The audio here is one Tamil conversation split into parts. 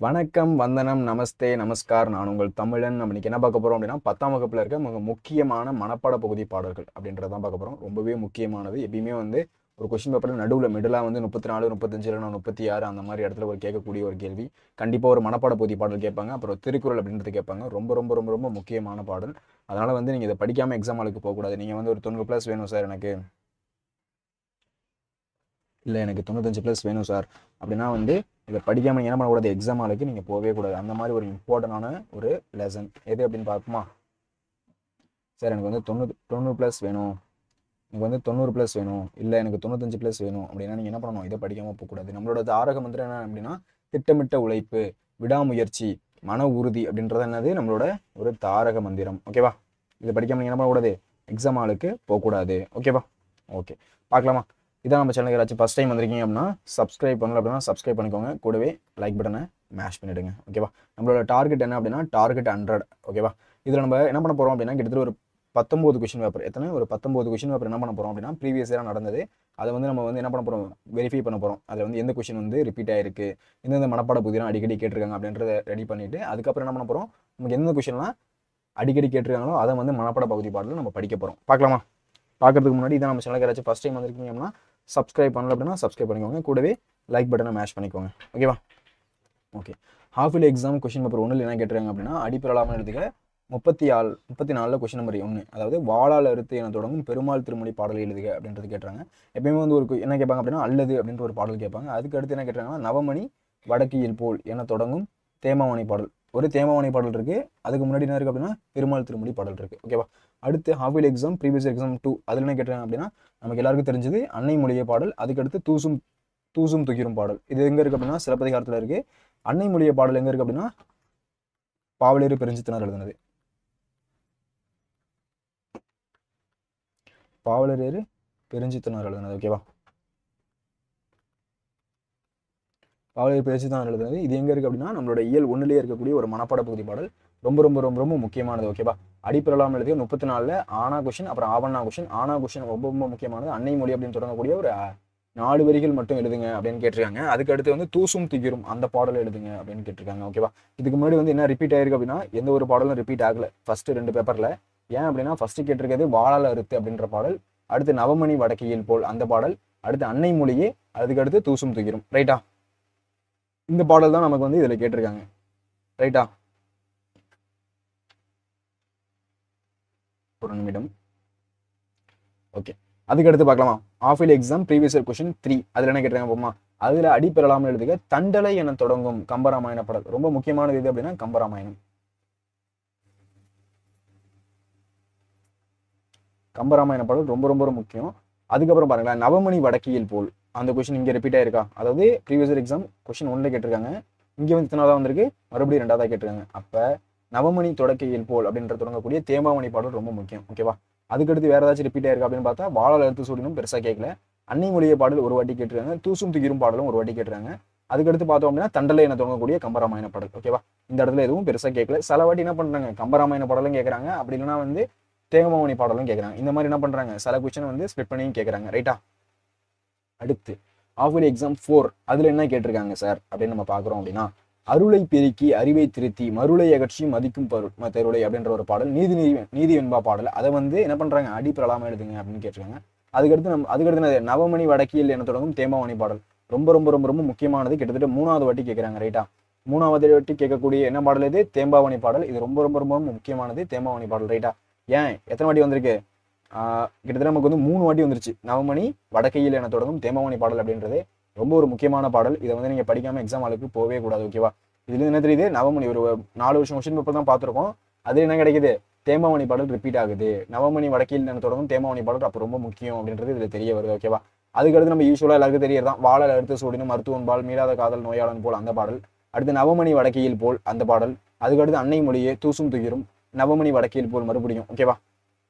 வணக்கம், வந்தனம், நமஸ்தே, நமஸ்கார். நான் உங்கள் தமிழன். நம்ம இன்னைக்கு என்ன பார்க்க போறோம் அப்படின்னா, 10ஆம் வகுப்புல இருக்க மிக முக்கியமான மனப்பாட பகுதி பாடல்கள் அப்படின்றதான் பார்க்க போறோம். ரொம்பவே முக்கியமானது. எப்பயுமே வந்து ஒரு கொஸ்டின் பேப்பர்ல நடுவில் மிடிலா வந்து 34, 35 இல்லைன்னா 36 அந்த மாதிரி இடத்துல ஒரு கேட்கக்கூடிய ஒரு கேள்வி. கண்டிப்பா ஒரு மனப்பாட பகுதி பாடல் கேட்பாங்க. அப்புறம் திருக்குறள் அப்படின்றது கேட்பாங்க. ரொம்ப ரொம்ப ரொம்ப ரொம்ப முக்கியமான பாடல். அதனால வந்து நீங்க இதை படிக்காம எக்ஸாம் ஹாலுக்கு போகக்கூடாது. நீங்க வந்து ஒரு 90+ வேணும் சார் எனக்கு, இல்லை எனக்கு 95+ வேணும் சார் அப்படின்னா வந்து இதை படிக்காமல் நீங்கள் என்ன பண்ணக்கூடாது, எக்ஸாம் ஹாலுக்கு நீங்கள் போகவே கூடாது. அந்த மாதிரி ஒரு இம்பார்ட்டண்டான ஒரு லெசன் எது அப்படின்னு பார்ப்போமா? சார் எனக்கு வந்து 90+ வேணும், எனக்கு வந்து 90+ வேணும், இல்லை எனக்கு 95+ வேணும் அப்படின்னா நீங்கள் என்ன பண்ணணும், இதை படிக்காமல் போகக்கூடாது. நம்மளோட தாரக மந்திரம் என்ன அப்படின்னா, திட்டமிட்ட உழைப்பு, விடாமுயற்சி, மன உறுதி அப்படின்றது என்னது நம்மளோட ஒரு தாரக மந்திரம். ஓகேவா? இதை படிக்காமல் நீங்கள் என்ன பண்ணக்கூடாது, எக்ஸாம் ஹாலுக்கு போகக்கூடாது. ஓகேவா? ஓகே, பார்க்கலாமா? இதான் நம்ம சேனலுக்கு யாராச்சும் ஃபஸ்ட் டைம் வந்திருக்கீங்க அப்படின்னா சப்ஸ்கிரைப் பண்ணல அப்படின்னா சப்ஸ்கிரைப் பண்ணிக்கோங்க. கூடவே லைக் பட்டனை மேஷ் பண்ணிவிடுங்க. ஓகேவா? நம்மளோட டார்கெட் என்ன அப்படின்னா டார்கெட் 100. ஓகேவா? இதில் நம்ம என்ன பண்ண போகிறோம் அப்படின்னா, கிட்டத்தட்ட ஒரு 19 கொஷின் பேப்பர். எத்தனை? ஒரு 19 கொஷின் பேப்பர் என்ன பண்ண போகிறோம் அப்படின்னா, ப்ரீவியஸ் இயராக நடந்தது அதை வந்து நம்ம வந்து என்ன பண்ண போகிறோம், வெரிஃபை பண்ண போகிறோம். அதில் வந்து எந்த கொஷின் வந்து ரிப்பீட் ஆயிருக்கு, எந்தெந்த மனப்பாட பகுதியெல்லாம் அடிக்கடி கேட்டிருக்காங்க அப்படின்றத ரெடி பண்ணிவிட்டு, அதுக்கப்புறம் என்ன பண்ண போகிறோம், நமக்கு எந்த கொஷின்லாம் அடிக்கடி கேட்டிருக்காங்களோ அதை வந்து மனப்பாட பகுதி பாடலில் நம்ம படிக்க போகிறோம். பார்க்கலாமா? பார்க்கறதுக்கு முன்னாடி இதான் நம்ம சேனலுக்கு யாராச்சும் ஃபஸ்ட் டைம் வந்திருக்கீங்க அப்படின்னா சப்ஸ்கிரைப் பண்ணல அப்படின்னா சப்ஸ்கிரைப் பண்ணிக்கோங்க. கூடவே லைக் பட்டனை மேஷ் பண்ணிக்கோங்க. ஓகேவா? Okay, half yearly exam question paper 1 என்ன கேட்டிருக்காங்க அப்படின்னா, அடிப்பெறலாமல் எழுதுக 34 கொஸ்டின் நம்பர் 1, அதாவது வாளால் அறுத்து என தொடங்கும் பெருமாள் திருமொழி பாடல் எழுதுக அப்படின்றது கேட்டுறாங்க. எப்பயுமே வந்து ஒரு என்ன கேட்பாங்க அப்படின்னா, அல்லது அப்படின்ற ஒரு பாடல் கேட்பாங்க. அதுக்கு அடுத்து என்ன கேட்டாங்கன்னா, நவமணி வடக்கியில் போல் என தொடங்கும் தேமாவணி பாடல். ஒரு தேமாவணி பாடல் இருக்குது. அதுக்கு முன்னாடி என்ன இருக்குது அப்படின்னா, பெருமாள் திருமொழி பாடல் இருக்குது. ஓகேவா? அடுத்து half yearly exam previous exam 2 அதில் என்ன கேட்டாங்க அப்படின்னா, நமக்கு எல்லாருக்கும் தெரிஞ்சது அன்னை மொழியை பாடல். அதுக்கடுத்து தூசும் துகிரும் பாடல். இது எங்கே இருக்குது அப்படின்னா, சிலப்பதிகாரத்தில் இருக்குது. அன்னை மொழியை பாடல் எங்கே இருக்குது அப்படின்னா, பாவலேறு பெருஞ்சித்தனார் எழுதுனது. பாவலரேறு பெருஞ்சித்தனார் எழுதுனது. ஓகேவா? பாவலேறு பெருஞ்சித்தனார் எழுதுனது. இது எங்கே இருக்குது அப்படின்னா, நம்மளோட இயல் 1லேயே இருக்கக்கூடிய ஒரு மனப்பாட பகுதி பாடல். ரொம்ப ரொம்ப ரொம்ப ரொம்ப முக்கியமானது. ஓகேவா? அடிப்பெறலாம் எழுதிய 34 ஆனா கொஷின், அப்புறம் ஆவண்ணா கொஷின். ஆனா கொஷின் ரொம்ப ரொம்ப முக்கியமானது. அன்னை மொழி அப்படின்னு தொடங்கக்கூடிய ஒரு 4 வரிகள் மட்டும் எழுதுங்க அப்படின்னு கேட்டிருக்காங்க. அதுக்கு அடுத்து வந்து தூசும் திகிரும் அந்த பாடலை எழுதுங்க அப்படின்னு கேட்டிருக்காங்க. ஓகேவா? இதுக்கு முன்னாடி வந்து என்ன ரிப்பீட் ஆயிருக்கு அப்படின்னா, எந்த ஒரு பாடலும் ரிப்பீட் ஆகல ஃபர்ஸ்ட் 2 பேப்பர்ல. ஏன் அப்படின்னா, ஃபர்ஸ்ட் கேட்டிருக்கிறது வாழால் அறுத்து அப்படின்ற பாடல், அடுத்து நவமணி வடக்கியில் போல் அந்த பாடல், அடுத்து அன்னை மொழியே, அதுக்கு அடுத்து தூசும் துகிரும். ரைட்டா? இந்த பாடல் தான் நமக்கு வந்து இதில் கேட்டிருக்காங்க. ரைட்டா? ஒரு நிமிடம். ஓகே, அதுக்கு அடுத்து பார்க்கலாமா? Half yearly exam previous year question 3 அதில் என்ன கேட்டிருக்காங்க போமா? அதில் அடிப்பெறலாமல் எழுதுக தண்டலை என தொடங்கும் கம்பராமாயண பாடல். ரொம்ப முக்கியமானது எது அப்படின்னா, கம்பராமாயணம். கம்பராமாயண பாடல் ரொம்ப ரொம்ப முக்கியம். அதுக்கப்புறம் பாருங்களேன், நவமணி வடக்கியில் போல் அந்த கொஸ்டின் இங்கே ரிப்பீட் ஆயிருக்கா? அதாவது ப்ரீவியஸ் இயர் எக்ஸாம் கொஸ்டின் 1 கேட்டிருக்காங்க, இங்கே வந்து இத்தனாவதாக வந்திருக்கு, மறுபடியும் 2ஆவதாக கேட்டிருக்காங்க. அப்போ நவமணி தொடக்கையில் போல் அப்படின்ற தொடங்கக்கூடிய தேமாமணி பாடல் ரொம்ப முக்கியம். ஓகேவா? அதுக்கடுத்து வேற ஏதாச்சும் ரிப்பீட் ஆயிருக்கு அப்படின்னு பார்த்தா, வாழால் அறுத்து சூடினும் பெருசாக கேட்கல. அன்னை மொழியை பாடல் ஒரு வாட்டி கேட்டிருக்காங்க, தூசும் துகிரும் பாடலும் ஒரு வாட்டி கேட்டிருக்காங்க. அதுக்கடுத்து பார்த்தோம் அப்படின்னா, தண்டலை என தொடங்கக்கூடிய கம்பராமாயண பாடல். ஓகேவா? இந்த இடத்துல எதுவும் பெருசாக கேட்கல. சில வாட்டி என்ன பண்ணுறாங்க, கம்பராமாயண பாடலும் கேட்குறாங்க, அப்படி இல்லைன்னா வந்து தேகமாவணி பாடலும் கேட்குறாங்க. இந்த மாதிரி என்ன பண்ணுறாங்க, சில கொஸ்டின் வந்து ஸ்பிளிட் பண்ணியும் கேட்குறாங்க. ரைட்டா? அடுத்து ஹாஃப் இயர்லி எக்ஸாம் 4 அதில் என்ன கேட்டிருக்காங்க சார் அப்படின்னு நம்ம பார்க்குறோம் அப்படின்னா, அருளை பெருக்கி அறிவை திருத்தி மருளை அகற்றி மதிக்கும் தெருளை அப்படின்ற ஒரு பாடல், நீதி வெண்பா பாடல். அதை வந்து என்ன பண்ணுறாங்க, அடிப்பெறலாமல் எழுதுங்க அப்படின்னு கேட்டிருக்காங்க. அதுக்கடுத்து நவமணி வடக்கியில் என தொடங்கும் தேமாவணி பாடல். ரொம்ப ரொம்ப ரொம்ப ரொம்ப முக்கியமானது. கிட்டத்தட்ட 3ஆவது வாட்டி கேட்குறாங்க. ரைட்டா? 3ஆவது வாட்டி கேட்கக்கூடிய என்ன பாடல் இது? தேம்பாவணி பாடல். இது ரொம்ப ரொம்ப ரொம்ப முக்கியமானது, தேம்பாவணி பாடல். ரைட்டா? ஏன் எத்தனை வாட்டி வந்திருக்கு? கிட்டத்தட்ட நமக்கு வந்து 3 வாட்டி வந்துருச்சு. நவமணி வடக்கையில் என தொடங்கும் தேமாவணி பாடல் அப்படின்றது ரொம்ப ஒரு முக்கியமான பாடல். இதை வந்து நீங்கள் படிக்காமல் எக்ஸாம் ஹாலுக்கு போகவே கூடாது. ஓகேவா? இதுல என்ன தெரியுது, நவமணி ஒரு 4 வருஷம் கொஸ்டின் பேப்பர் தான் பார்த்துருக்கோம். அது என்ன கிடைக்குது, தேமாவணி பாடல் ரிப்பீட் ஆகுது. நவமணி வடக்கில் என தொடங்கும் தேமாவணி பாடல் அப்போ ரொம்ப முக்கியம் அப்படின்றது இதில் தெரிய வருது. ஓகேவா? அதுக்கடுத்து நம்ம யூஸ்வலாக எல்லாருக்கும் தெரியறதான், வாழல் அறுத்து சூடினும் மருத்துவன் பால் மீளாத காதல் நோயாளன் போல் அந்த பாடல். அடுத்து நவமணி வடக்கையில் போல் அந்த பாடல். அதுக்கடுத்து அன்னை மொழியே, தூசும் துகிரும், நவமணி வடக்கையில் போல் மறுபடியும். ஓகேவா?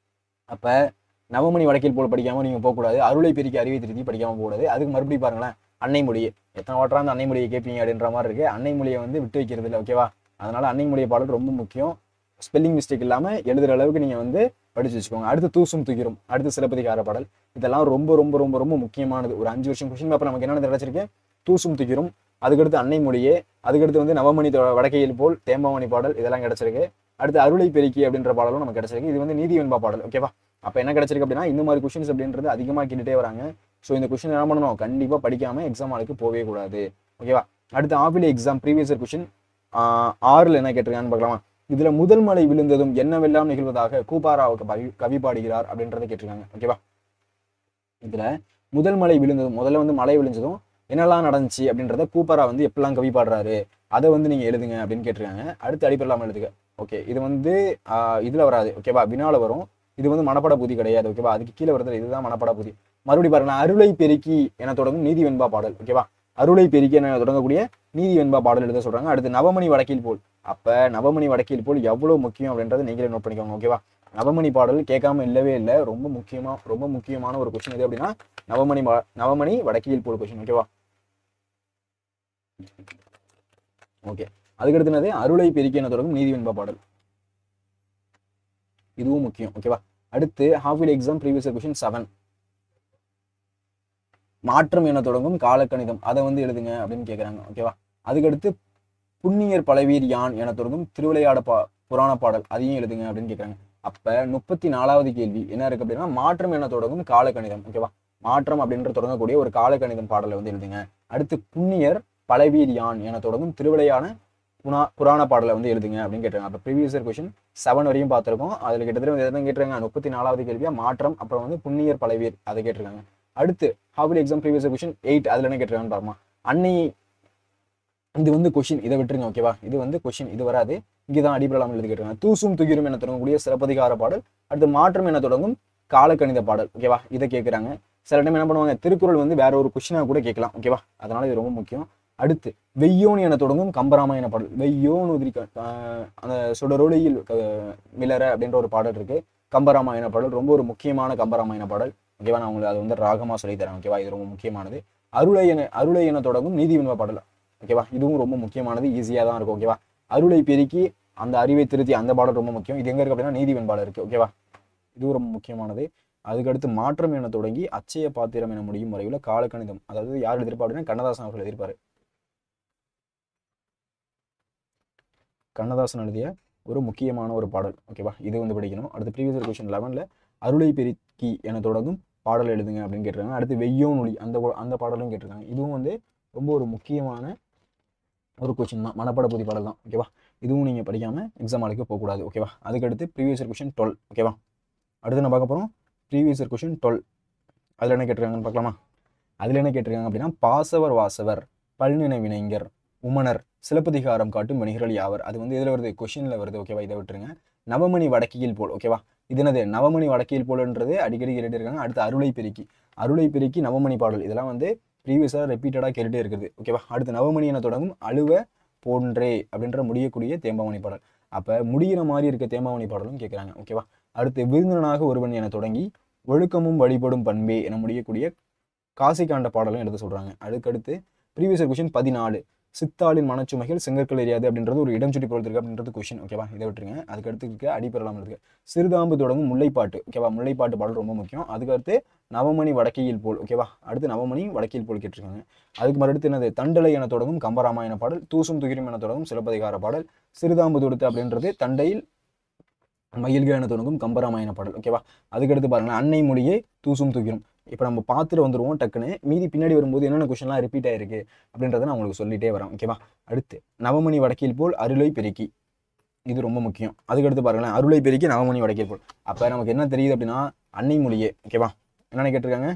அப்போ நவமணி வடக்கில் போல் படிக்காமல் நீங்கள் போகக்கூடாது. அருளை பெருக்கி அறிவை திருத்தி படிக்காமல் போகக்கூடாது. அதுக்கு மறுபடியும் பாருங்களேன், அன்னை மொழியை எத்தனை வாட்டரா அந்த அன்னை மொழியை கேட்பீங்க அப்படின்ற மாதிரி இருக்குது. அன்னை மொழியை வந்து விட்டு வைக்கிறது இல்லை. ஓகேவா? அதனால அன்னை மொழியை பாடல் ரொம்ப முக்கியம். ஸ்பெல்லிங் மிஸ்டேக் இல்லாமல் எழுதுகிற அளவுக்கு நீங்கள் வந்து படித்து வச்சுக்கோங்க. அடுத்து தூசும் துகிரும், அடுத்து சிலப்பதிகார பாடல். இதெல்லாம் ரொம்ப ரொம்ப ரொம்ப ரொம்ப முக்கியமானது. ஒரு 5 வருஷம் கொஸ்டின் பேப்பர் நமக்கு என்னென்ன கிடச்சிருக்கு, தூசும் துகிரும், அதுக்கடுத்து அன்னை மொழியே, அதுக்கடுத்து வந்து நவமணி வடக்கையில் போல் தேம்பாவணி பாடல் இதெல்லாம் கிடைச்சிருக்கு. அடுத்து அருளை பெருக்கி அப்படின்ற பாடலும் நமக்கு கிடைச்சிருக்கு. இது வந்து நீதி வெண்பா பாடல். ஓகேவா? அப்போ என்ன கிடைச்சிருக்கு அப்படின்னா இந்த மாதிரி கொஸ்டின்ஸ் அப்படின்றது அதிகமாக கேட்டுட்டே வராங்க. ஸோ இந்த கொஸ்டின் என்ன பண்ணணும், கண்டிப்பாக படிக்காம எக்ஸாம் ஹாலுக்கு போகவே கூடாது. ஓகேவா? அடுத்து ஆஃபிலி எக்ஸாம் ப்ரீவியஸ் இயர் கொஸ்டின் 6ல் என்ன கேட்டிருக்கான்னு பார்க்கலாமா? இதுல முதல் மழை விழுந்ததும் என்னவெல்லாம் நிகழ்வதாக கூப்பாராவுக்கு கவி பாடுகிறார் அப்படின்றத கேட்டிருக்காங்க. ஓகேவா? இதுல முதல் மழை விழுந்ததும், முதல்ல வந்து மழை விழுந்ததும் என்னெல்லாம் நடந்துச்சு அப்படின்றத கூப்பாரா வந்து எப்பெல்லாம் கவி பாடுறாரு அதை வந்து நீங்க எழுதுங்க அப்படின்னு கேட்டிருக்காங்க. அடுத்து அடிப்பெல்லாம் எழுதுங்க. ஓகே, இது வந்து இதுல வராது. ஓகேவா? வினால வரும். இது வந்து மனப்பட புதி கிடையாது. ஓகேவா? அதுக்கு கீழே வருது, இதுதான் மனப்பட புதி. மறுபடியும் பாருங்க, அருளை பெருக்கி என தொடங்கும் நீதி வெண்பா பாடல். ஓகேவா? அருளை பெருக்கி என தொடங்கக்கூடிய நீதி வெண்பா பாடல் எழுத சொல்றாங்க. அடுத்து நவமணி வடக்கில் போல். அப்ப நவமணி வடக்கில் போல் எவ்வளவு முக்கியம் அப்படின்றத நீங்களே நோட் பண்ணிக்கோங்க. ஓகேவா? நவமணி பாடல் கேட்காம இல்லவே இல்லை. ரொம்ப முக்கியமான ஒரு கொஸ்டின் எது அப்படின்னா நவமணி வடக்கில் போல் கொஸ்டின். ஓகேவா? ஓகே, அதுக்கடுத்து என்னது, அருளை பெருக்கி என தொடங்கும் நீதி வெண்பா பாடல். இதுவும் முக்கியம். ஓகேவா? அடுத்து half yearly exam previous year question 7, மாற்றம் என தொடங்கும் காலக்கணிதம் அதை வந்து எழுதுங்க அப்படின்னு கேட்குறாங்க. ஓகேவா? அதுக்கடுத்து புண்ணியர் பலவீர் யான் என தொடங்கும் திருவிளையாட புராண பாடல் அதையும் எழுதுங்க அப்படின்னு கேட்குறாங்க. அப்ப 34வது கேள்வி என்ன இருக்கு அப்படின்னா மாற்றம் என தொடங்கும் காலக்கணிதம். ஓகேவா? மாற்றம் அப்படின்ற தொடங்கக்கூடிய ஒரு காலக்கணிதம் பாடலை வந்து எழுதுங்க. அடுத்து புண்ணியர் பலவீர் யான் என தொடங்கும் திருவிளையாட புராண பாடலை வந்து எழுதுங்க அப்படின்னு கேட்டாங்க. அப்போ ப்ரீவியஸ் இயர் கொஸ்டின் 7 வரையும் பார்த்துருக்கோம். அதில் கிட்டத்தட்ட எதாவது கேட்டிருக்காங்க 34வது கேள்வியா மாற்றம், அப்புறம் வந்து புண்ணியர் பலவீர் அதை கேட்டிருக்காங்க. அடுத்து half exam previous year question 8 அதில் என்ன கேட்டிருக்காங்கன்னு பாருமா. அன்னை, இது வந்து கொஸ்டின், இதை விட்டுருங்க. ஓகேவா? இது வந்து கொஸ்டின், இது வராது. இங்கே தான் அடிப்படையில் எழுதி கேட்டிருக்காங்க. தூசும் துகிரும் என தொடங்கக்கூடிய சிலப்பதிகார பாடல், அடுத்து மாற்றம் என தொடங்கும் காலக்கணித பாடல். ஓகேவா? இதை கேட்குறாங்க. சில டைம் என்ன பண்ணுவாங்க, திருக்குறள் வந்து வேற ஒரு கொஸ்டினாக கூட கேட்கலாம். ஓகேவா? அதனால இது ரொம்ப முக்கியம். அடுத்து வெய்யோன் என தொடங்கும் கம்பராமாயண பாடல். வெய்யோன் உதிரி அந்த சுடரொளியில் மிளற அப்படின்ற ஒரு பாடல் இருக்கு. கம்பராமாயண பாடல் ரொம்ப ஒரு முக்கியமான கம்பராமாயண பாடல். ஓகேவா? நான் உங்களுக்கு அது வந்து ராகமா சொல்லித்தரேன். ஓகேவா? இது ரொம்ப முக்கியமானது. அருளை என தொடங்கும் நீதி வெண்பா பாடல். ஓகேவா? இதுவும் ரொம்ப முக்கியமானது, ஈஸியாக தான் இருக்கும். ஓகேவா? அருளை பெருக்கி அந்த அறிவை திருத்தி அந்த பாடல் ரொம்ப முக்கியம். இது எங்க இருக்கு அப்படின்னா நீதி வெண்பால இருக்கு. ஓகேவா? இதுவும் ரொம்ப முக்கியமானது. அதுக்கடுத்து மாற்றம் என தொடங்கி அச்சய பாத்திரம் என முடியும் வரையுள்ள காலக்கணிதம், அதாவது யார் எழுதியிருப்பா அப்படின்னா கண்ணதாசன் அவர்கள் எழுதியிருப்பாரு. கண்ணதாசன் எழுதிய ஒரு முக்கியமான ஒரு பாடல். ஓகேவா? இது வந்து படிக்கணும். அடுத்து ப்ரீவியஸ் இயர் கொஸ்டின் 11ல் அருளை பெருக்கி என தொடங்கும் பாடல் எழுதுங்க அப்படின்னு கேட்டிருக்காங்க. அடுத்து வெய்யோன் ஒளி அந்த பாடலும் கேட்டிருக்காங்க. இதுவும் வந்து ரொம்ப ஒரு முக்கியமான ஒரு கொஸ்டின் தான், மனப்பட புதி பாடல் தான். ஓகேவா? இதுவும் நீங்கள் படிக்காமல் எக்ஸாம் ஹாலுக்கு போகக்கூடாது. ஓகேவா? அதுக்கடுத்து ப்ரீவியஸ் இயர் கொஸ்டின் 12. ஓகேவா? அடுத்து நான் பார்க்க போகிறோம் ப்ரீவியஸ் இயர் கொஸ்டின் 12. அதில் என்ன கேட்டிருக்காங்கன்னு பார்க்கலாமா? அதில் என்ன கேட்டிருக்காங்க அப்படின்னா பாசவர் வாசவர் பல்நினை வினைஞர் உமனர் சிலப்பதிகாரம் காட்டும் வணிகர்கள் யாவர். அது வந்து இதில் வருது, கொஸ்டினில் வருது. ஓகேவா? இதை விட்டுருங்க. நவமணி வடக்கியில் போல். ஓகேவா? இது என்னது, நவமணி வடக்கியில் போல்ன்றது அடிக்கடி கேட்டுட்டு இருக்காங்க. அடுத்து அருளை பெருக்கி நவமணி பாடல், இதெல்லாம் வந்து ப்ரீவியஸாக ரிப்பீட்டடாக கேட்டுகிட்டே இருக்குது. ஓகேவா? அடுத்து நவமணி என தொடங்கும் அழுவ போன்றே அப்படின்ற முடியக்கூடிய தேம்பாவணி பாடல். அப்போ முடிகிற மாதிரி இருக்க தேம்பாவணி பாடலும் கேட்குறாங்க. ஓகேவா? அடுத்து விருந்தினனாக ஒருவன் என தொடங்கி ஒழுக்கமும் வழிபடும் பண்பே என முடியக்கூடிய காசிகாண்ட பாடலும் எழுத சொல்கிறாங்க. அதுக்கடுத்து ப்ரீவியஸ் இயர் கொஸ்டின் 14 சித்தாளின் மனச்சுமைகள் செங்கற்கள் எரியாது அப்படின்றது ஒரு இடம் சுட்டி பொறுத்திருக்கு அப்படின்றது கொஸ்டின். ஓகேவா? இதை விட்டுருங்க. அதுக்கடுத்து இருக்க அடிப்பெறலாம் இருக்கு. சிறுதாம்பு தொடங்கும் முல்லைப்பாட்டு. ஓகேவா? முல்லைப்பாட்டு பாடல் ரொம்ப முக்கியம். அதுக்கடுத்து நவமணி வடக்கையில் போல். ஓகேவா? அடுத்து நவமணி வடக்கையில் போல் கேட்டிருக்காங்க. அதுக்கு மறுத்து என்னது, தண்டலை என தொடங்கும் கம்பராமாயண பாடல், தூசும் துகிரும் என தொடங்கும் சிலப்பதிகார பாடல், சிறுதாம்பு தொடுத்து அப்படின்றது தண்டையில் மயில்க என தொடங்கும் கம்பராமாயண பாடல். ஓகேவா? அதுக்கடுத்து பாருங்களேன், அன்னை மொழியே தூசும் துகிரும். இப்போ நம்ம பார்த்துட்டு வந்துடுவோம் டக்குன்னு, மீதி பின்னாடி வரும்போது என்னென்ன கொஸ்டின்லாம் ரிப்பீட் ஆயிருக்கு அப்படின்றத நான் உங்களுக்கு சொல்லிட்டே வரேன். ஓகேவா? அடுத்து நவமணி வடக்கில் போல் அருளை பெருக்கி, இது ரொம்ப முக்கியம். அதுக்கடுத்து பாருங்களேன், அருளை பெருக்கி நவமணி வடக்கில் போல். அப்போ நமக்கு என்ன தெரியுது அப்படின்னா அன்னை மொழியே. ஓகேவா? என்னென்ன கேட்டிருக்காங்க,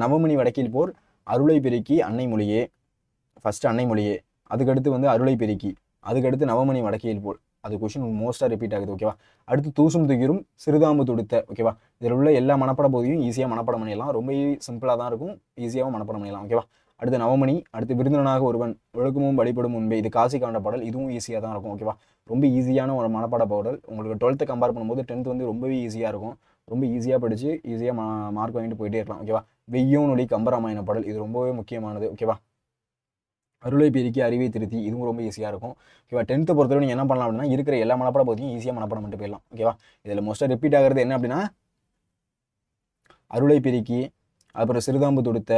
நவமணி வடக்கில் போல் அருளை பெருக்கி அன்னை மொழியே, ஃபர்ஸ்ட் அன்னை மொழியே, அதுக்கடுத்து வந்து அருளை பெருக்கி, அதுக்கடுத்து நவமணி வடக்கையில் போல். அது கொஸ்டின் மோஸ்ட்டாக ரிப்பீட் ஆகுது. ஓகேவா? அடுத்து தூசும் துகிரும் சிறுதாம்பு தொடுத்த. ஓகேவா? இதில் உள்ள எல்லா மனப்பட பகுதியும் ஈஸியாக மனப்படம் பண்ணிடலாம். ரொம்ப சிம்பிளாக தான் இருக்கும், ஈஸியாகவும் மனப்படம் பண்ணிடலாம். ஓகேவா? அடுத்து நவமணி, அடுத்து விருந்தினனாக ஒருவன் ஒழுக்கமும் வழிபடும் முன்பே, இது காசிகாண்ட பாடல், இதுவும் ஈஸியாக தான் இருக்கும். ஓகேவா? ரொம்ப ஈஸியான ஒரு மனப்பட பாடல். உங்களுக்கு 12th கம்பேர் பண்ணும்போது 10th வந்து ரொம்பவே ஈஸியாக இருக்கும். ரொம்ப ஈஸியாக படித்து ஈஸியாக மார்க் வாங்கிட்டு போயிட்டே இருக்கலாம். ஓகேவா? வெய்யோன் ஒளி கம்பராமாயண பாடல், இது ரொம்பவே முக்கியமானது. ஓகேவா? அருளை பெருக்கி அறிவை திருத்தி, இதுவும் ரொம்ப ஈஸியாக இருக்கும். ஓகேவா? 10th பொறுத்தவரை நீங்கள் என்ன பண்ணலாம் அப்படின்னா இருக்கிற எல்லா மனப்பட பகுதியும் ஈஸியாக மனப்படம் பண்ணிட்டு போயிடலாம். ஓகேவா? இதில் மோஸ்ட்டாக ரிப்பீட் ஆகிறது என்ன அப்படின்னா அருளை பெருக்கி, அப்புறம் சிறுதாம்பு தொடுத்த,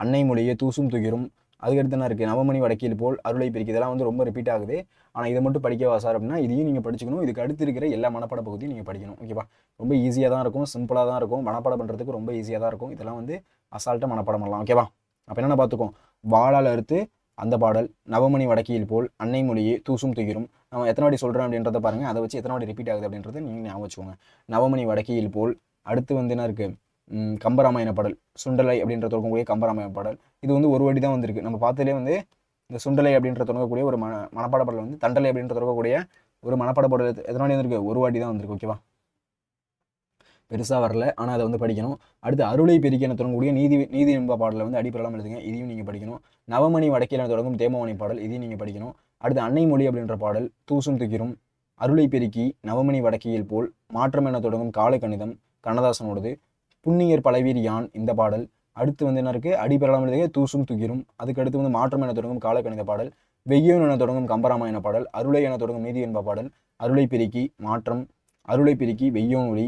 அன்னை மொழியே, தூசும் துகிரும், அதுக்கடுத்து என்ன இருக்குது, நவமணி வடக்கில் போல், அருளை பெருக்கி. இதெல்லாம் வந்து ரொம்ப ரிப்பீட் ஆகுது. ஆனால் இதை மட்டும் படிக்கவா சார் அப்படின்னா, இதையும் நீங்கள் படிச்சுக்கணும். இதுக்கு அடுத்து இருக்கிற எல்லா மனப்பாட பகுதியும் நீங்கள் படிக்கணும். ஓகேவா? ரொம்ப ஈஸியாக தான் இருக்கும், சிம்பிளாக தான் இருக்கும், மனப்பாடம் பண்ணுறதுக்கு ரொம்ப ஈஸியாக தான் இருக்கும். இதெல்லாம் வந்து அசால்ட்டாக மனப்பாடம் பண்ணலாம். ஓகேவா? அப்போ என்னென்ன பார்த்துக்கோம், வாளால் அறுத்து அந்த பாடல், நவமணி வடக்கியில் போல், அன்னை மொழியே, தூசும் துகிரும். நம்ம எத்தனை வாட்டி சொல்கிறேன் அப்படின்றத பாருங்கள், அதை வச்சு எத்தனை வாட்டி ரிப்பீட் ஆகுது அப்படின்றத நீங்கள் ஞாபகம் வச்சுக்கோங்க. நவமணி வடக்கியில் போல், அடுத்து வந்து என்ன இருக்குது, கம்பராமாயண பாடல், சுண்டலை அப்படின்ற தொடங்கக்கூடிய கம்பராமாயண பாடல். இது வந்து ஒரு வாட்டி தான் வந்திருக்கு. நம்ம பார்த்ததுலேயே வந்து இந்த சுண்டலை அப்படின்ற தொடங்கக்கூடிய ஒரு மனப்பாட பாடல் வந்து தண்டலை அப்படின்ற தொடங்கக்கூடிய ஒரு மனப்பாட பாடல் எத்தனை வாட்டி வந்திருக்கு, ஒரு வாட்டி தான் வந்திருக்கு. ஓகேவா? பெருசாக வரல, ஆனால் அதை வந்து படிக்கணும். அடுத்து அருளை பெருக்கி என தொடங்கக்கூடிய நீதி என்ப பாடலை வந்து அடிப்படையெல்லாம் எழுதுங்க, இதையும் நீங்கள் படிக்கணும். நவமணி வடக்கில் என தொடங்கும் தேமவனி பாடல், இதையும் நீங்கள் படிக்கணும். அடுத்து அன்னை மொழி அப்படின்ற பாடல், தூசும் துகிரும், அருளை பெருக்கி, நவமணி வடக்கியில் போல், மாற்றம் என தொடங்கும் காலை கணிதம், கண்ணதாசனோடது, புண்ணியர் பலவீர் யான் இந்த பாடல். அடுத்து வந்து என்ன இருக்குது, அடிப்படையெல்லாம் எழுதுங்க, தூசும் துகிரும். அதுக்கு அடுத்து வந்து மாற்றம் என தொடங்கும் காலை கணித பாடல், வெய்யோன் என தொடங்கும் கம்பராமாயண பாடல், அருளை என தொடங்கும் நீதி என்ப பாடல், அருளை பெருக்கி, மாற்றம், அருளை பெருக்கி, வெய்யோன் ஒளி,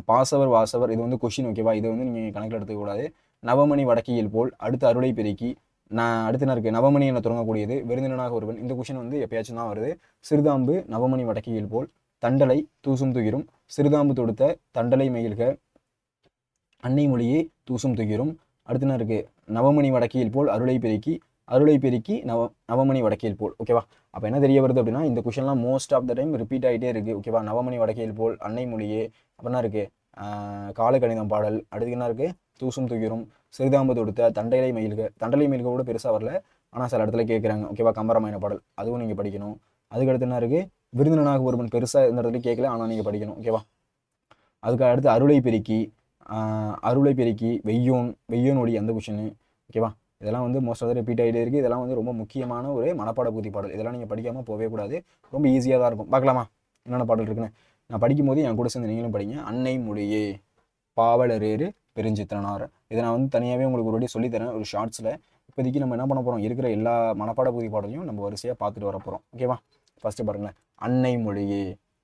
பாசவர் வாசவர். இது வந்து கொஷின். ஓகேவா? இதை வந்து நீங்கள் கணக்கில் எடுத்துக்கூடாது. நவமணி வடக்கியில் போல், அடுத்து அருளை பெருக்கி, அடுத்து என்ன இருக்குது, நவமணி என தொடங்கக்கூடியது, விருந்தினனாக ஒருவன். இந்த கொஷின் வந்து எப்பயாச்சும் தான் வருது. சிறுதாம்பு, நவமணி வடக்கியில் போல், தண்டலை, தூசும் துகிரும், சிறுதாம்பு தொடுத்த, தண்டலை மயில்க, அன்னை மொழியே, தூசும் துகிரும். அடுத்து என்ன இருக்குது, நவமணி வடக்கியில் போல், அருளை பெருக்கி நவமணி வடக்கியில் போல். ஓகேவா? அப்போ என்ன தெரிய வருது அப்படின்னா, இந்த கொஷன்லாம் most of the time repeat ஆகிட்டே இருக்குது. ஓகேவா? நவமணி வடக்கியில் போல், அன்னை மொழியே, அப்படின்னா இருக்குது காலை கணிதம் பாடல். அடுத்து என்ன இருக்குது, தூசும் துகிரும், சிறுதாம்பு தொடுத்த, தண்டலை மயில்க கூட பெருசாக வரல, ஆனால் சில இடத்துல கேட்குறாங்க. ஓகேவா? கம்பராமாயண பாடல், அதுவும் நீங்கள் படிக்கணும். அதுக்கடுத்து என்ன இருக்குது, விருந்தினனாக ஒருவன், பெருசாக இந்த இடத்துல கேட்கல, ஆனால் நீங்கள் படிக்கணும். ஓகேவா? அதுக்கு அடுத்து அருளை பெருக்கி, வெய்யோன் ஒளி, அந்த கொஷின். ஓகேவா? இதெல்லாம் வந்து மோஸ்ட் ஆஃப் ரிப்பீட் ஆகிட்டே இருக்குது. இதெல்லாம் வந்து ரொம்ப முக்கியமான ஒரு மனப்பாட பூதி பாடல். இதெல்லாம் நீங்கள் படிக்காமல் போகவே கூடாது. ரொம்ப ஈஸியாக தான் இருக்கும். பார்க்கலாமா என்னென்ன பாடல் இருக்குன்னு? நான் படிக்கும்போது என் கூட சேர்ந்து நீங்களும் படிங்க. அன்னை மொழியே, பாவலரேறு பெருஞ்சித்திரனார். இதை நான் வந்து தனியாகவே உங்களுக்கு ஒரு வாட்டி சொல்லித்தரேன் ஒரு ஷார்ட்ஸில். இப்போதைக்கு நம்ம என்ன பண்ண போகிறோம், இருக்கிற எல்லா மனப்பாட பூதி பாடலையும் நம்ம வரிசையாக பார்த்துட்டு வர போகிறோம். ஓகேவா? ஃபஸ்ட்டு பாருங்களேன். அன்னை மொழியே,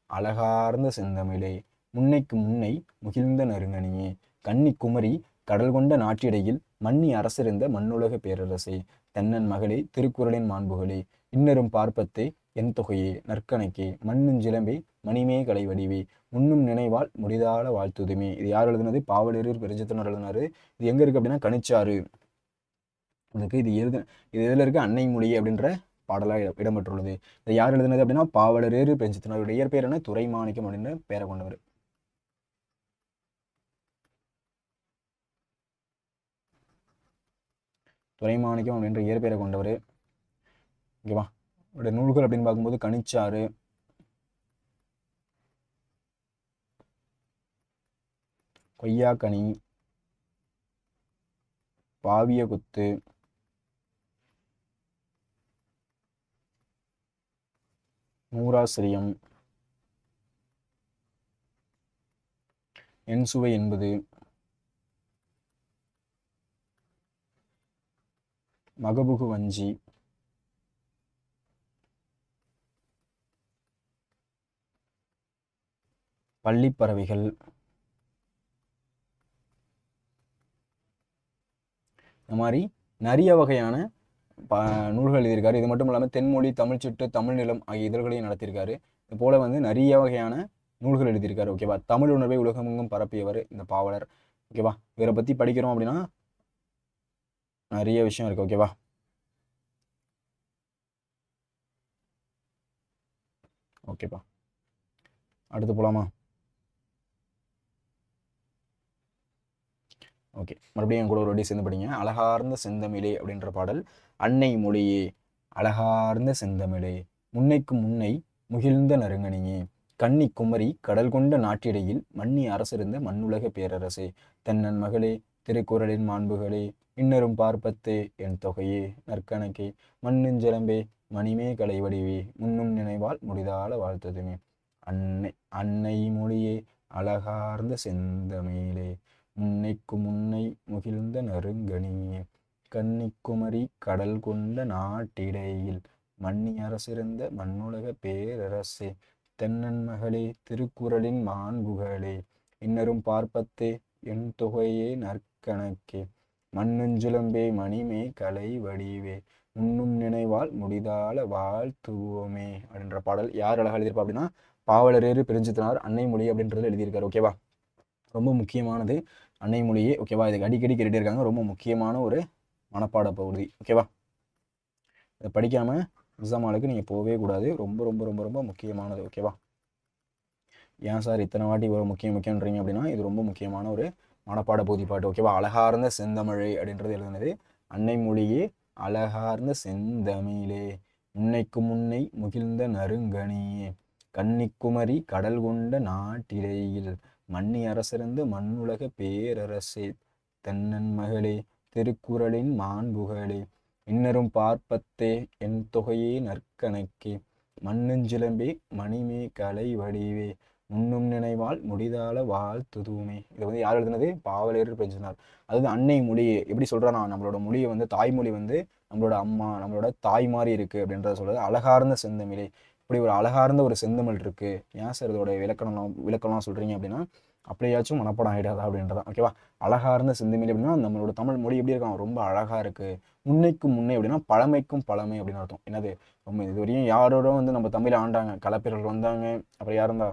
அழகார்ந்த செந்தமிழே, முன்னைக்கு முன்னை முகிழ்ந்த நறுங்கனியே, கன்னி குமரி கடல் கொண்ட நாட்டிடையில் மன்னி அரசிருந்த மண்ணுலக பேரரசே, தென்னன் மகளே, திருக்குறளின் மாண்புகளே, இன்னரும் பார்ப்பத்தே என் தொகையே, நற்கணக்கே, மண்ணுஞ்சிலம்பே, மணிமே கலை வடிவே, முன்னும் நினைவால் முடிதால வாழ்த்துதுமே. இது யார் எழுதுனது, பாவலரேறு பெருஞ்சித்திரனார் எழுதினாரு. இது எங்கே இருக்குது அப்படின்னா கணிச்சாறு. அதுக்கு இது இதில் இருக்க அன்னை மொழி அப்படின்ற பாடலாக இடம்பெற்றுள்ளது. இதை யார் எழுதினது அப்படின்னா பாவலரேறு பெருஞ்சித்திரனாருடைய இயற்பெயர் என்ன, துரைமாணிக்கம் அப்படின்னு பேரை கொண்டவர். துரைமாணிக்கம் அப்படின்ற இயற்பெயரை கொண்டவர். ஓகேவா? அவருடைய நூல்கள் அப்படின்னு பார்க்கும்போது கணிச்சாறு, கொய்யாக்கனி, பாவிய குத்து, நூறாசிரியம், என் சுவை என்பது, மகபுகு வஞ்சி, பள்ளிப்பறவைகள், இந்த மாதிரி நிறைய வகையான நூல்கள் எழுதியிருக்காரு. இது மட்டும் இல்லாமல் தென்மொழி, தமிழ்ச்சிட்டு, தமிழ் நிலம் ஆகிய இதழ்களையும் நடத்தியிருக்காரு. இது போல வந்து நிறைய வகையான நூல்கள் எழுதியிருக்காரு. ஓகேவா? தமிழ் உணர்வை உலகமெங்கும் பரப்பியவர் இந்த பாவலர். ஓகேவா? இவரை பற்றி படிக்கிறோம் அப்படின்னா நிறைய விஷயம் இருக்குது. ஓகேவா? ஓகேப்பா, அடுத்து போகலாமா? ஓகே, மறுபடியும் என் கூட ஒரு வாட்டி சேர்ந்து படிங்க. அழகார்ந்த செந்தமிழே அப்படின்ற பாடல். அன்னை மொழியே, அழகார்ந்த செந்தமிழே, முன்னைக்கு முன்னை முகிழ்ந்த நறுங்கனியே, கன்னி குமரி கடல் கொண்ட நாட்டிடையில் மன்னி அரசிருந்த மண்ணுலக பேரரசே, தென்னன் மகளே, திருக்குறளின் மாண்புகளே, இன்னரும் பார்ப்பத்தே என் தொகையே, நற்கணக்கே, மண்ணுஞ்சிலம்பே, மணிமே கலை வடிவே, முன்னும் நினைவால் முடிதால வாழ்த்ததுமே. அன்னை மொழியே, அழகார்ந்த செந்தமிழே, முன்னைக்கு முன்னை முகிழ்ந்த நறுங்கனியே, கன்னிக்குமரி கடல் கொண்ட நாட்டிடையில் மன்னி அரசிருந்த மண்ணுலக பேரரசே, தென்னன் மகளே, திருக்குறளின் மாண்புகளே, இன்னரும் பார்ப்பத்தே என் தொகையே நற்கணக்கே மண்ணுஞ்சுளம்பே மணிமே கலை வடிவே உண்ணும் நினைவால் முடிதால வாழ்த்துவோமே அப்படின்ற பாடல் யார் அழகா எழுதியிருப்பா அப்படின்னா பாவலரேறு பெருஞ்சித்தனார் அன்னை மொழி அப்படின்றதுல எழுதியிருக்காரு. ஓகேவா, ரொம்ப முக்கியமானது அன்னை மொழியே. ஓகேவா, இதுக்கு அடிக்கடி கேட்டுட்டே இருக்காங்க. ரொம்ப முக்கியமான ஒரு மனப்பாட பகுதி. ஓகேவா, இதை படிக்காம எக்ஸாம் ஹாலுக்கு நீங்கள் போகவே கூடாது. ரொம்ப ரொம்ப ரொம்ப ரொம்ப முக்கியமானது. ஓகேவா, ஏன் சார் இத்தனை வாட்டி ஒரு முக்கியன்றீங்க அப்படின்னா இது ரொம்ப முக்கியமான ஒரு மனப்பாட பகுதி பாட்டு. ஓகேவா, அழகார்ந்த செந்தமிழே அப்படின்றது எழுதுனது அன்னை மொழியே அழகார்ந்த செந்தமிழே முன்னைக்கு முன்னை முகிழ்ந்த நறுங்கனியே கன்னிக்குமரி கடல் கொண்ட நாட்டிடையில் மன்னி அரசிறந்து மண்ணுலக பேரரசே தென்னன் மகளே திருக்குறளின் மாண்புகளே இன்னரும் பார்ப்பத்தே என் தொகையே நற்கணக்கே மண்ணுஞ்சிலம்பே மணிமே கலை வடிவே முன்னும் நினைவால் முடிதால வாழ்த்துதுமே. இதை வந்து யார் எழுதுனது? பாவலரேறு பெருஞ்சித்தனார். அதாவது அன்னை மொழியை எப்படி சொல்றானா, நம்மளோட மொழியை வந்து தாய்மொழி வந்து நம்மளோட அம்மா நம்மளோட தாய் மாதிரி இருக்கு அப்படின்றத சொல்றது. அழகார்ந்த செந்தமிழே, இப்படி ஒரு அழகார்ந்த ஒரு செந்தமிழ் இருக்கு. ஏன் சார் இதோட விளக்கம்லாம் சொல்றீங்க அப்படின்னா அப்படியாச்சும் மனப்பாடம் ஆகிடாதா அப்படின்றதான். ஓகேவா, அழகார்ந்த செந்தமிழ் அப்படின்னா நம்மளோட தமிழ் மொழி எப்படி இருக்கும், ரொம்ப அழகா இருக்கு. முன்னைக்கும் முன்னே அப்படின்னா பழமைக்கும் பழமை அப்படின்னு அர்த்தம். என்னது, ரொம்ப இது வரையும் யாரோட வந்து நம்ம தமிழை ஆண்டாங்க, களப்பிரர்கள் வந்தாங்க, அப்புறம் யார் இருந்தா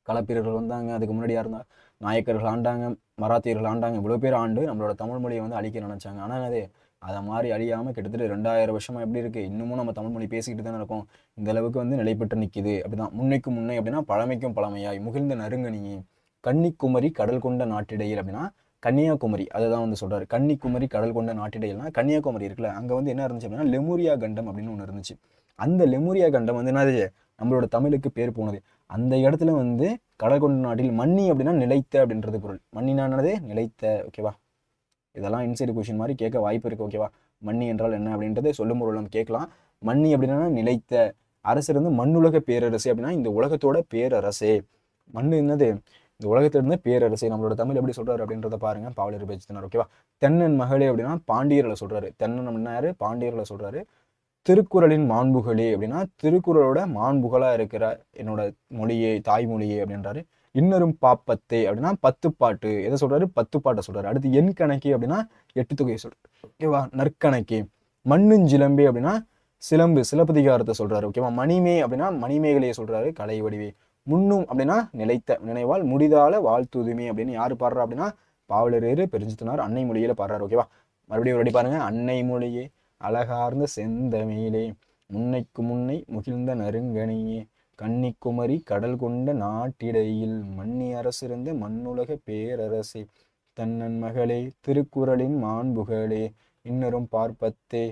களப்பிரர்கள் வந்தாங்க, அதுக்கு முன்னாடி யார் இருந்தா நாயக்கர்கள் ஆண்டாங்க, மராத்தியர்கள் ஆண்டாங்க, இவ்வளோ பேர் ஆண்டு நம்மளோட தமிழ் மொழியை வந்து அழிக்க நினைச்சாங்க. ஆனால் அது அதை மாதிரி அழியாமல் கிட்டத்தட்ட 2000 வருஷமா எப்படி இருக்கு, இன்னமும் நம்ம தமிழ் மொழி பேசிக்கிட்டு தானே இருக்கோம். இந்த அளவுக்கு வந்து நிலைப்பட்டு நிற்கிது. அப்படிதான் முன்னைக்கும் முன்னே அப்படின்னா பழமைக்கும் பழமையாய் முகிழ்ந்த நறுங்கனியே கன்னிக்குமரி கடல் கொண்ட நாட்டிடையில் அப்படின்னா கன்னியாகுமரி, அதை தான் வந்து சொல்றாரு. கன்னிக்குமரி கடல் கொண்ட நாட்டிடையில்னா கன்னியாகுமரி இருக்குல்ல, அங்கே வந்து என்ன இருந்துச்சு அப்படின்னா லெமுரியா கண்டம் அப்படின்னு ஒன்று இருந்துச்சு. அந்த லெமுரியா கண்டம் வந்து என்னது, நம்மளோட தமிழுக்கு பேர் போனது. அந்த இடத்துல வந்து கடல் கொண்ட நாட்டில் மன்னி அப்படின்னா நிலைத்த அப்படின்றது பொருள். மன்னினா என்னது, நிலைத்த. ஓகேவா, இதெல்லாம் இன்சைடு கொஷின் மாதிரி கேட்க வாய்ப்பு இருக்கு. ஓகேவா, மன்னி என்றால் என்ன அப்படின்றது சொல்லும் பொருள் நம்ம கேட்கலாம். மன்னி அப்படின்னா நிலைத்த. அரசு இருந்து மண்ணுலக பேரரசு அப்படின்னா இந்த உலகத்தோட பேரரசே. மண்ணு என்னது, இந்த உலகத்திலிருந்து பேரரசை நம்மளோட தமிழ் எப்படி சொல்றாரு அப்படின்றத பாருங்க, பாவலரேறு பெருஞ்சித்தனார். ஓகேவா, தென்னன் மகளே அப்படின்னா பாண்டியர்களை சொல்றாரு. தென்னன் அப்படின்னா யாரு, பாண்டியர்களை சொல்றாரு. திருக்குறளின் மாண்புகளே அப்படின்னா திருக்குறளோட மாண்புகளா இருக்கிற என்னோட மொழியே தாய்மொழியே அப்படின்றாரு. இன்னரும் பாப்பத்தே அப்படின்னா 10 பாட்டு. எதை சொல்றாரு, 10 பாட்டை சொல்றாரு. அடுத்து எண் கணக்கே அப்படின்னா 8 தொகையை சொல்றாரு. ஓகேவா, நற்கணக்கே. மண்ணுஞ்சிலம்பே அப்படின்னா சிலம்பு சிலப்பதிகாரத்தை சொல்றாரு. ஓகேவா, மணிமே அப்படின்னா மணிமேகலையை சொல்றாரு, கலை வடிவே. முன்னும் அப்படின்னா நிலைத்த நினைவால் முடிதால வாழ்த்துதுமே அப்படின்னு யாரு பாடுறா அப்படின்னா பாவலரேறு பெருஞ்சித்தனார் அன்னை மொழியில பாடுறாரு. ஓகேவா, மறுபடியும் ஒரு வாட்டி பாருங்க. அன்னை மொழியே அழகார்ந்த செந்தமிழே முன்னைக்கு முன்னை முகிழ்ந்த நறுங்கனியே கன்னிக்குமரி கடல் கொண்ட நாட்டிடையில் மன்னி அரசிருந்த மண்ணுலக பேரரசே தன்னன் மகளே திருக்குறளின் மாண்புகளே இன்னரும் பார்ப்பத்தே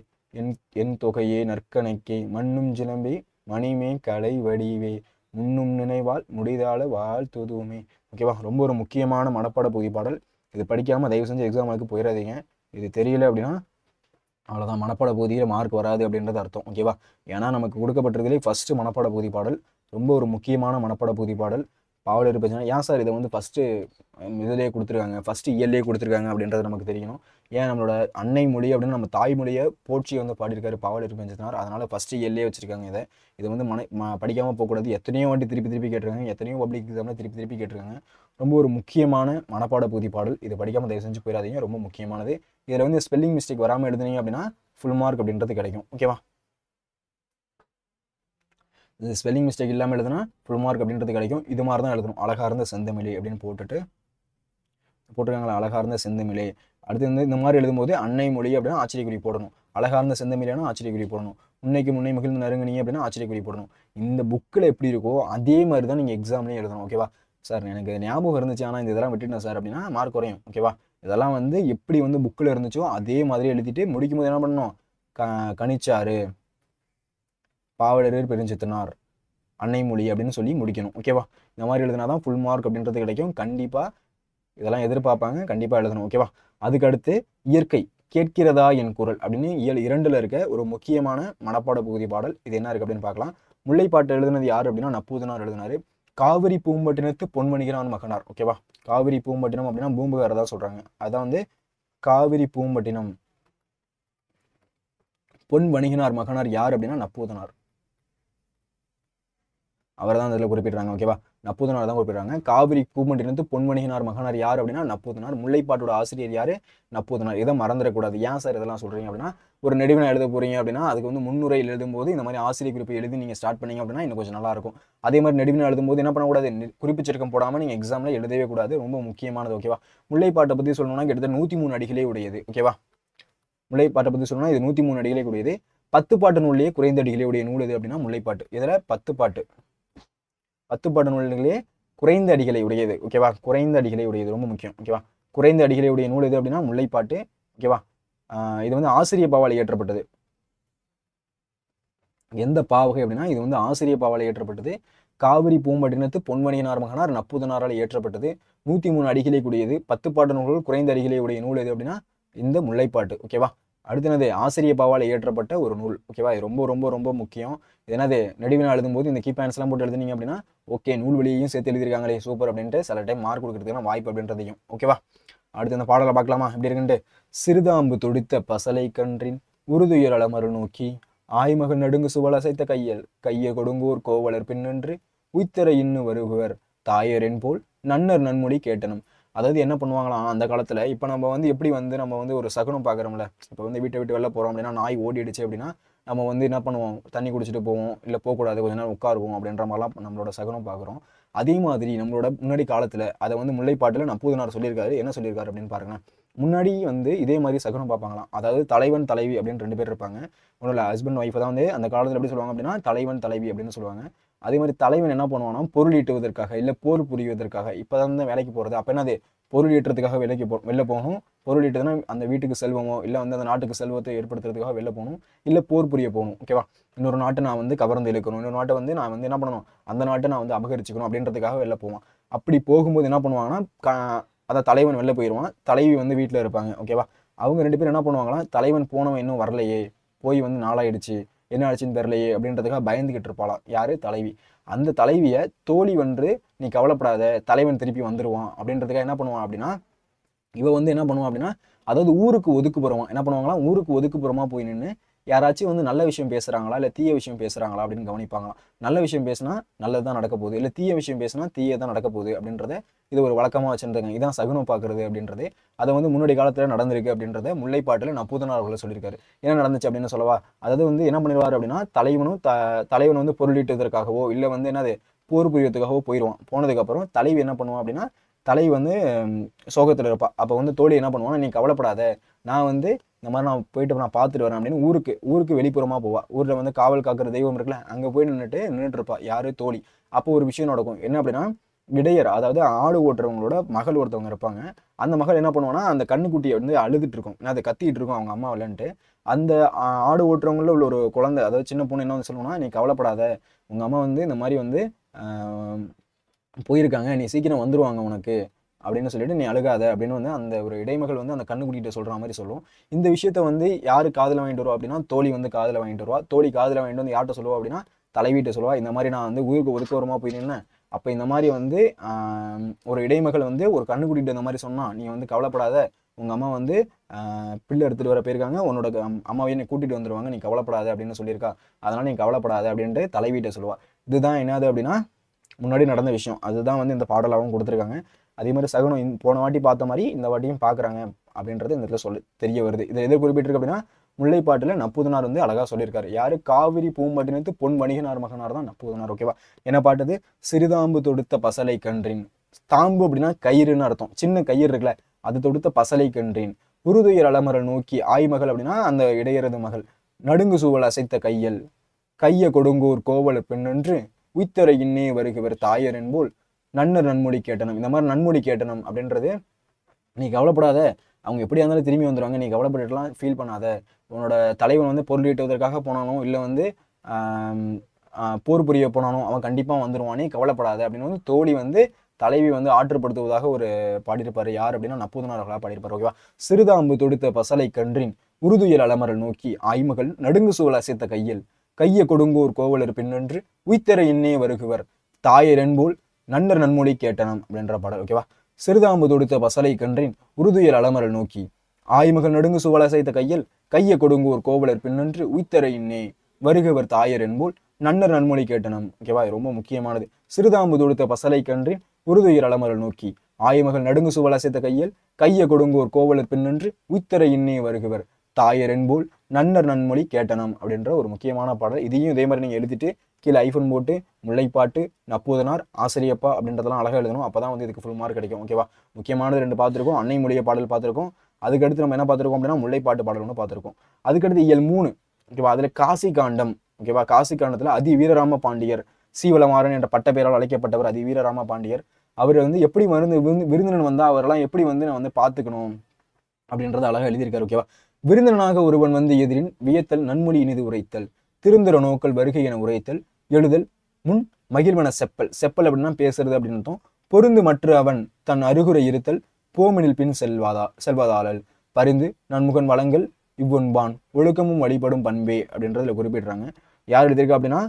என் தொகையே நற்கணக்கே மண்ணும் சிலம்பே மணிமே கலை வடிவே முன்னும் நினைவால் முடிதால வாழ்த்துதுமே. ஓகேவா, ரொம்ப ஒரு முக்கியமான மனப்பாட பகுதி பாடல். இது படிக்காம தயவு செஞ்சு எக்ஸாமுக்கு போயிடாதீங்க. இது தெரியல அப்படின்னா அவ்வளோதான், மனப்பாட பகுதியில் மார்க் வராது அப்படின்றது அர்த்தம். ஓகேவா, ஏன்னா நமக்கு கொடுக்கப்பட்டிருக்கிறதுலே ஃபஸ்ட்டு மனப்பாட பகுதி பாடல், ரொம்ப ஒரு முக்கியமான மனப்பாட பகுதி பாடல். பாவலரேறு பெருஞ்சித்தனார். ஏன் சார் இதை வந்து ஃபஸ்ட்டு இதிலே கொடுத்துருக்காங்க, ஃபஸ்ட்டு இயல்லே கொடுத்துருக்காங்க அப்படின்றது நமக்கு தெரியணும். ஏன் நம்மளோட அன்னை மொழி அப்படின்னு நம்ம தாய்மொழியை போற்றி வந்து பாடியிருக்காரு பாவலரேறு பெருஞ்சித்தனார். அதனால் ஃபஸ்ட்டு இயல்லே வச்சுருக்காங்க. இதை வந்து படிக்காமல் போகக்கூடாது. எத்தனையோ வாட்டி திருப்பி கேட்டிருக்காங்க, எத்தனையோ பப்ளிக் எக்ஸாமில் திருப்பி கேட்டிருக்காங்க. ரொம்ப ஒரு முக்கியமான மனப்பாட பகுதி பாடல். இதை படிக்காமல் தயவு செஞ்சு போயிடாதீங்க, ரொம்ப முக்கியமானது. இதில் வந்து ஸ்பெல்லிங் மிஸ்டேக் வராமல் எழுதுனீங்க அப்படின்னா ஃபுல் மார்க் அப்படின்றது கிடைக்கும். ஓகேவா, இது ஸ்பெல்லிங் மிஸ்டேக் இல்லாமல் எழுதுனா ஃபுல் மார்க் அப்படின்றது கிடைக்கும். இது மாதிரி தான் எழுதணும். அழகார்ந்த செந்தமிழே அப்படின்னு போட்டுருக்காங்களா, அழகார்ந்த செந்தமிழே. அடுத்து வந்து இந்த மாதிரி எழுதும்போது அன்னை மொழி அப்படின்னா ஆச்சரியக்குறி போடணும். அழகார்ந்த செந்தமிழேனா ஆச்சரியக்குறி போடணும். முன்னைக்கு முன்னை மகிழ்ந்த நறுங்கனி அப்படின்னா ஆச்சரியக்குறி போடணும். இந்த புக்கில் எப்படி இருக்கோ அதே மாதிரி தான் நீங்கள் எக்ஸாம்லேயும் எழுதணும். ஓகேவா, சார் எனக்கு ஞாபகம் இருந்துச்சு ஆனால் இந்த இதெல்லாம் விட்டுட்டேன் சார் அப்படின்னா மார்க் குறையும். ஓகேவா, இதெல்லாம் வந்து எப்படி வந்து புக்கில் இருந்துச்சோ அதே மாதிரி எழுதிட்டு முடிக்கும் போது என்ன பண்ணணும், கணிச்சாரு பாவலரேறு பெருஞ்சித்தனார் அன்னை மொழி அப்படின்னு சொல்லி முடிக்கணும். ஓகேவா, இந்த மாதிரி எழுதினா தான் ஃபுல் மார்க் அப்படின்றது கிடைக்கும். கண்டிப்பாக இதெல்லாம் எதிர்பார்ப்பாங்க, கண்டிப்பாக எழுதணும். ஓகேவா, அதுக்கு அடுத்து இயற்கை கேட்கிறதா என் குரல் அப்படின்னு இயல் 2ல் இருக்க ஒரு முக்கியமான மனப்பாட பகுதி பாடல். இது என்ன இருக்குது அப்படின்னு பார்க்கலாம். முல்லைப்பாட்டு எழுதுனது யார் அப்படின்னா நப்பூதனார் எழுதினாரு. காவிரி பூம்பட்டினத்து பொன்மணிகரான் மகனார். ஓகேவா, காவிரி பூம்பட்டினம் அப்படின்னா பூம்புகாரை தான் சொல்கிறாங்க. அதான் வந்து காவிரி பூம்பட்டினம் பொன் வணிகனார் மகனார் யார் அப்படின்னா நப்பூதனார். அவர் தான் இதில் குறிப்பிடுறாங்க. ஓகேவா, நப்பூதனார் தான் குறிப்பிடுறாங்க. காவிரி பூமண்டிலிருந்து பொன்மணியினார் மகனார் யார் அப்படின்னா நப்பூதனார். முல்லைப்பாட்டோட ஆசிரியர் யாரு? நப்பூதனார். இதை மறந்துடக்கூடாது. ஏன் சார் இதெல்லாம் சொல்றீங்க அப்படின்னா, ஒரு நெடுவினை எழுத போறீங்க அப்படின்னா அதுக்கு வந்து முன்னுரையில் எழுதும்போது இந்த மாதிரி ஆசிரியர் குறிப்பு எழுதி நீங்க ஸ்டார்ட் பண்ணீங்க அப்படின்னா இன்னும் கொஞ்சம் நல்லா இருக்கும். அதே மாதிரி நெடுவினை எழுதும்போது என்ன பண்ணக்கூடாது, குறிப்பிச்சிருக்கம் போடாம நீங்க எக்ஸாம்ல எழுதவே கூடாது. ரொம்ப முக்கியமானது. ஓகேவா, முல்லைப்பாட்டை பத்தி சொல்லணும்னா கிட்டத்தட்ட 103 அடிகளே உடையது. ஓகேவா, முல்லைப்பாட்டை பத்தி சொல்லணும்னா இது 103 அடிகளே உடையது. 10 பாட்டு நூல்லையே குறைந்த அடிகளே உடைய நூல் எது அப்படின்னா முல்லைப்பாட்டு. இதுல 10 பாட்டு நூல்களே குறைந்த அடிகளை உடையது. ஓகேவா, குறைந்த அடிகளை உடையது ரொம்ப முக்கியம். ஓகேவா, குறைந்த அடிகளை உடைய நூல் எது அப்படின்னா முல்லைப்பாட்டு. ஓகேவா, இது வந்து ஆசிரிய பாவால் இயற்றப்பட்டது. எந்த பாவகை அப்படின்னா இது வந்து ஆசிரிய பாவால் இயற்றப்பட்டது. காவிரி பூம்பட்டினத்து பொன்மணியனார் மகனார் நப்பூதனாரால் இயற்றப்பட்டது. 103 அடிகளை கூடியது. 10 பாட்டு நூல்கள் குறைந்த அடிகளை உடைய நூல் எது அப்படின்னா இந்த முல்லைப்பாட்டு. ஓகேவா, அடுத்து என்னது, ஆசிரிய பாவால் இயற்றப்பட்ட ஒரு நூல். ஓகேவா, இது ரொம்ப ரொம்ப ரொம்ப முக்கியம். என்னது, நெடுவினா எழுதும்போது இந்த கீ பாயிண்ட்ஸ் எல்லாம் போட்டு எழுதுனீங்க அப்படின்னா ஓகே, நூல் வெளியையும் சேர்த்து எழுதிருக்காங்களே சூப்பர் அப்படின்ட்டு சில டைம் மார்க் கொடுக்கறதுக்கான வாய்ப்பு அப்படின்றதையும். ஓகேவா, அடுத்து இந்த பாடலை பார்க்கலாமா எப்படி இருக்குன்ட்டு. சிறுதாம்பு தொடுத்த பசலை கன்றின் உருதுயர் அலமரு நோக்கி ஆய்மகன் நடுங்கு சுவல் அசைத்த கைய கொடுங்கோர் கோவலர் பின்னன்று உய்த்தர இன்னு வருகுவர் தாயரின் போல் நன்னர் நன்மொழி கேட்டனும். அதாவது என்ன பண்ணுவாங்களாம் அந்த காலத்துல, இப்ப நம்ம வந்து எப்படி வந்து நம்ம வந்து ஒரு சகுனம் பாக்குறோம்ல, இப்ப வந்து வீட்டை விட்டு வெளில போறோம் அப்படின்னா நாய் ஓடிடுச்சு அப்படின்னா நம்ம வந்து என்ன பண்ணுவோம், தண்ணி குடிச்சிட்டு போவோம், இல்ல போகக்கூடாது கொஞ்ச நேரம் உட்காருவோம் அப்படின்ற மாதிரிலாம் நம்மளோட சகுனம் பாக்குறோம். அதே மாதிரி நம்மளோட முன்னாடி காலத்துல அதை வந்து முல்லைப்பாட்டுல நப்பூதனார் சொல்லியிருக்காரு. என்ன சொல்லியிருக்காரு அப்படின்னு பாருங்க. முன்னாடி வந்து இதே மாதிரி சகுனம் பார்ப்பாங்களாம். அதாவது தலைவன் தலைவி அப்படின்னு 2 பேர் இருப்பாங்க. ஒன்றும் இல்லை, ஹஸ்பண்ட் ஒய்ஃபை தான் வந்து அந்த காலத்தில் எப்படி சொல்லுவாங்க அப்படின்னா தலைவன் தலைவி அப்படின்னு சொல்லுவாங்க. அதே மாதிரி தலைவன் என்ன பண்ணுவான்னா பொருள் ஈட்டுவதற்காக இல்லை போர் புரிவதற்காக இப்போ தான் வேலைக்கு போகிறது. அப்போ என்னது, பொருள் ஈட்டுறதுக்காக வெளில போகணும். பொருள் ஈட்டுதுன்னா அந்த வீட்டுக்கு செல்வமோ இல்லை வந்து அந்த நாட்டுக்கு செல்வத்தை ஏற்படுத்துறதுக்காக வெளில போகணும், இல்லை போர் புரிய போகணும். ஓகேவா, இன்னொரு நாட்டை நான் வந்து கவர்ந்து இழுக்கணும், இன்னொரு நாட்டை வந்து நான் வந்து என்ன பண்ணணும், அந்த நாட்டை நான் வந்து அபகரிச்சுக்கணும் அப்படின்றதுக்காக வெளில போவான். அப்படி போகும்போது என்ன பண்ணுவாங்கன்னா அதான் தலைவன் வெளில போயிடுவான், தலைவி வந்து வீட்டில் இருப்பாங்க. ஓகேவா, அவங்க 2 பேரும் என்ன பண்ணுவாங்கன்னா தலைவன் போனவன் இன்னும் வரலையே, போய் வந்து நாளாயிடுச்சு, என்ன ஆச்சுன்னு தெரியலையே அப்படின்றதுக்காக பயந்துகிட்டு இருப்பாளாம். யாரு, தலைவி. அந்த தலைவியை தோழி வந்து நீ கவலைப்படாத தலைவன் திருப்பி வந்துடுவான் அப்படின்றதுக்காக என்ன பண்ணுவான் அப்படின்னா இவ வந்து என்ன பண்ணுவான் அப்படின்னா அதாவது ஊருக்கு ஒதுக்குப்புறமா என்ன பண்ணுவாங்களாம், ஊருக்கு ஒதுக்குப்புறமா போய் நின்று யாராச்சும் வந்து நல்ல விஷயம் பேசுறாங்களா இல்லை தீய விஷயம் பேசுறாங்களா அப்படின்னு கவனிப்பாங்களாம். நல்ல விஷயம் பேசினா நல்லது தான் நடக்க போகுது, இல்லை தீய விஷயம் பேசினா தீய தான் நடக்க போகுது அப்படின்றத இது ஒரு வழக்கமாக வச்சுருந்தாங்க. இதான் சகுனம் பார்க்கறது அப்படின்றது. அதை வந்து முன்னாடி காலத்தில் நடந்திருக்கு அப்படின்றத முல்லைப்பாட்டில் நப்பூதனார் அவர்களை சொல்லியிருக்காரு. என்ன நடந்துச்சு அப்படின்னு சொல்லவா. அதாவது வந்து என்ன பண்ணிடுவார் அப்படின்னா தலைவன் வந்து பொருளீட்டுவதற்காகவோ இல்லை வந்து என்னது போர் புரியறதுக்காகவோ போயிடுவான். போனதுக்கப்புறம் தலைவி என்ன பண்ணுவான் அப்படின்னா தலைவி வந்து சோகத்தில் இருப்பா. அப்போ வந்து தோழி என்ன பண்ணுவான்னா நீ கவலைப்படாத, நான் வந்து இந்த மாதிரி நான் போயிட்டு நான் பார்த்துட்டு வரேன் அப்படின்னு ஊருக்கு வெளிப்புறமா போவா. ஊரில் வந்து காவல் காக்கிற தெய்வம் இருக்குல்ல, அங்கே போய் நின்றுட்டு இருப்பா. யாரு, தோழி. அப்போ ஒரு விஷயம் நடக்கும். என்ன அப்படின்னா இடையர், அதாவது ஆடு ஓட்டுறவங்களோட மகள் ஒருத்தவங்க இருப்பாங்க. அந்த மகள் என்ன பண்ணுவான்னா அந்த கண்ணுக்குட்டியை வந்து அழுதுட்டு இருக்கும், அதை கத்திட்டு இருக்கும் அவங்க அம்மா விளையாண்டுட்டு. அந்த ஆடு ஓட்டுறவங்கள உள்ள ஒரு குழந்தை, அதாவது சின்ன பொண்ணு என்ன வந்து சொல்லுவோம்னா நீ கவலைப்படாத, உங்க அம்மா வந்து இந்த மாதிரி வந்து போயிருக்காங்க, நீ சீக்கிரம் வந்துருவாங்க உனக்கு அப்படின்னு சொல்லிட்டு நீ அழுகாத அப்படின்னு வந்து அந்த ஒரு இடைமகள் வந்து அந்த கண்ணுக்குட்டிகிட்ட சொல்ற மாதிரி சொல்லும். இந்த விஷயத்த வந்து யாரு காதில் வாங்கிட்டு வருவா அப்படின்னா தோழி வந்து காதில் வாங்கிட்டு வருவா. தோழி காதில் வாங்கிட்டு வந்து யார்கிட்ட சொல்லுவா அப்படின்னா தலைவிட்ட சொல்லுவா. இந்த மாதிரி நான் வந்து ஊருக்கு ஒதுக்குவரமா போய் நின்னேன், அப்போ இந்த மாதிரி வந்து ஒரு இடைமகள் வந்து ஒரு கண்ணுக்குட்டிகிட்ட இந்த மாதிரி சொன்னா நீ வந்து கவலைப்படாத, உங்க அம்மா வந்து பிள்ளை எடுத்துட்டு வர போயிருக்காங்க, உன்னோட அம்மாவையே நீ கூட்டிட்டு வந்துருவாங்க, நீ கவலைப்படாத அப்படின்னு சொல்லியிருக்கா, அதனால நீ கவலைப்படாத அப்படின்ட்டு தலைவிட்ட சொல்லுவா. இதுதான் என்னது அப்படின்னா முன்னாடி நடந்த விஷயம். அதுதான் வந்து இந்த பாடலாகவும் கொடுத்துருக்காங்க. அதே மாதிரி சகுனம் போன வாட்டி பார்த்த மாதிரி இந்த வாட்டியும் பார்க்குறாங்க அப்படின்றது இந்த இடத்துல தெரிய வருது. இதை எதை குறிப்பிட்டிருக்கு அப்படின்னா முல்லைப்பாட்டில் நப்பூதனார் வந்து அழகா சொல்லியிருக்காரு. யாரு, காவிரி பூம்பட்டினத்து பொன் வணிகனார் மகனார் தான் நப்பூதனார். ஓகேவா, என்ன பாட்டது, சிறுதாம்பு தொடுத்த பசலை கன்றின். தாம்பு அப்படின்னா கயிறுன்னு அர்த்தம், சின்ன கயிறு இருக்குல்ல, அது தொடுத்த பசலை கன்றின். உருதுயர் அலமரல் நோக்கி ஆய்மகள் அப்படின்னா அந்த இடையரது மகள். நடுங்கு சூவல் அசைத்த கைய கொடுங்கூர் கோவலர் பெண்ணென்று உய்த்தரை இன்னே வருகிறவர் தாயர் என்போல் நன்னர் நன்மொழி கேட்டனம். இந்த மாதிரி நன்மொழி கேட்டனம் அப்படின்றது நீ கவலைப்படாத, அவங்க எப்படியா இருந்தாலும் திரும்பி வந்துடுவாங்க, நீ கவலைப்பட்டுலாம் ஃபீல் பண்ணாத, உன்னோட தலைவன் வந்து பொருள் ஈட்டுவதற்காக போனாலும் இல்லை வந்து போர் புரிய போனாலும் அவன் கண்டிப்பாக வந்துடுவான், நீ கவலைப்படாத அப்படின்னு வந்து தோழி வந்து தலைவி வந்து ஆற்றுப்படுத்துவதாக ஒரு பாடியிருப்பாரு. யார் அப்படின்னா நப்பூதனார்களாக பாடியிருப்பார். ஓகேவா, சிறுதாம்பு தொடுத்த பசலை கன்றின் உருதுயல் அலமரல் நோக்கி ஆய்மகள் நடுங்கு சூழல் அசைத்த கைய கொடுங்கோர் கோவலர் பின்னென்று உய்த்தரை இன்னே வருகுவர் தாயர் என்போல் நன்னர் நன்மொழி கேட்டனம் அப்படின்ற பாடல். ஓகேவா, சிறுதாம்பு தொடுத்த பசலை கன்றின் உருதுயல் அலமரல் நோக்கி ஆய்மகள் நடுங்கு சுவல் அசைத்த கைய கொடுங்கோர் கோவலர் பின்னென்று உய்த்தரை இன்னே வருகுவர் தாயர் என்போல் நன்னர் நன்மொழி கேட்டனம். ஓகேவா, ரொம்ப முக்கியமானது. சிறுதாம்பு தொடுத்த பசலை கன்றின் உருதுயிர் அலமரல் நோக்கி ஆயமகள் நடுங்கு சுவல் அசைத்த கையில் கைய கொடுங்கோர் கோவலர் பின்னன்று உய்த்தர இன்னே வருகுவர் தாயர் என்போல் நன்னர் நன்மொழி கேட்டனம் அப்படின்ற ஒரு முக்கியமான பாடல். இதையும் இதே மாதிரி நீங்க எழுதிட்டு கீழே ஐஃபோன் போட்டு முல்லைப்பாட்டு, நப்பூதனார், ஆசிரியப்பா அப்படின்றதெல்லாம் அழகா எழுதணும். அப்பதான் வந்து இதுக்கு ஃபுல் மார்க் கிடைக்கும். ஓகேவா, முக்கியமானது 2 பார்த்துருக்கோம். அன்னை மொழிய பாடல் பார்த்துருக்கோம். அதுக்கடுத்து நம்ம என்ன பார்த்துருக்கோம் அப்படின்னா முல்லைப்பாட்டு பாடல் ஒன்று பார்த்துருக்கோம். அதுக்கடுத்து இயல் 3. ஓகேவா, அதுல காசி காண்டம். ஓகேவா, காசி காண்டத்துல அதி வீரராம பாண்டியர் சீவலமாறன் என்ற பட்ட பெயரால் அழைக்கப்பட்டவர் அதி வீரராம பாண்டியர். அவர் வந்து எப்படி விருந்தினன் வந்தா அவரெல்லாம் எப்படி வந்து நான் வந்து பார்த்துக்கணும் அப்படின்றத அழகா எழுதியிருக்காரு. ஓகேவா, விருந்தினனாக ஒருவன் வந்து எதிரின் வியத்தல் நன்மொழி இனிது உரைத்தல் திருந்திர நோக்கல் வருகை என உரைத்தல் எழுதல் முன் மகிழ்வன செப்பல். செப்பல் அப்படின்னா பேசுறது அப்படின்னு. பொருந்து மற்ற அவன் தன் அருகுரை இருத்தல் போமெனில் பின் செல்வதாளல் பரிந்து நன்முகன் வளங்கள் இவ்வொன்பான் ஒழுக்கமும் வழிபடும் பண்பே அப்படின்றதுல குறிப்பிடுறாங்க. யார் எழுதியிருக்கா அப்படின்னா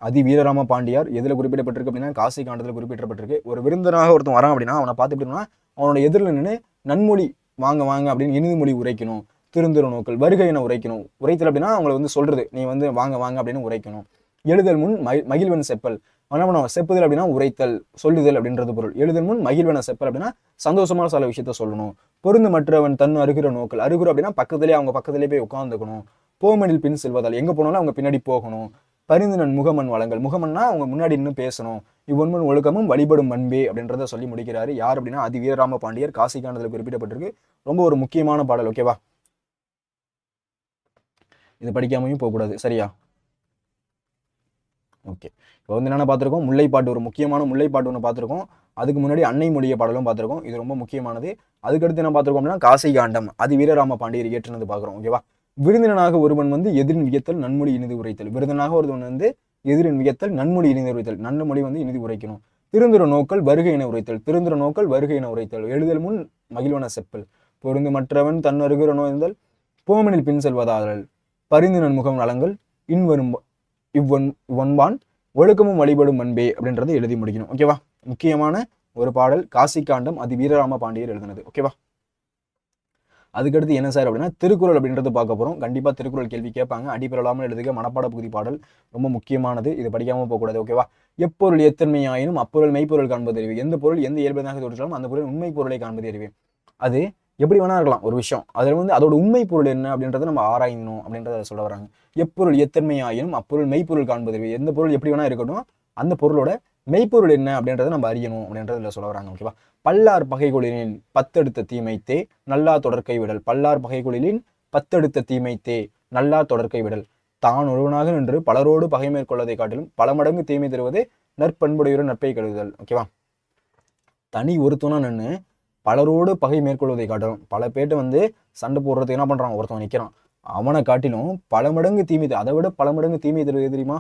அதி வீரராம பாண்டியார். எதுல குறிப்பிடப்பட்டிருக்கு அப்படின்னா காசி காண்டத்துல குறிப்பிடப்பட்டிருக்கு. ஒரு விருந்தனாக ஒருத்தன் வரான் அப்படின்னா அவனை பார்த்து எப்படின்னா அவனோட எதிரில் நின்று நன்மொழி வாங்க வாங்க அப்படின்னு இனிது மொழி உரைக்கணும். திருந்துற நோக்கல் வருகை என உரைக்கணும். உரைத்தல் அப்படின்னா அவங்களை வந்து சொல்றது நீ வந்து வாங்க வாங்க அப்படின்னு உரைக்கணும். எழுதல் முன் மகிழ்வன் செப்பல். என்ன பண்ணுவோம், செப்புதல் அப்படின்னா உரைத்தல் சொல்லுதல் அப்படின்றது பொருள். எழுதல் முன் மகிழ்வன செப்பல் அப்படின்னா சந்தோஷமான சில விஷயத்த சொல்லணும். பொருந்து மற்றவன் தன் அருகிற நோக்கல். அருகுற அப்படின்னா பக்கத்திலே அவங்க பக்கத்திலே போய் உட்காந்துக்கணும். போமெனில் பின் செல்வதால் எங்க போனாலும் அவங்க பின்னாடி போகணும். பரிந்துனன் முகமன் வளங்கள். முகமன்னா அவங்க முன்னாடி இன்னும் பேசணும். இவ்வொன்மன் ஒழுக்கமும் வழிபடும் பண்பே அப்படின்றத சொல்லி முடிக்கிறாரு. யார் அப்படின்னா அதி வீரராம பாண்டியர். காசி காண்டத்தில் குறிப்பிடப்பட்டிருக்கு. ரொம்ப ஒரு முக்கியமான பாடல். ஓகேவா, இது படிக்காமையும் போகக்கூடாது. சரியா, ஓகே. இப்போ வந்து என்னென்ன பார்த்துருக்கோம், முல்லைப்பாட்டு ஒரு முக்கியமான முல்லைப்பாட்டு ஒன்று பார்த்துருக்கோம். அதுக்கு முன்னாடி அன்னை மொழிய பாடலும் பார்த்துருக்கோம். இது ரொம்ப முக்கியமானது. அதுக்கடுத்து என்ன பார்த்துருக்கோம் அப்படின்னா காசி காண்டம் அதி வீரராம பாண்டியர் இயற்றினது பார்க்குறோம். ஓகேவா, விருந்தினனாக ஒருவன் வந்து எதிரின் வியத்தல் நன்மொழி இனிது உரைத்தல். விருந்தினாக ஒருவன் வந்து எதிரின் வியத்தல் நன்மொழி இனிது உரைத்தல். நன்மொழி வந்து இனிது உரைக்கணும். திருந்துற நோக்கல் வருகை என உரைத்தல். திருந்துற நோக்கல் வருகை என உரைத்தல். எழுதல் முன் மகிழ்வன செப்பல். பொருந்து மற்றவன் தன் அருகிற நோய்தல் போமனில் பின் செல்வதாதல் பரிந்து நன்முகம் நலங்கள் இன்வரும் இவ்வொன்பான் ஒழுக்கமும் வழிபடும் பண்பே அப்படின்றத எழுதி முடிக்கணும். ஓகேவா, முக்கியமான ஒரு பாடல் காசி காண்டம் அதி வீரராம பாண்டியர் எழுதினது. ஓகேவா, அதுக்கடுத்து என்ன சார் அப்படின்னா திருக்குறள் அப்படின்றது பார்க்க போறோம். கண்டிப்பா திருக்குறள் கேள்வி கேட்பாங்க. அடிப்பெறலாமல் எழுதுக மனப்பாட பகுதி பாடல் ரொம்ப முக்கியமானது. இது படிக்காம போகக்கூடாது. ஓகேவா, எப்பொருள் எத்தன்மையாயினும் அப்பொருள் மெய்ப்பொருள் காண்பது அறிவு. எந்த பொருள் எந்த இயல்பதாக தோன்றாலும் அந்த பொருள் உண்மை பொருளை காண்பது அறிவு. அது எப்படி வேணா இருக்கலாம் ஒரு விஷயம். அதில் வந்து அதோட உண்மை பொருள் என்ன அப்படின்றத நம்ம ஆராயணும் அப்படின்றத சொல்ல வராங்க. எப்பொருள் எத்தன்மையாயினும் அப்பொருள் மெய்ப்பொருள் காண்பது அறிவு. எந்த பொருள் எப்படி வேணா இருக்கட்டும் அந்த பொருளோட மெய்ப்பொருள் என்ன அப்படின்றத நம்ம அறியணும் அப்படின்றதுல சொல்ல வராங்க. ஓகேவா, பல்லார் பகைகொழிலின் பத்தெடுத்த தீமைத்தே நல்லா தொடர்கை விடல். பல்லார் பகைகொழிலின் பத்தெடுத்த தீமைத்தே நல்லா தொடர்கை விடல். தான் ஒருவனாக நின்று பலரோடு பகை மேற்கொள்வதை காட்டிலும் பல மடங்கு தீமை தருவது நற்பண்புடையுடன் நட்பை கருதுதல். ஓகேவா, தனி ஒருத்தனா நின்று பலரோடு பகை மேற்கொள்வதை காட்டிலும் பல பேர்ட்ட வந்து சண்டை போடுறதுக்கு என்ன பண்றான், ஒருத்தவன் நிற்கிறான். அவனை காட்டிலும் பல மடங்கு தீமை, அதை விட பல மடங்கு தீமை தருவது தெரியுமா,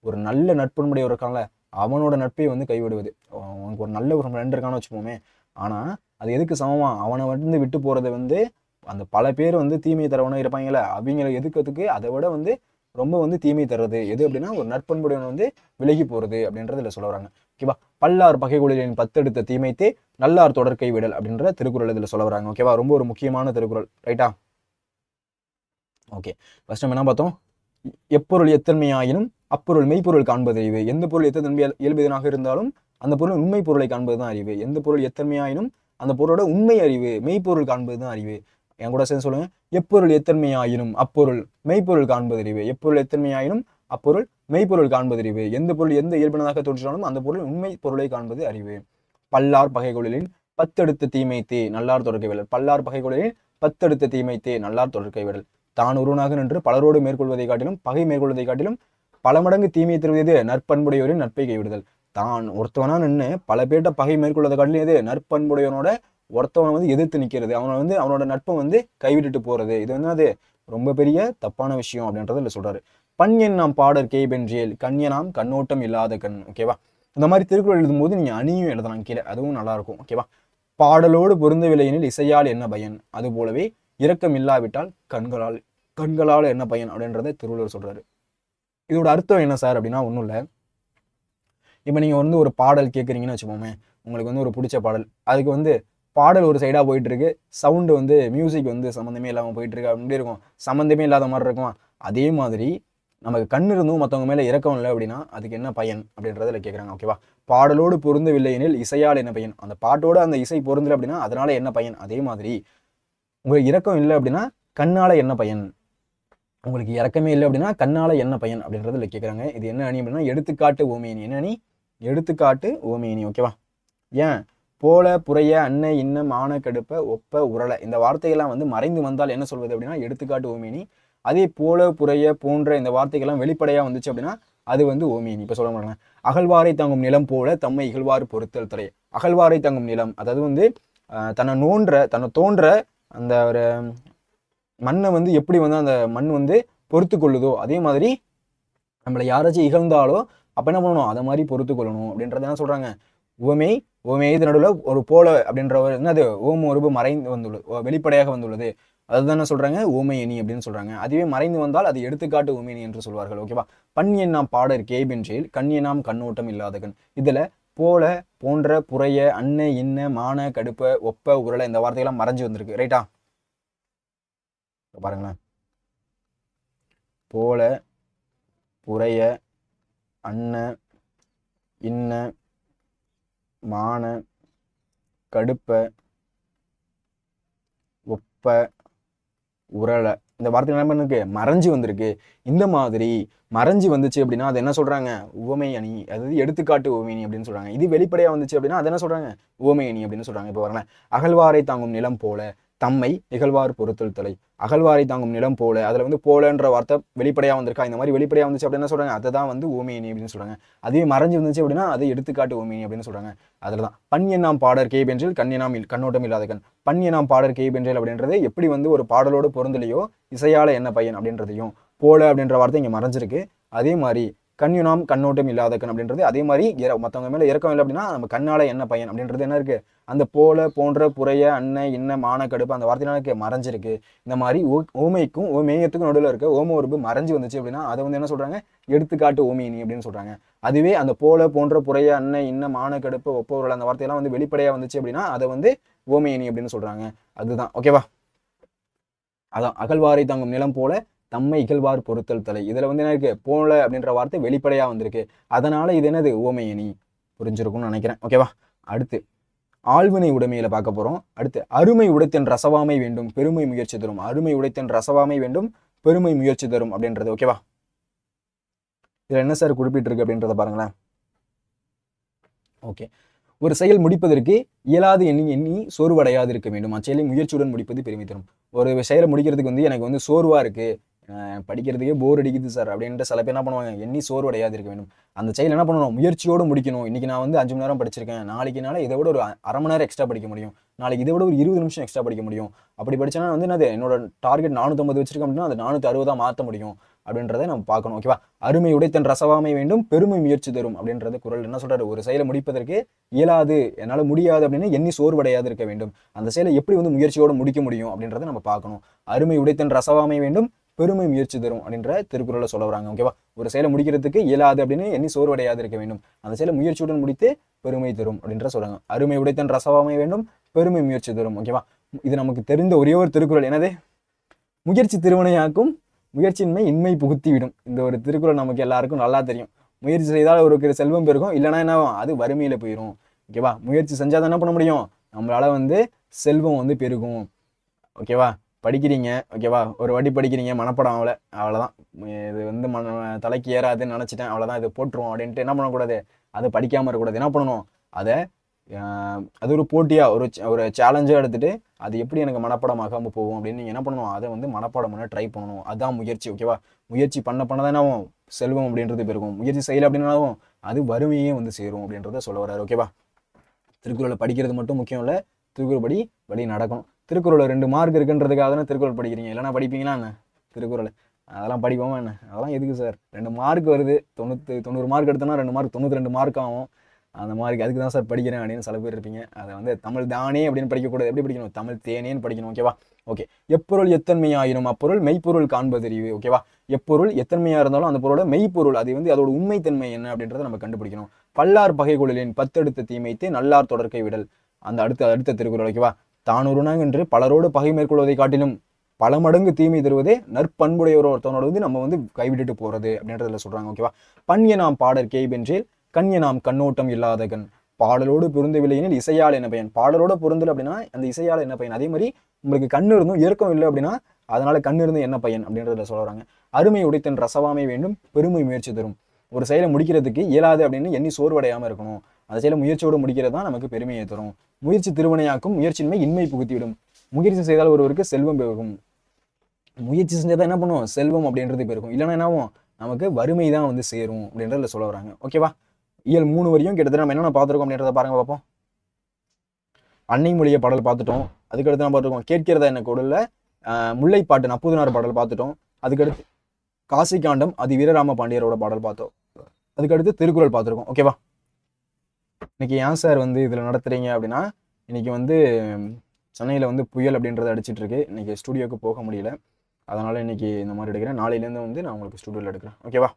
ஒரு நல்ல நட்புடையவர் இருக்கான்ல அவனோட நட்பை வந்து கைவிடுவது. அவனுக்கு ஒரு நல்ல ஒரு ஃப்ரெண்ட் இருக்கான்னு வச்சுப்போமே, ஆனா அது எதுக்கு சமமா, அவனை வந்து விட்டு போறது வந்து அந்த பல பேர் வந்து தீமை தரவனும் இருப்பாங்கல்ல அவங்கள எதுக்கிறதுக்கு அதை விட வந்து ரொம்ப வந்து தீமை தர்றது எது அப்படின்னா ஒரு நற்பண்புடையவன் வந்து விலகி போறது அப்படின்றதுல சொல்ல வராங்க. ஓகேவா, பல்லார் பகைகொழிலின் பத்தெடுத்த தீமைத்தே நல்லார் தொடர்கை விடல் அப்படின்ற திருக்குறள் இதுல சொல்ல வராங்க. ஓகேவா, ரொம்ப ஒரு முக்கியமான திருக்குறள். ரைட்டா, ஓகே. ஃபர்ஸ்ட் நம்ம என்ன பார்த்தோம், எப்பொருள் எத்தன்மையாயினும் அப்பொருள் மெய்ப்பொருள் காண்பது அறிவு. எந்த பொருள் எத்தன்மை இயல்புதனாக இருந்தாலும் அந்த பொருள் உண்மை பொருளை காண்பதுதான் அறிவு. எந்த பொருள் எத்தன்மையாயினும் அந்த பொருளோட உண்மை அறிவு மெய்ப்பொருள் காண்பதுதான் அறிவு. என் கூட சேர்ந்து சொல்லுங்க, எப்பொருள் எத்தன்மையாயினும் அப்பொருள் மெய்ப்பொருள் காண்பது அறிவு. எப்பொருள் எத்தன்மையாயினும் அப்பொருள் மெய்ப்பொருள் காண்பது அறிவு. எந்த பொருள் எந்த இயல்பினதாக தோன்றினாலும் அந்த பொருள் உண்மை பொருளை காண்பது அறிவு. பல்லார் பகைகொழிலின் பத்தெடுத்த தீமைத்தே நல்லார் தொடர்கை விடல். பல்லார் பகைகொழிலின் பத்தெடுத்த தீமைத்தே நல்லார் தொடர்கை விடல். தான் ஒருவனாக நின்று பலரோடு மேற்கொள்வதை காட்டிலும் பகை மேற்கொள்வதை காட்டிலும் பல மடங்கு தீமை தருவது நற்பண்புடையோரின் நட்பை கைவிடுதல். தான் ஒருத்தவனா நின்று பல பேர்ட்ட பகை மேற்கொள்வதை காட்டிலும் எது நற்பண்புடையவனோட ஒருத்தவனை வந்து எதிர்த்து நிற்கிறது, அவனை வந்து அவனோட நட்பை வந்து கைவிட்டுட்டு போறது. இது வந்து அது ரொம்ப பெரிய தப்பான விஷயம் அப்படின்றத இல்லை சொல்றாரு. பண்யன் நாம் பாடற் கேபென்றியல் கண்யனாம் கண்ணோட்டம் இல்லாத கண். ஓகேவா, இந்த மாதிரி திருக்குறள் எழுதும்போது நீங்க அணியும் எழுதலாம் கீழே, அதுவும் நல்லா இருக்கும். ஓகேவா, பாடலோடு பொருந்தவில்லையெனில் இசையால் என்ன பயன், அது போலவே இரக்கம் இல்லாவிட்டால் கண்களால் என்ன பயன் அப்படின்றத திருவள்ளுவர் சொல்றாரு. இதோட அர்த்தம் என்ன சார் அப்படின்னா ஒன்றும் இல்லை. இப்போ நீங்கள் வந்து ஒரு பாடல் கேட்குறீங்கன்னு வச்சுப்போமே, உங்களுக்கு வந்து ஒரு பிடிச்ச பாடல், அதுக்கு வந்து பாடல் ஒரு சைடாக போயிட்டு இருக்கு, சவுண்டு வந்து மியூசிக் வந்து சம்மந்தமே இல்லாமல் போயிட்டு இருக்கு, அப்படி இருக்கும், சம்மந்தமே இல்லாத மாதிரி இருக்கும். அதே மாதிரி நமக்கு கண் இருந்தும் மற்றவங்க மேலே இரக்கம் இல்லை அப்படின்னா அதுக்கு என்ன பயன் அப்படின்றதில் கேட்குறாங்க. ஓகேவா? பாடலோடு பொருந்தவில்லை எனில் இசையால் என்ன பயன்? அந்த பாட்டோட அந்த இசை பொருந்தலை அப்படின்னா அதனால என்ன பயன்? அதே மாதிரி உங்களுக்கு இரக்கம் இல்லை அப்படின்னா கண்ணால என்ன பயன்? உங்களுக்கு இறக்கமே இல்லை அப்படின்னா கண்ணால என்ன பயன் அப்படின்றதுல கேட்குறாங்க. இது என்ன அணி அப்படின்னா எடுத்துக்காட்டு ஓமையணி. என்ன அணி? எடுத்துக்காட்டு ஓமையணி. ஓகேவா? ஏன் போல புறைய அன்னை இன்ன மான கடுப்ப ஒப்ப உரளை இந்த வார்த்தைகள்லாம் வந்து மறைந்து வந்தால் என்ன சொல்வது அப்படின்னா எடுத்துக்காட்டு ஓமையணி. அதே போல புறைய போன்ற இந்த வார்த்தைகள்லாம் வெளிப்படையாக வந்துச்சு அப்படின்னா அது வந்து ஓமையணி. இப்போ சொல்ல மாட்டாங்க அகழ்வாரை தாங்கும் நிலம் போல தம்மை இகழ்வாறு பொறுத்தல் தலை. அகழ்வாரை தாங்கும் நிலம் அதாவது வந்து தன்னை தோன்ற அந்த ஒரு மண்ணை வந்து எப்படி வந்து அந்த மண் வந்து பொறுத்து கொள்ளுதோ அதே மாதிரி நம்மளை யாராச்சும் இகழ்ந்தாலோ அப்போ என்ன பண்ணணும்? அதை மாதிரி பொறுத்து கொள்ளணும் அப்படின்றத என்ன சொல்கிறாங்க? உவமை இது நடுவில் ஒரு போல அப்படின்ற ஒரு என்னது ஓம உருவு மறைந்து வந்துள்ளது, வெளிப்படையாக வந்துள்ளது. அதுதான் என்ன சொல்கிறாங்க? ஓமையணி அப்படின்னு சொல்கிறாங்க. அதுவே மறைந்து வந்தால் அது எடுத்துக்காட்டு ஓமையணி என்று சொல்வார்கள். ஓகேவா? பண் என்னாம் பாடற் கேபென்றேல் கண் என்னாம் கண்ணோட்டம் இல்லாதகன். இதில் போல போன்ற புறைய அன்ன இன்ன மான கடுப்ப ஒப்ப உரளை இந்த வார்த்தைகள்லாம் மறைஞ்சு வந்திருக்கு. ரைட்டா? பாருங்களேன். போல புறைய அன்ன இன்ன மான கடுப்ப ஒப்ப உரளை இந்த வார்த்தை என்ன பண்ணிருக்கு? மறைஞ்சு வந்திருக்கு. இந்த மாதிரி மறைஞ்சு வந்துச்சு அப்படின்னா அது என்ன சொல்றாங்க? உவமை அணி, அதாவது எடுத்துக்காட்டு உவமை அணி அப்படின்னு சொல்றாங்க. இது வெளிப்படையா வந்துச்சு அப்படின்னா அது என்ன சொல்றாங்க? உவமை அணி அப்படின்னு சொல்றாங்க. இப்போ வரல அகழ்வாரை தாங்கும் நிலம் போல தம்மை இகழ்வார் பொறுத்தல் தலை. அகழ்வாரை தாங்கும் நிலம் போல அதுல வந்து போலன்ற வார்த்தை வெளிப்படையா வந்திருக்கா? இந்த மாதிரி வெளிப்படையா வந்துச்சு அப்படின்னு என்ன சொல்றாங்க? அதை தான் வந்து உவமை அணி அப்படின்னு சொல்றாங்க. அதுவே மறைஞ்சு வந்துச்சு அப்படின்னா அது எடுத்துக்காட்டு உவமை அணி அப்படின்னு சொல்றாங்க. அதுலதான் பண் என்னாம் பாடற் கேபென்றில் கண்ணெனாம் கண்ணோட்டம் இல்லாத கண். பண் என்னாம் பாடற் கேபென்றில் அப்படின்றது எப்படி வந்து ஒரு பாடலோடு பொருந்தலையோ இசையால என்ன பயன் அப்படின்றதையும் போல அப்படின்ற வார்த்தை இங்க மறைஞ்சிருக்கு. அதே மாதிரி கண்யுனாம் கண்ணோட்டம் இல்லாத கண் அப்படின்றது அதே மாதிரி மற்றவங்க மேல இறக்கம் இல்லை அப்படின்னா நம்ம கண்ணால என்ன பயன் அப்படின்றது என்ன இருக்கு? அந்த போல போன்ற புறைய அன்ன இன்ன மான கடுப்பு அந்த வார்த்தையில மறைஞ்சிருக்கு. இந்த மாதிரி ஓமைக்கும் ஓமேயத்துக்கும் நடுவில் இருக்க ஓம உருபு மறைஞ்சு வந்துச்சு அப்படின்னா அதை வந்து என்ன சொல்றாங்க? எடுத்துக்காட்டு ஓமையணி அப்படின்னு சொல்றாங்க. அதுவே அந்த போல போன்ற புறைய அன்ன இன்ன மான கடுப்பு ஒப்பவர்கள் அந்த வார்த்தையெல்லாம் வந்து வெளிப்படையா வந்துச்சு அப்படின்னா அதை வந்து ஓமையணி அப்படின்னு சொல்றாங்க. அதுதான். ஓகேவா? அதான் அகழ்வாரை தாங்கும் நிலம் போல தம்மை இகழ்வார் பொறுத்தல் தலை. இதுல வந்து என்ன இருக்கு? போல அப்படின்ற வார்த்தை வெளிப்படையா வந்திருக்கு. அதனால இது என்னது? ஓமையணி. புரிஞ்சிருக்கும்னு நினைக்கிறேன். ஓகேவா? அடுத்து ஆழ்வினை உடைமையில பார்க்க போறோம். அடுத்து அருமை உடைத்தன் ரசவாமை வேண்டும் பெருமை முயற்சி தரும். அருமை உடைத்தன் ரசவாமை வேண்டும் பெருமை முயற்சி தரும் அப்படின்றது. ஓகேவா? இதுல என்ன சார் குறிப்பிட்டிருக்கு அப்படின்றத பாருங்களேன். ஓகே, ஒரு செயல் முடிப்பதற்கு இயலாது எண்ணி சோர்வடையாது இருக்க வேண்டும். அச்செயலை முயற்சியுடன் முடிப்பது பெருமை தரும். ஒரு செயலை முடிக்கிறதுக்கு வந்து எனக்கு வந்து சோர்வா இருக்கு, படிக்கிறதுக்கே போர் அடிக்குது சார் அப்படின்ட்டு சில பேர் என்ன பண்ணுவாங்க? எண்ணி சோர்வடையாது இருக்க வேண்டும். அந்த செயல் என்ன பண்ணணும்? முயற்சியோடு முடிக்கணும். இன்னைக்கு நான் வந்து 5 மணி நேரம் படிச்சிருக்கேன், நாளைக்கு என்னால் இதை விட ஒரு அரை மணி நேரம் எக்ஸ்ட்ரா படிக்க முடியும், நாளைக்கு இதை விட ஒரு 20 நிமிஷம் எக்ஸ்ட்ரா படிக்க முடியும். அப்படி படிச்சேன்னா வந்து என்னது? என்னோட டார்கெட் 450 வச்சிருக்கேன் அப்படின்னா அது 460 மாற்ற முடியும் அப்படின்றத நம்ம பார்க்கணும். ஓகேவா? அருமை உடைத்தன் ரசவாமை வேண்டும் பெருமை முயற்சி தரும் அப்படின்றது குறள் என்ன சொல்றாரு? ஒரு செயலை முடிப்பதற்கு இயலாது, என்னால் முடியாது அப்படின்னு எண்ணி சோர்வடையாது இருக்க வேண்டும். அந்த செயலை எப்படி வந்து முயற்சியோடு முடிக்க முடியும் அப்படின்றத நம்ம பார்க்கணும். அருமை உடைத்தன் ரசவாமை வேண்டும் பெருமை முயற்சி தரும் அப்படின்ற திருக்குறளை சொல்ல வராங்க. ஓகேவா? ஒரு செயலை முடிக்கிறதுக்கு இயலாது அப்படின்னு எண்ணி சோர்வடையாது இருக்க வேண்டும், அந்த செயலை முயற்சியுடன் முடித்து பெருமை தரும் அப்படின்ற சொல்றாங்க. அருமை உடைத்தன் ரசவாமை வேண்டும் பெருமை முயற்சி தரும். ஓகேவா? இது நமக்கு தெரிந்த ஒரே ஒரு திருக்குறள். என்னது? முயற்சி திருவினையாக்கும் முயற்சியின்மை இன்மை புகுத்தி விடும். இந்த ஒரு திருக்குறள் நமக்கு எல்லாருக்கும் நல்லா தெரியும். முயற்சி செய்தால் ஒரு செல்வம் பெருகும், இல்லைன்னா என்ன அது வறுமையில போயிடும். ஓகேவா? முயற்சி செஞ்சால் என்ன பண்ண முடியும்? நம்மளால வந்து செல்வம் வந்து பெருகும். ஓகேவா? படிக்கிறீங்க, ஓகேவா, ஒரு வாட்டி படிக்கிறீங்க, மனப்படம் ஆகலை, அவ்வளோதான், இது வந்து தலைக்கு ஏறாதுன்னு நினச்சிட்டேன், அவ்வளோதான், இது போட்டுருவோம் அப்படின்ட்டு என்ன பண்ணக்கூடாது? அதை படிக்காமல் இருக்கக்கூடாது. என்ன பண்ணணும்? அதை அது ஒரு போட்டியாக ஒரு சேலஞ்சாக எடுத்துகிட்டு அது எப்படி எனக்கு மனப்பாடம் ஆகாமல் போகும் அப்படின்னு நீங்கள் என்ன பண்ணணும்? அதை வந்து மனப்பாடம் பண்ண ட்ரை பண்ணணும். அதுதான் முயற்சி. ஓகேவா? முயற்சி பண்ண தான் என்னாகும்? செல்வம் அப்படின்றது பெருகும். முயற்சி செய்யலை அப்படின்னாலும் அது வறுமையே வந்து சேரும் அப்படின்றத சொல்ல வர்றாரு. ஓகேவா? திருக்குறளை படிக்கிறது மட்டும் முக்கியம் இல்லை, திருக்குறள் படி நடக்கணும். திருக்குறள் 2 மார்க் இருக்குன்றதுக்காக தானே திருக்குறள் படிக்கிறீங்க, இல்லைனா படிப்பீங்களா என்ன? திருக்குறள் அதெல்லாம் படிப்போமா என்ன? அதெல்லாம் எதுக்கு சார்? 2 மார்க் வருது, 90 மார்க் எடுத்தோன்னா 2 மார்க் 92 மார்க் ஆகும். அந்த மார்க் அதுக்கு தான் சார் படிக்கிறேன் அப்படின்னு சில பேர் இருப்பீங்க. அதை வந்து தமிழ் தானே அப்படின்னு படிக்கக்கூடாது. எப்படி படிக்கணும்? தமிழ் தேனேன்னு படிக்கணும். ஓகேவா? ஓகே, எப்பொருள் எத்தன்மையாயினும் அப்பொருள் மெய்ப்பொருள் காண்பதறிவு. ஓகேவா? எப்பொருள் எத்தன்மையா இருந்தாலும் அந்த பொருளோட மெய்ப்பொருள், அது வந்து அதோட உண்மைத்தன்மை என்ன அப்படின்றத நம்ம கண்டுபிடிக்கணும். பல்லார் பகைகொழிலின் 10 அடுத்த தீமைத்து நல்லார் தொடர்க்கை விடல். அந்த அடுத்த திருக்குறள். ஓகேவா? தானொருணாங்கென்று பலரோடு பகை மேற்கொள்வதை காட்டிலும் பல மடங்கு தீமை தருவதே நற்பண்புடையவர் ஒருத்தவனோட வந்து நம்ம வந்து கைவிட்டுட்டு போறது அப்படின்றதுல சொல்றாங்க. ஓகேவா? பண்ய நாம் பாடற் கேய்பென்றேல் கண்ய நாம் கண்ணோட்டம் இல்லாத கண். பாடலோடு பொருந்தவில்லை எனில் இசையால் என்ன பயன்? பாடலோட பொருந்தல் அப்படின்னா அந்த இசையால் என்ன பயன்? அதே மாதிரி உங்களுக்கு கண்ணு இருந்தும் இயற்கம் இல்லை அப்படின்னா அதனால கண்ணு இருந்து என்ன பயன் அப்படின்றதுல சொல்றாங்க. அருமை உடைத்தன் ரசவாமை வேண்டும் பெருமை முயற்சி தரும். ஒரு செயலை முடிக்கிறதுக்கு இயலாது அப்படின்னு எண்ணி சோர்வடையாம இருக்கணும். அந்த செயலை முயற்சியோடு முடிக்கிறது தான் நமக்கு பெருமையை தரும். முயற்சி திருவினையாக்கும் முயற்சியின்மை இன்மை புகுத்திவிடும். முயற்சி செய்தால் ஒருவருக்கு செல்வம் பெருகும். முயற்சி செஞ்சதான் என்ன பண்ணுவோம்? செல்வம் அப்படின்றது பெருகும். இல்லைன்னா என்னாவும் நமக்கு வறுமை தான் வந்து சேரும் அப்படின்றதுல சொல்ல வராங்க. ஓகேவா? இயல் 3 வரையும் கிட்டத்தட்ட நம்ம என்னென்ன பார்த்துருக்கோம் அப்படின்றத பாருங்க பார்ப்போம். அன்னை மொழிய பாடல் பார்த்துட்டோம். அதுக்கடுத்து நம்ம பார்த்துருக்கோம் கேட்கிறதா என்ன குடல்ல முல்லைப்பாட்டு நப்பூதனார் பாடல் பார்த்துட்டோம். அதுக்கடுத்து காசி காண்டம் அது வீரராம பாண்டியரோட பாடல் பார்த்தோம். அதுக்கடுத்து திருக்குறள் பார்த்துருக்கோம். ஓகேவா? இன்னைக்கு ஏன் சார் வந்து இதில் நடத்துறீங்க அப்படின்னா இன்னைக்கு வந்து சென்னையில் வந்து புயல் அப்படின்றத அடிச்சிட்டு இருக்கு. இன்னைக்கு ஸ்டூடியோக்கு போக முடியல. அதனால இன்னைக்கு இந்த மாதிரி எடுக்கிறேன். நாளையிலேருந்து வந்து நான் உங்களுக்கு ஸ்டூடியோவில் எடுக்கிறேன். ஓகேவா?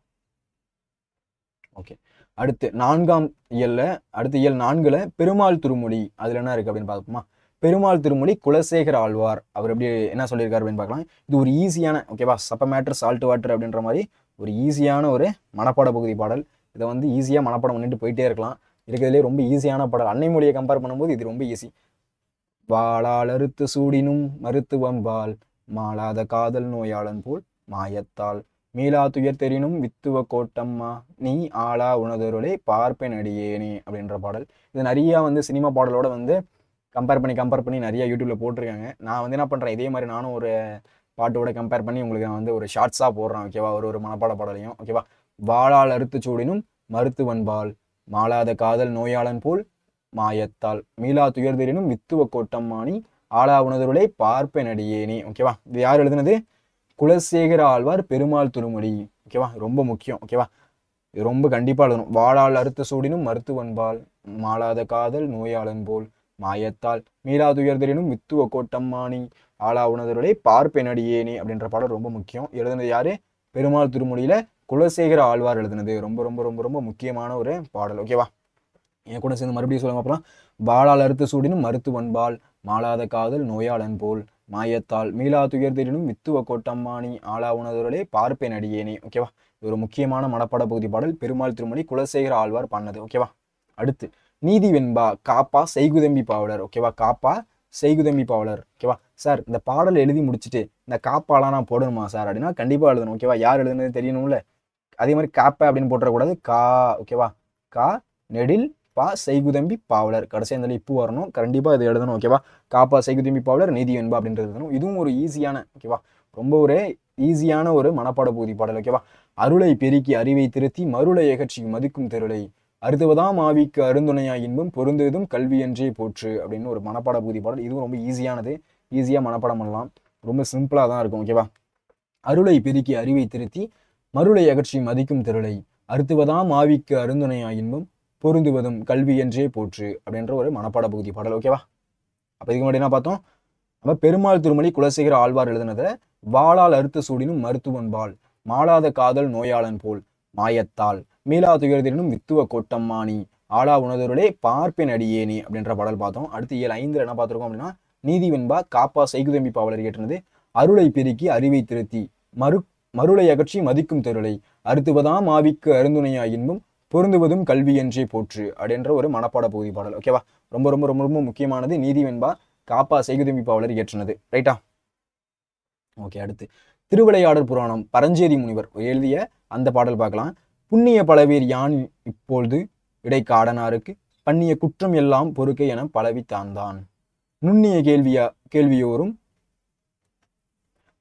ஓகே. அடுத்து 4ஆம் இயல்ல அடுத்து இயல் 4ல் பெருமாள் திருமொழி அதில் என்ன இருக்குது அப்படின்னு பார்ப்போமா? பெருமாள் திருமொழி குலசேகர ஆழ்வார் அவர் எப்படி என்ன சொல்லியிருக்காரு அப்படின்னு பார்க்கலாம். இது ஒரு ஈஸியான ஓகேவா சப்ப மேட்டர் சால்ட் வாட்டர் அப்படின்ற மாதிரி ஒரு ஈஸியான ஒரு மனப்பாட பகுதி பாடல். இதை வந்து ஈஸியாக மனப்பாடம் பண்ணிட்டு போயிட்டே இருக்கலாம். இருக்கிறதுலே ரொம்ப ஈஸியான பாடல். அன்னை மொழியை கம்பேர் பண்ணும்போது இது ரொம்ப ஈஸி. வாளால் அறுத்து சூடினும் மருத்துவம்பால் மாளாத காதல் நோயாளன் போல் மாயத்தால் மீளா துயர் தெரினும் வித்துவ கோட்டம்மா நீ ஆளா உணதொருளே பார்ப்பேன் அடியேனே அப்படின்ற பாடல். இது நிறையா வந்து சினிமா பாடலோட வந்து கம்பேர் பண்ணி நிறைய யூடியூப்ல போட்டிருக்காங்க. நான் வந்து என்ன பண்ணுறேன் இதே மாதிரி நானும் ஒரு பாட்டோட கம்பேர் பண்ணி உங்களுக்கு நான் வந்து ஒரு ஷார்ட்ஸாக போடுறேன். ஓகேவா? ஒரு மனப்பாட பாடலையும். ஓகேவா? வாளால் அறுத்து சூடினும் மருத்துவன்பால் மாளாத காதல் நோயாளன் போல் மாயத்தால் மீளா துயர் தெரினும் வித்துவ கோட்டம்மானி ஆளா உணதொருளே பார்ப்பேன் அடியேனே. ஓகேவா? இது யார் எழுதுனது? குலசேகர ஆழ்வார் பெருமாள் திருமொழி. ஓகேவா? ரொம்ப முக்கியம். ஓகேவா? இது ரொம்ப கண்டிப்பாக எழுதணும். வாளால் அறுத்து சூடினும் மருத்துவன்பால் மாளாத காதல் நோயாளன் போல் மாயத்தால் மீளா துயர் தெரினும் வித்துவ கோட்டம்மானி ஆளா உணதொருளே பார்ப்பேன் அடியேனே அப்படின்ற பாடல் ரொம்ப முக்கியம். எழுதுனது யாரு? பெருமாள் திருமொழியில குலசேகர ஆழ்வார் எழுதுனது. ரொம்ப ரொம்ப ரொம்ப ரொம்ப முக்கியமான ஒரு பாடல். ஓகேவா? என் கூட சேர்ந்து மறுபடியும் சொல்லுங்க அப்புறம். வாளால் அறுத்து சூடினும் மருத்துவன்பால் மாளாத காதல் நோயாளன் போல் மாயத்தால் மீளா துயர் தெரினும் வித்துவ கோட்டம்மானி ஆளா உணதொருளே பார்ப்பேன் அடியேனே. ஓகேவா? இது ஒரு முக்கியமான மனப்பாட பகுதி பாடல். பெருமாள் திருமொழி குலசேகர ஆழ்வார் பண்ணது. ஓகேவா? அடுத்து நீதி வெண்பா காப்பா செய்குதம்பி பாவலர். ஓகேவா? காப்பா செய்குதம்பி பாவலர். ஓகேவா? சார் இந்த பாடல் எழுதி முடிச்சுட்டு இந்த காப்பாலாம் நான் போடணுமா சார் அப்படின்னா கண்டிப்பாக எழுதணும். ஓகேவா? யார் எழுதுனது தெரியணும்ல. அதே மாதிரி காப்பா அப்படின்னு போட்டக்கூடாது. கா ஓகேவா? கா நெடில் பா செய்குதம்பி பாவலர் கடைசி அந்த இப்பு வரணும். கண்டிப்பாக இது எழுதணும். ஓகேவா? காப்பா செய்குதம்பி பாவலர் நீதி வெண்பா அப்படின்றது எழுதணும். இதுவும் ஒரு ஈஸியான ஓகேவா ரொம்ப ஒரு ஈஸியான ஒரு மனப்பாட பகுதி பாடல். ஓகேவா? அருளை பெருக்கி அறிவை திருத்தி மருளை அகற்றி மதிக்கும் தெருளை அறுத்துவதாம் ஆவிக்கு அருந்துணையாய் இன்பம் பொருந்துவதும் கல்வி என்றே போற்று அப்படின்னு ஒரு மனப்பாட பகுதி பாடல். இதுவும் ரொம்ப ஈஸியானது. ஈஸியாக மனப்பாடம் பண்ணலாம். ரொம்ப சிம்பிளாக தான் இருக்கும். ஓகேவா? அருளை பெருக்கி அறிவை திருத்தி மருளை அகற்றி மதிக்கும் தெருளை அறுத்துவதாம் ஆவிக்கு அருந்துணையாய் இன்பம் பொருந்துவதும் கல்வி என்றே போற்று அப்படின்ற ஒரு மனப்பாட பகுதி பாடல். ஓகேவா? அப்போ இதுக்கு முன்னாடி என்ன பார்த்தோம்? நம்ம பெருமாள் திருமொழி குலசேகர ஆழ்வார் எழுதுனதை வாளால் அறுத்து சூடினும் மருத்துவன்பால் மாளாத காதல் நோயாளன் போல் மாயத்தால் மீளா துயர்தினும் வித்துவ கோட்டம்மானி ஆளா உணதொருளே பார்ப்பேன் அடியேனே அப்படின்ற பாடல் பார்த்தோம். அடுத்து இயல் 5 என்ன பார்த்துருக்கோம் அப்படின்னா நீதி வெண்பா காப்பா செய்குதம்பி பாவலர் இயற்றினது அருளை பெருக்கி அறிவை திருத்தி மருளை அகற்றி மதிக்கும் தெருளை அறுத்துவதாம் ஆவிக்கு அருந்துணையாய் இன்பம் பொருந்துவதும் கல்வி என்றே போற்று அப்படின்ற ஒரு மனப்பாட பகுதி பாடல். ஓகேவா? ரொம்ப ரொம்ப ரொம்ப ரொம்ப முக்கியமானது. நீதி வெண்பா காப்பா செய்குதம்பி பாவலர் இயற்றினது. ரைட்டா? ஓகே. அடுத்து திருவிளையாடற் புராணம் பரஞ்சேரி முனிவர் எழுதிய அந்த பாடல் பார்க்கலாம். புண்ணிய பலவீர் யான் இப்பொழுது இடைக்காடனாருக்கு பண்ணிய குற்றம் எல்லாம் பொறுக்கை என பலவித்தான் நுண்ணிய கேள்வியோரும்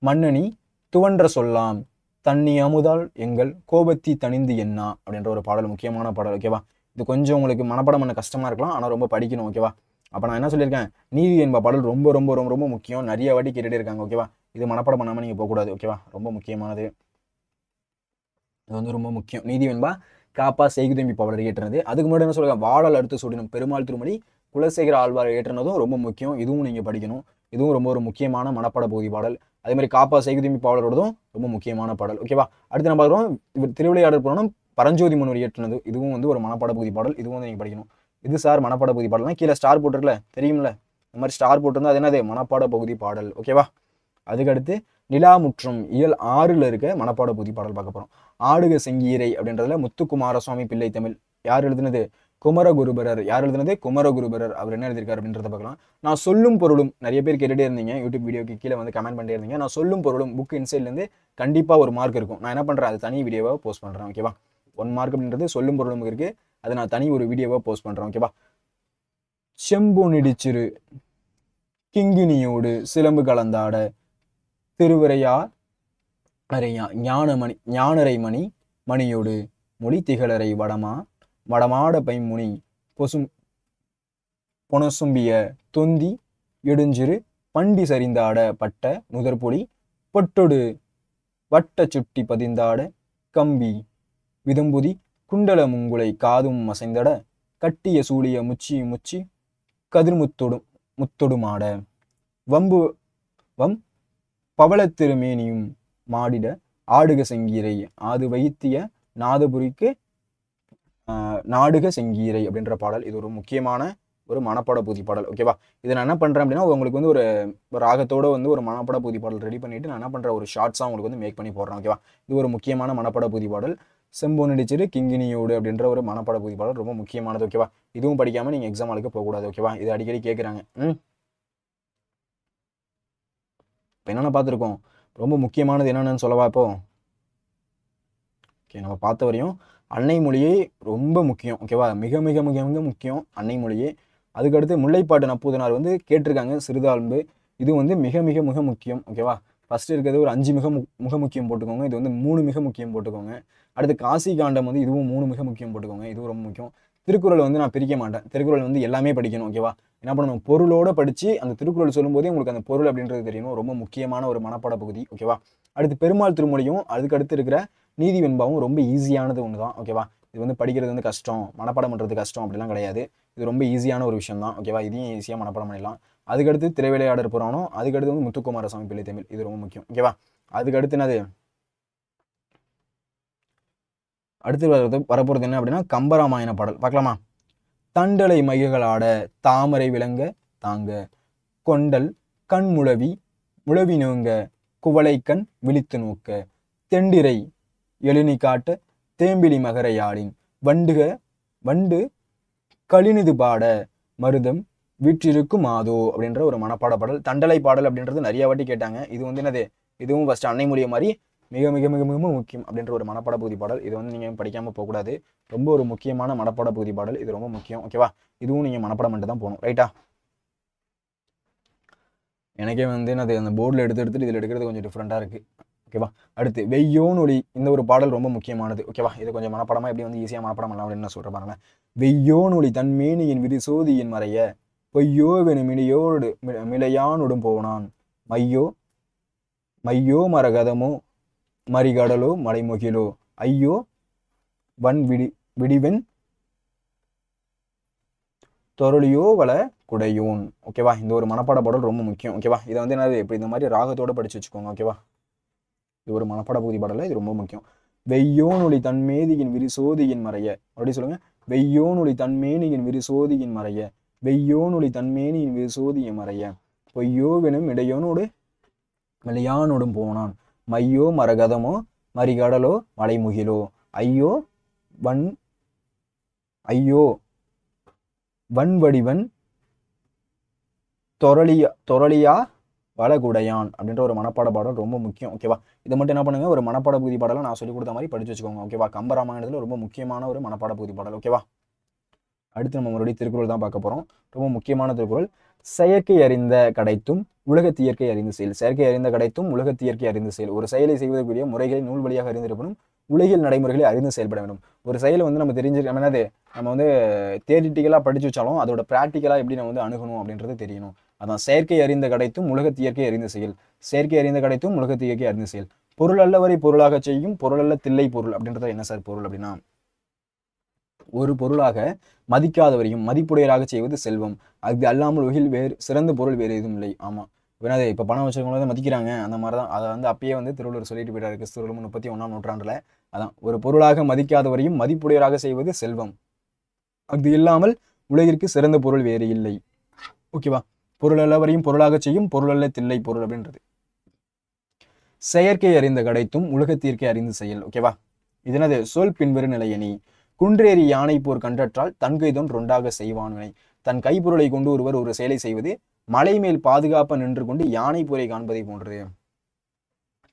மன்னனி துவன்ற சொல்லாம் தண்ணி அமுதால் எங்கள் கோபத்தி தணிந்து என்ன அப்படின்ற ஒரு பாடல். முக்கியமான பாடல். ஓகேவா? இது கொஞ்சம் உங்களுக்கு மனப்பாடம் பண்ண கஷ்டமா இருக்கலாம். ஆனால் ரொம்ப படிக்கணும். ஓகேவா? அப்போ நான் என்ன சொல்லியிருக்கேன்? நீதி என்ப பாடல் ரொம்ப ரொம்ப ரொம்ப ரொம்ப முக்கியம். நிறைய வாட்டி கேட்டுட்டே இருக்காங்க. ஓகேவா? இது மனப்பாடம் பண்ணாமல் நீங்கள் போகக்கூடாது. ஓகேவா? ரொம்ப முக்கியமானது. இது வந்து ரொம்ப முக்கியம். நீதி வெண்பா காப்பா செய்குதம்பி பாவலர் இயற்றினது. அதுக்கு முன்னாடி என்ன சொல்லுங்க? வாளால் அறுத்து சூடினும் பெருமாள் திருமொழி குலசேகர ஆழ்வார் இயற்றினதும் ரொம்ப முக்கியம். இதுவும் நீங்கள் படிக்கணும். இதுவும் ரொம்ப ஒரு முக்கியமான மனப்பாட பகுதி பாடல். அதே மாதிரி காப்பா செய்குதம்பி பாவலரோடதும் ரொம்ப முக்கியமான பாடல். ஓகேவா? அடுத்து நம்ம பார்க்குறோம் இவர் திருவிளையாடற் புராணம் பரஞ்சோதி முனிவர் இயற்றினது. இதுவும் வந்து ஒரு மனப்பாட பகுதி பாடல். இதுவும் வந்து நீங்கள் படிக்கணும். இது சார் மனப்பாட பகுதி பாடல்னா கீழே ஸ்டார் போட்டிருக்கல தெரியும்ல. இந்த மாதிரி ஸ்டார் போட்டிருந்தா அது என்னது? மனப்பாட பகுதி பாடல். ஓகேவா? அதுக்கடுத்து நிலாமுற்றம் இயல் 6ல் இருக்க மனப்பாட பகுதி பாடல் பார்க்க போறோம். ஆடுக செங்கீரை அப்படின்றதுல முத்துக்குமாரசுவாமி பிள்ளை தமிழ். யார் எழுதுனது? குமரகுருபரர். யார் எழுதுனது? குமரகுருபரர். அவர் என்ன எழுதியிருக்காரு அப்படின்றத பார்க்கலாம். நான் சொல்லும் பொருளும் நிறைய பேர் கேட்டுட்டே இருந்தீங்க, யூடியூப் வீடியோக்கு கீழே வந்து கமெண்ட் பண்ணிட்டே இருந்தீங்க. நான் சொல்லும் பொருளும் புக் இன்சைட்லேருந்து கண்டிப்பாக ஒரு மார்க் இருக்கும். நான் என்ன பண்ணுறேன், அது தனி வீடியோவாக போஸ்ட் பண்ணுறேன். ஓகேவா? 1 மார்க் அப்படின்றது சொல்லும் பொருளும் இருக்கு, அது நான் தனி ஒரு வீடியோவாக போஸ்ட் பண்ணுறேன். ஓகேவா? செம்பு நிடிச்சிரு கிங்கினியோடு சிலம்பு கலந்தாட திருவரையார் அரையா ஞானரை மணி மணியோடு மொழி திகழரை வடமாட பைமுனி பொனசும்பிய தொந்தி எடுஞ்சிறு பண்டி சரிந்தாட பட்ட நுதற்பொலி பொட்டொடு வட்ட சுட்டி பதிந்தாட கம்பி விதம்புதி குண்டல முங்குலை காதும் அசைந்தட கட்டிய சூழிய முச்சி முத்தொடுமாட வம் பவளத்திருமேனியும் மாடிட ஆடுக செங்கீரை ஆது வைத்திய நாதபுரிக்கு நாடுக செங்கீரை அப்படின்ற பாடல். இது ஒரு முக்கியமான ஒரு மனப்பாட பூதி பாடல். ஓகேவா? இதை நான் என்ன பண்றேன் அப்படின்னா, உங்களுக்கு வந்து ஒரு ராகத்தோட வந்து ஒரு மனப்பாட பூதி பாடல் ரெடி பண்ணிட்டு நான் என்ன பண்றேன், ஒரு ஷார்ட்ஸா உங்களுக்கு வந்து மேக் பண்ணி போடுறேன். ஓகேவா? இது ஒரு முக்கியமான மனப்பாட பூதி பாடல். செம்பு நடிச்சிரு கிங்கினியோடு அப்படின்ற ஒரு மனப்பாட பூதி பாடல் ரொம்ப முக்கியமானது. ஓகேவா? இதுவும் படிக்காம நீங்க எக்ஸாம் ஆளுக்கு போகக்கூடாது. ஓகேவா? இது அடிக்கடி கேட்குறாங்க. இப்போ என்னென்ன பார்த்துருக்கோம், ரொம்ப முக்கியமானது என்னென்னு சொல்லவா? இப்போ ஓகே, நம்ம பார்த்த வரையும் அன்னை மொழியே ரொம்ப முக்கியம். ஓகேவா? மிக மிக மிக மிக முக்கியம் அன்னை மொழியே. அதுக்கடுத்து முல்லைப்பாட்டு நப்பூதனார் வந்து கேட்டிருக்காங்க சிறுதாழ்வு. இது வந்து மிக மிக மிக முக்கியம். ஓகேவா? ஃபர்ஸ்ட் இருக்கிறது ஒரு 5 மிக முக்கியம் போட்டுக்கோங்க. இது வந்து 3 மிக முக்கியம் போட்டுக்கோங்க. அடுத்து காசி காண்டம் வந்து இதுவும் 3 மிக முக்கியம் போட்டுக்கோங்க. இதுவும் ரொம்ப முக்கியம். திருக்குறள் வந்து நான் பிரிக்க மாட்டேன். திருக்குறள் வந்து எல்லாமே படிக்கணும். ஓகேவா? என்ன பண்ணணும், பொருளோட படித்து அந்த திருக்குறள் சொல்லும்போதே உங்களுக்கு அந்த பொருள் அப்படின்றது தெரியணும். ரொம்ப முக்கியமான ஒரு மனப்பாட பகுதி. ஓகேவா? அடுத்து பெருமாள் திருமொழியும் அதுக்கடுத்து இருக்கிற நீதி வெண்பாவும் ரொம்ப ஈஸியானது ஒன்று தான். ஓகேவா? இது வந்து படிக்கிறது வந்து கஷ்டம், மனப்பாடம் பண்ணுறது கஷ்டம் அப்படிலாம் கிடையாது. இது ரொம்ப ஈஸியான ஒரு விஷயம் தான். ஓகேவா? இதையும் ஈஸியாக மனப்பாடம் பண்ணிடலாம். அதுக்கடுத்து திரைவிளையாடற் புராணம், அதுக்கடுத்து வந்து முத்துக்குமாரசுவாமி பிள்ளை தமிழ். இது ரொம்ப முக்கியம். ஓகேவா? அதுக்கடுத்து என்னது, அடுத்து வரப்போகிறது என்ன அப்படின்னா கம்பராமாயண பாடல் பார்க்கலாமா? தண்டலை மயில்களாட தாமரை விளங்க தாங்க கொண்டல் கண் முழவி நோங்க குவளை கண் விழித்து நோக்க தெண்டிரை எழுநி காட்ட தேம்பிலி மகரையாளின் வண்டு கழினிது பாட மருதம் வீற்றிருக்கும் மாதோ அப்படின்ற ஒரு மனப்பாட பாடல். தண்டலை பாடல் அப்படின்றது நிறைய வாட்டி கேட்டாங்க. இது வந்து என்னது, இதுவும் ஃபர்ஸ்ட் அன்னை மொழியை மாதிரி மிக மிக மிக மிக முக்கியம் அப்படின்ற ஒரு மனப்பாட பகுதி பாடல். இது வந்து நீங்கள் படிக்காமல் போகக்கூடாது. ரொம்ப ஒரு முக்கியமான மனப்பாட பகுதி பாடல். இது ரொம்ப முக்கியம். ஓகேவா? இதுவும் நீங்கள் மனப்பாடம் பண்ணிட்டு தான் போகணும். ரைட்டா? எனக்கே வந்து என்னது அந்த போர்டில் எடுத்துட்டு இதில் எடுக்கிறது கொஞ்சம் டிஃப்ரெண்ட்டாக இருக்குது. ஓகேவா? அடுத்து வெய்யோன் ஒளி. இந்த ஒரு பாடல் ரொம்ப முக்கியமானது. ஓகேவா? இது கொஞ்சம் மனப்பாடமாக எப்படி வந்து ஈஸியாக மனப்பாடம் பண்ணலாம் அப்படின்னு நான் சொல்கிறேன் பாருங்க. வெய்யோன் ஒளி தன்மேனியின் விரிசோதியின் மறைய பொய்யோ வெனும் மிளையானொடும் போனான் மையோ மரகதமோ மறிகடலோ மலைமுகிலோ ஐயோ வன் விடிவென் தொரளியோ வள குடையோன். ஓகேவா? இந்த ஒரு மனப்பாட பாடல் ரொம்ப முக்கியம். ஓகேவா? இதை வந்து என்னது இப்படி இந்த மாதிரி ராகத்தோட படிச்சு வச்சுக்கோங்க. ஓகேவா? இது ஒரு மனப்பாட பகுதி பாடல, இது ரொம்ப முக்கியம். வெய்யோனொளி தன்மேதியின் விரிசோதியின் மறைய. அப்படி சொல்லுங்க. வெய்யோனொளி தன்மேனியின் விரிசோதியின் மறைய வெய்யோனொளி தன்மேனியின் விரிசோதியின் மறைய பொய்யோ வெனும் இடையோனோடு விளையானோடும் போனான் மையோ மரகதமோ மறிகடலோ மலைமுகிலோ ஐயோ வன்வடிவன் தொரளியா வளகுடையான் அப்படின்ற ஒரு மனப்பாட பாடல் ரொம்ப முக்கியம். ஓகேவா? இதை மட்டும் என்ன பண்ணுங்க, ஒரு மனப்பாட பகுதி பாடலை நான் சொல்லிக் கொடுத்த மாதிரி படிச்சு வச்சுக்கோங்க. ஓகேவா? கம்பராமாயணத்தில் ரொம்ப முக்கியமான ஒரு மனப்பாட பகுதி பாடல். ஓகேவா? அடுத்து நம்ம மறுபடியும் திருக்குறள் தான் பார்க்க போறோம். ரொம்ப முக்கியமான திருக்குறள். செயற்கை அறிந்த கடைத்தும் உலகத்து இயற்கை அறிந்து செயல். செயற்கை அறிந்த கடைத்தும் உலகத்து இயற்கை அறிந்து செயல். ஒரு செயலை செய்வதற்குரிய முறைகளை நூல் வழியாக அறிந்திருக்கணும். உலகில் நடைமுறைகளை அறிந்து செயல்பட வேண்டும். ஒரு செயலை வந்து நம்ம என்னது, நம்ம வந்து தியரிட்டிக்கலாக படிச்சு வச்சாலும் அதோட ப்ராக்டிக்கலாக எப்படி நம்ம வந்து அணுகணும் அப்படின்றது தெரியணும். அதான் செயற்கை அறிந்த கடைத்தும் உலகத்து இயற்கை அறிந்து செயல். செயற்கை அறிந்த கடைத்தும் உலகத்து இயற்கை அறிந்து செயல். பொருள் அல்லவரை பொருளாக செய்யும் பொருள் அல்ல தில்லை பொருள் அப்படின்றது என்ன சார் பொருள் அப்படின்னா, ஒரு பொருளாக மதிக்காதவரையும் மதிப்புடையராக செய்வது செல்வம். அது அல்லாமல் உலகில் வேறு சிறந்த பொருள் வேறு எதுவும் இல்லை. ஆமாம், வேணாது இப்போ பணம் வச்சவங்கள மதிக்கிறாங்க, அந்த மாதிரி தான். அதை வந்து அப்பயே வந்து திருவள்ளுவர் சொல்லிட்டு போயிட்டாரு கிறிஸ்துவ 31ஆம் நூற்றாண்டுல. அதான், ஒரு பொருளாக மதிக்காதவரையும் மதிப்புடையராக செய்வது செல்வம். அது இல்லாமல் உலகிற்கு சிறந்த பொருள் வேறு இல்லை. ஓகேவா? பொருள் அல்லவரையும் பொருளாக செய்யும் பொருள் அல்ல தில்லை பொருள் அப்படின்றது. செயற்கை அறிந்த கடைத்தும் உலகத்திற்கே அறிந்து செயல். ஓகேவா, இது என்னது? சொல் பின்வரு நிலையணி. குன்றேறி யானை போர் கண்டற்றால் தன்கைதொன் ரொண்டாக செய்வான்வினை. தன் கைப்பொருளை கொண்டு ஒருவர் ஒரு செயலை செய்வது மலை மேல் பாதுகாப்ப நின்று கொண்டு யானை போரை காண்பதை போன்றது.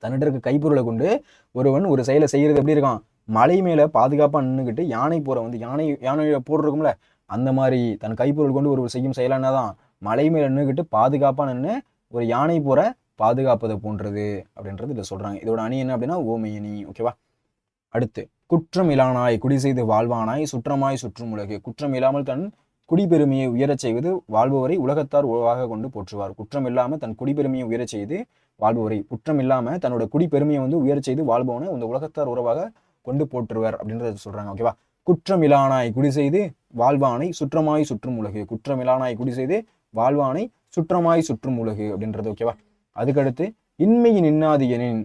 தன்னிட்ட இருக்க கைப்பொருளை கொண்டு ஒருவன் ஒரு செயலை செய்யறது எப்படி இருக்கான்? மலை மேல பாதுகாப்பா நின்றுக்கிட்டு யானை போரை வந்து யானையோட போர் இருக்கும்ல, அந்த மாதிரி தன் கைப்பொருள் கொண்டு ஒரு செய்யும் செயலா என்னதான்? மலை மேல நின்றுக்கிட்டு பாதுகாப்பா நின்று ஒரு யானை போரை பாதுகாப்பதை போன்றது அப்படின்றது இதை சொல்றாங்க. இதோட அணி என்ன அப்படின்னா ஓமை அணி. ஓகேவா, அடுத்து குற்றம் இலானாய் குடி செய்து வாழ்வானாய் சுற்றமாய் சுற்றும் உலகு. குற்றம் இல்லாமல் தன் குடிபெருமையை உயரச் செய்வது வாழ்பவரை உலகத்தார் உறவாக கொண்டு போற்றுவார். குற்றம் இல்லாம தன் குடிபெருமையை உயரச் செய்து வாழ்பவரை, குற்றம் இல்லாம தன்னோட குடிபெருமையை வந்து உயரச் செய்து வாழ்பவனை இந்த உலகத்தார் உறவாக கொண்டு போற்றுவார் அப்படின்றத சொல்றாங்க. ஓகேவா, குற்றம் இலானாய் குடி செய்து வாழ்வானை சுற்றமாய் சுற்றும் உலகு. குற்றம் இலானாய் குடி செய்து வாழ்வானை சுற்றமாய் சுற்றும் உலகு அப்படின்றது. ஓகேவா, அதுக்கடுத்து இன்மையின் இன்னாது எனின்.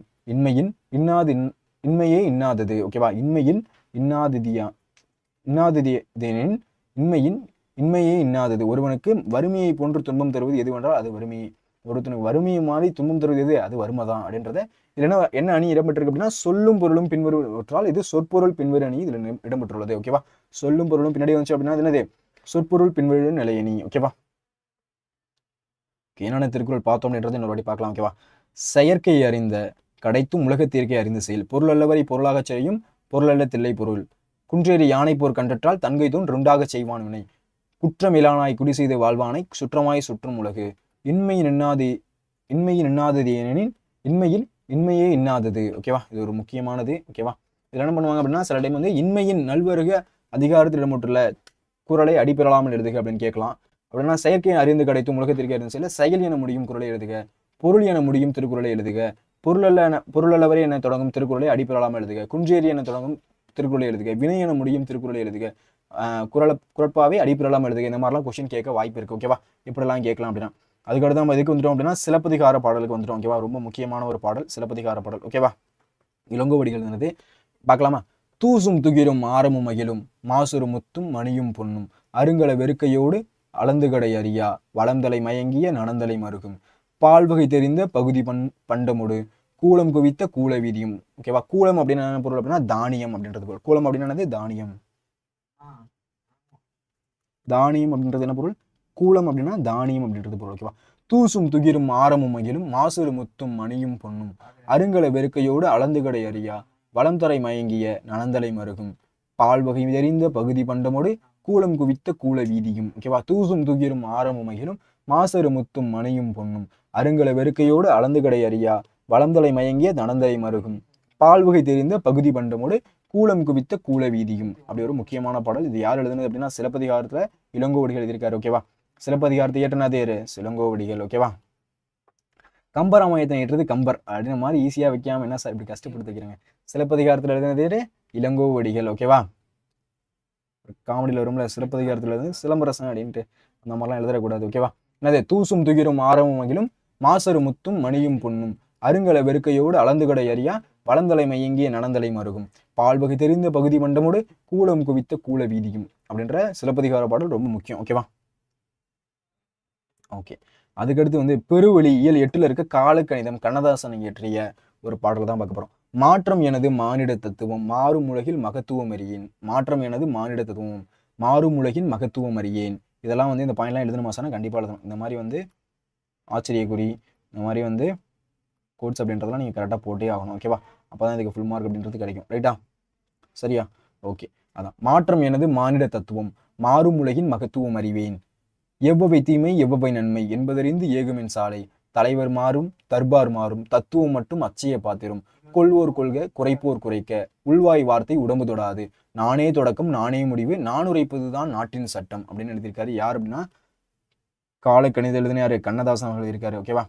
இன்மையே இன்னாதது. ஓகேவா, இன்மையின் இன்னாததெனின் இன்மையே இன்னாதது. ஒருவனுக்கு வறுமையை போன்று துன்பம் தருவது எதுவென்றால் அது வறுமை. ஒருத்தனுக்கு வறுமையை மாறி துன்பம் தருவது எது? அது வறுமைதான் அப்படின்றத. இதுல என்ன அணி இடம்பெற்றிருக்கு அப்படின்னா சொல்லும் பொருளும் பின்வருவற்றால் இது சொற்பொருள் பின்வரு அணி இதுல இடம்பெற்றுள்ளது. ஓகேவா, சொல்லும் பொருளும் பின்னாடி வந்துச்சு அப்படின்னா அது என்னது? சொற்பொருள் பின்வரு நிலையணி. ஓகேவா, என்னென்ன திருக்குறள் பார்த்தோம் அப்படின்றது இன்னொரு வாட்டி பார்க்கலாம். ஓகேவா, செயற்கை அறிந்த கடைத்தும் உலகத்திற்கே அறிந்து செயல். பொருள் அல்லவரை பொருளாகச் செய்யும் பொருள் அல்ல தில்லை பொருள். குன்றேறி யானை போர் கண்டற்றால் தன்கைதோன் ரெண்டாக செய்வான் வினை. குற்றம் இலானாய் குடி செய்து வாழ்வானை சுற்றமாய் சுற்றும் உலகு. இன்மையின் இன்னாதது ஏனெனின் இன்மையே இன்னாதது. ஓகேவா, இது ஒரு முக்கியமானது. ஓகேவா, இதில் என்ன பண்ணுவாங்க அப்படின்னா சில டைம் வந்து இன்மையின் நல்வருக அதிகாரத்தில் இடம்பெற்றுள்ள குறளை அடிபெறலாமல் எழுதுக அப்படின்னு கேட்கலாம். அப்படின்னா செயற்கை அறிந்து கிடைத்தும் உலகத்திற்கு அறிந்து செயல செயல் என முடியும் குறளை எழுதுக. பொருள் என முடியும் திருக்குறளை எழுதுக. பொருளல்லவரை என தொடங்கும் திருக்குறளை அடிபெறலாமல் எழுதுக. குன்றேறி என தொடங்கும் திருக்குறளை எழுதுக. வினை என முடியும் திருக்குறளை எழுதுக. குறட்பாவை அடிப்பெறலாமல் எழுதுக. இந்த மாதிரிலாம் கொஸ்டின் கேட்க வாய்ப்பு இருக்கு. ஓகேவா, இப்படிலாம் கேட்கலாம் அப்படின்னா அதுக்கடுத்து நம்ம எதுக்கு வந்துட்டோம் அப்படின்னா சிலப்பதிகார பாடலுக்கு வந்துட்டோம். ஓகேவா, ரொம்ப முக்கியமான ஒரு பாடல் சிலப்பதிகார பாடல். ஓகேவா, இளங்கோவடிகள் என்னது பார்க்கலாமா? தூசும் துகிரும் ஆரமும் மகிழும் மாசுறு முத்தும் மணியும் பொன்னும் அருங்கல வெறுக்கையோடு அளந்துகடை அறியா வளம்தலை மயங்கிய நனந்தலை மருகும் பால்வகை தெரிந்த பகுதி பண்டமுடு கூலம் குவித்த கூல வீதியும். ஓகேவா, கூலம் அப்படின்னு என்ன பொருள் அப்படின்னா தானியம் அப்படின்றது பொருள். கூலம் அப்படின்னு என்னது? தானியம். தானியம் அப்படின்றது என்ன பொருள்? கூலம் அப்படின்னா தானியம் அப்படின்றது பொருள். ஓகேவா, தூசும் துகிரும் ஆரமும் மகிழும் மாசுறு முத்தும் மணியும் பொன்னும் அருங்கல வெறுக்கையோடு அளந்துகடை அறியா வளம்தரை மயங்கிய நனந்தலை மருகும் பால்வகை தெரிந்த பகுதி பண்டமோடு கூலம் குவித்த கூல வீதியும். ஓகேவா, தூசும் துகிரும் ஆரமும் மகிழும் மாசரு முத்தும் மணியும் பொன்னும் அருங்கல வெறுக்கையோடு அளந்துகடை அறியா வளம்தலை மயங்கிய நனந்தலை மருகும் பால்வகை தெரிந்த பகுதி பண்டமோடு கூலம் குவித்த கூல வீதியும். அப்படி ஒரு முக்கியமான பாடல். இது யார் எழுதுனது அப்படின்னா சிலப்பதிகாரத்துல இளங்கோவடிகள் எழுதியிருக்காரு. ஓகேவா, சிலப்பதிகாரத்தை ஏற்றனாதேரு இளங்கோவடிகள். ஓகேவா, கம்பராமாயணத்தை ஏற்றது கம்பர் அப்படின்னு மாதிரி ஈஸியா வைக்காம என்ன சார் இப்படி கஷ்டப்படுத்திக்கிறேங்க. சிலப்பதிகாரத்துல எழுதினதேரு இளங்கோவடிகள். ஓகேவா, காமெடியில் வரும்ல சிலப்பதிகாரத்துல இருந்து சிலம்பரசன் அப்படின்ட்டு அந்த மாதிரிலாம் எழுதக்கூடாது. ஓகேவா, என்னது? தூசும் துகிரும் ஆரமும் மகிழும் மாசரு முத்தும் மணியும் பொன்னும் அருங்கல வெறுக்கையோடு அளந்துகடை அறியா வளந்தலை மயங்கிய நனந்தலை மருகும் பால்வகை தெரிந்த பகுதி மண்டமோடு கூலம் குவித்த கூல வீதியும் அப்படின்ற சிலப்பதிகார பாடல் ரொம்ப முக்கியம். ஓகேவா, ஓகே. அதுக்கடுத்து வந்து பெருவெளி இயல் 8ல் இருக்க காலக்கணிதம் கண்ணதாசன் இயற்றிய ஒரு பாடல் தான் பார்க்க போறோம். மாற்றம் எனது மானிட தத்துவம் மாறும் உலகில் மகத்துவம் அறியேன். மாற்றம் எனது மானிட தத்துவம் மாறும் உலகின் மகத்துவம் அறியேன். இதெல்லாம் வந்து இந்த பாயிண்ட்லாம் எழுதணும் மாசானா கண்டிப்பாக எழுதணும். இந்த மாதிரி வந்து ஆச்சரியக்குறி இந்த மாதிரி வந்து கோட்ஸ் அப்படின்றதெல்லாம் நீங்கள் கரெக்டாக போட்டே ஆகணும். ஓகேவா, அப்போ தான் இதுக்கு ஃபுல் மார்க் அப்படின்றது கிடைக்கும். ரைட்டா, சரியா? ஓகே, அதான் மாற்றம் எனது மானிட தத்துவம் மாறும் உலகின் மகத்துவம் அறிவேன். எவ்வவை தீமை எவ்வவை நன்மை என்பதறிந்து ஏகுமென் சாலை தலைவர் மாறும் தர்பார் மாறும் தத்துவம் மட்டும் அச்சய பாத்திரும் கொள்வோர் கொள்க குறைப்போர் குறைக்க உள்வாய் வார்த்தை உடம்பு தொடாது நானே தொடக்கம் நானே முடிவு நான் உரைப்பதுதான் நாட்டின் சட்டம் அப்படின்னு எழுதியிருக்காரு. யார் அப்படின்னா காலக்கணிதம் எழுதினாரு கண்ணதாசன் அவர்கள் இருக்காரு. ஓகேவா,